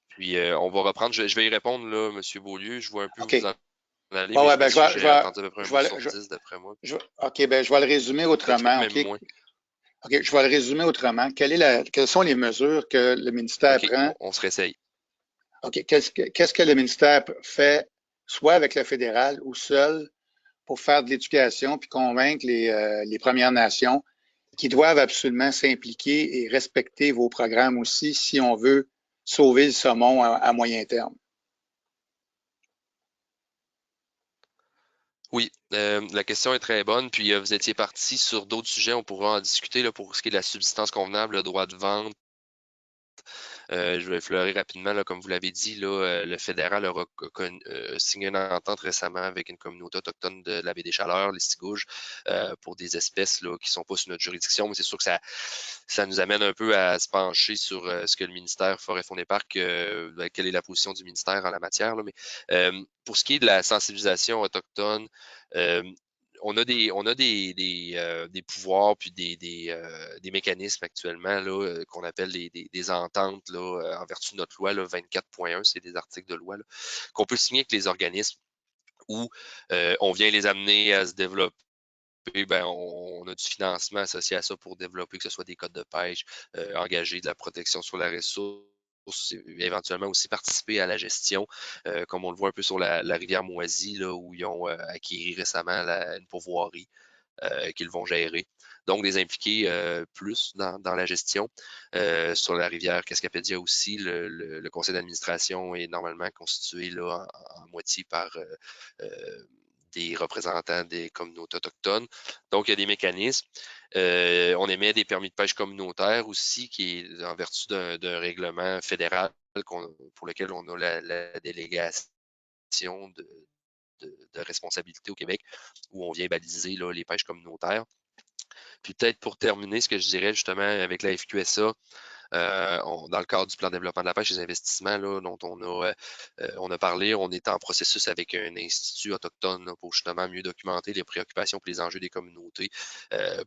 Puis on va reprendre. Je vais y répondre, là, M. Beaulieu. Je vois un peu où vous en allez, bon, mais ben, j'ai entendu à peu près un mot sur 10 d'après moi. OK, ben je vais le résumer autrement. OK, je vais le résumer autrement. Quelles sont les mesures que le ministère prend? On se réessaye. OK, qu'est-ce que le ministère fait, soit avec le fédéral ou seul, pour faire de l'éducation puis convaincre les Premières Nations qui doivent absolument s'impliquer et respecter vos programmes aussi si on veut sauver le saumon à moyen terme? Oui, la question est très bonne. Puis vous étiez parti sur d'autres sujets, on pourra en discuter là, pour ce qui est de la subsistance convenable, le droit de vente. Je vais effleurer rapidement, là, comme vous l'avez dit, là, le fédéral a signé une entente récemment avec une communauté autochtone de la baie des Chaleurs, les Stigouges, pour des espèces là, qui ne sont pas sous notre juridiction, mais c'est sûr que ça nous amène un peu à se pencher sur ce que le ministère Forêt Faune et Parc, quelle est la position du ministère en la matière. Là, mais pour ce qui est de la sensibilisation autochtone, on a des pouvoirs puis des mécanismes actuellement là, qu'on appelle des ententes là, en vertu de notre loi 24.1, c'est des articles de loi qu'on peut signer avec les organismes où on vient les amener à se développer. Ben, on a du financement associé à ça pour développer, que ce soit des codes de pêche, engager de la protection sur la ressource, éventuellement aussi participer à la gestion, comme on le voit un peu sur la rivière Moisy, là, où ils ont acquis récemment une pourvoirie qu'ils vont gérer. Donc, les impliquer plus dans la gestion. Sur la rivière Cascapédia aussi, le conseil d'administration est normalement constitué là, en moitié par des représentants des communautés autochtones. Donc, il y a des mécanismes. On émet des permis de pêche communautaires aussi, qui est en vertu d'un règlement fédéral pour lequel on a la délégation de responsabilité au Québec, où on vient baliser là, les pêches communautaires. Puis peut-être pour terminer, ce que je dirais justement avec la FQSA, Dans le cadre du plan de développement de la pêche, les investissements là, dont on a parlé, on est en processus avec un institut autochtone là, pour justement mieux documenter les préoccupations et les enjeux des communautés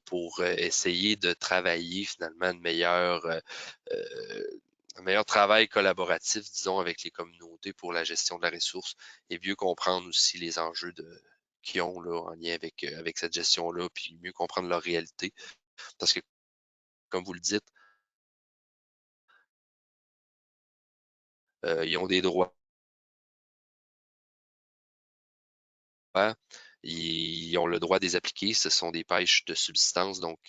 pour essayer de travailler finalement un meilleur travail collaboratif, disons, avec les communautés pour la gestion de la ressource et mieux comprendre aussi les enjeux qu'ils ont là, en lien avec cette gestion-là, puis mieux comprendre leur réalité. Parce que, comme vous le dites, ils ont des droits. Ils ont le droit de les appliquer. Ce sont des pêches de subsistance, donc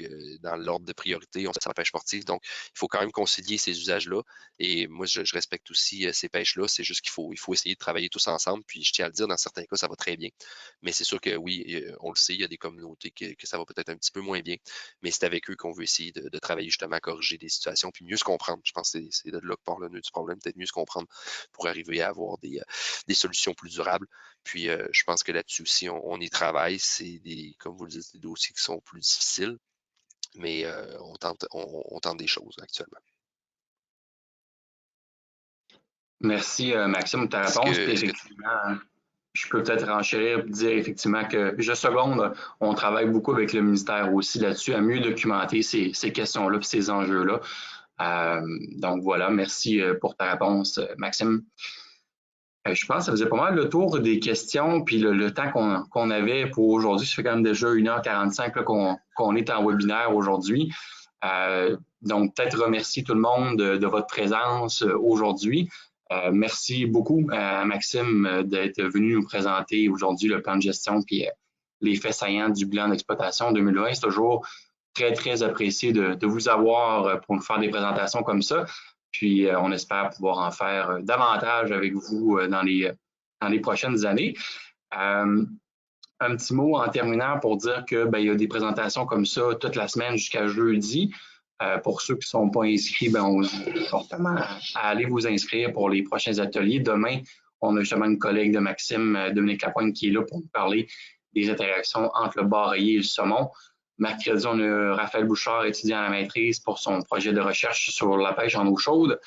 dans l'ordre de priorité, on sait que c'est la pêche sportive. Donc, il faut quand même concilier ces usages-là. Et moi, je respecte aussi ces pêches-là. C'est juste qu'il faut essayer de travailler tous ensemble. Puis, je tiens à le dire, dans certains cas, ça va très bien. Mais c'est sûr que oui, on le sait, il y a des communautés que ça va peut-être un petit peu moins bien. Mais c'est avec eux qu'on veut essayer de travailler justement à corriger des situations puis mieux se comprendre. Je pense que c'est de là que part le nœud du problème, peut-être mieux se comprendre pour arriver à avoir des solutions plus durables. Puis, je pense que là-dessus aussi, on y travaille. C'est comme vous le dites, des dossiers qui sont plus difficiles, mais on tente des choses actuellement. Merci, Maxime, de ta réponse. Puis effectivement, je peux peut-être renchérir et dire effectivement que je seconde, on travaille beaucoup avec le ministère aussi là-dessus à mieux documenter ces questions-là et ces enjeux-là. Donc voilà, merci pour ta réponse, Maxime. Je pense que ça faisait pas mal le tour des questions, puis le temps qu'on avait pour aujourd'hui. Ça fait quand même déjà 1h45 qu'on est en webinaire aujourd'hui. Donc, peut-être remercier tout le monde de votre présence aujourd'hui. Merci beaucoup à Maxime d'être venu nous présenter aujourd'hui le plan de gestion puis les faits saillants du bilan d'exploitation 2020. C'est toujours très, très apprécié de vous avoir pour nous faire des présentations comme ça. Puis, on espère pouvoir en faire davantage avec vous dans les prochaines années. Un petit mot en terminant pour dire que il y a des présentations comme ça toute la semaine jusqu'à jeudi. Pour ceux qui ne sont pas inscrits, on vous invite fortement à aller vous inscrire pour les prochains ateliers. Demain, on a justement une collègue de Maxime, Dominique Lapointe, qui est là pour nous parler des interactions entre le bar rayé et le saumon. Mercredi, on a Raphaël Bouchard, étudiant à la maîtrise pour son projet de recherche sur la pêche en eau chaude.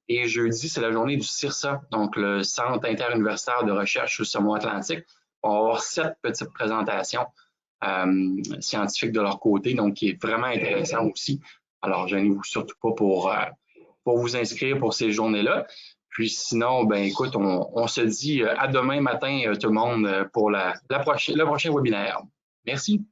Et jeudi, c'est la journée du CIRSA, donc le Centre interuniversitaire de recherche sur le saumon atlantique. On va avoir 7 petites présentations scientifiques de leur côté, donc qui est vraiment intéressant aussi. Alors, gênez-vous surtout pas pour vous inscrire pour ces journées-là. Puis sinon, écoute, on se dit à demain matin, tout le monde, pour le prochain webinaire. Merci.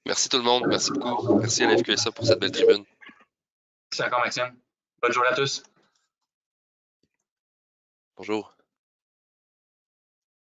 Merci tout le monde. Merci beaucoup. Merci à la FQSA pour cette belle tribune. Merci encore, Maxime. Bonne journée à tous. Bonjour.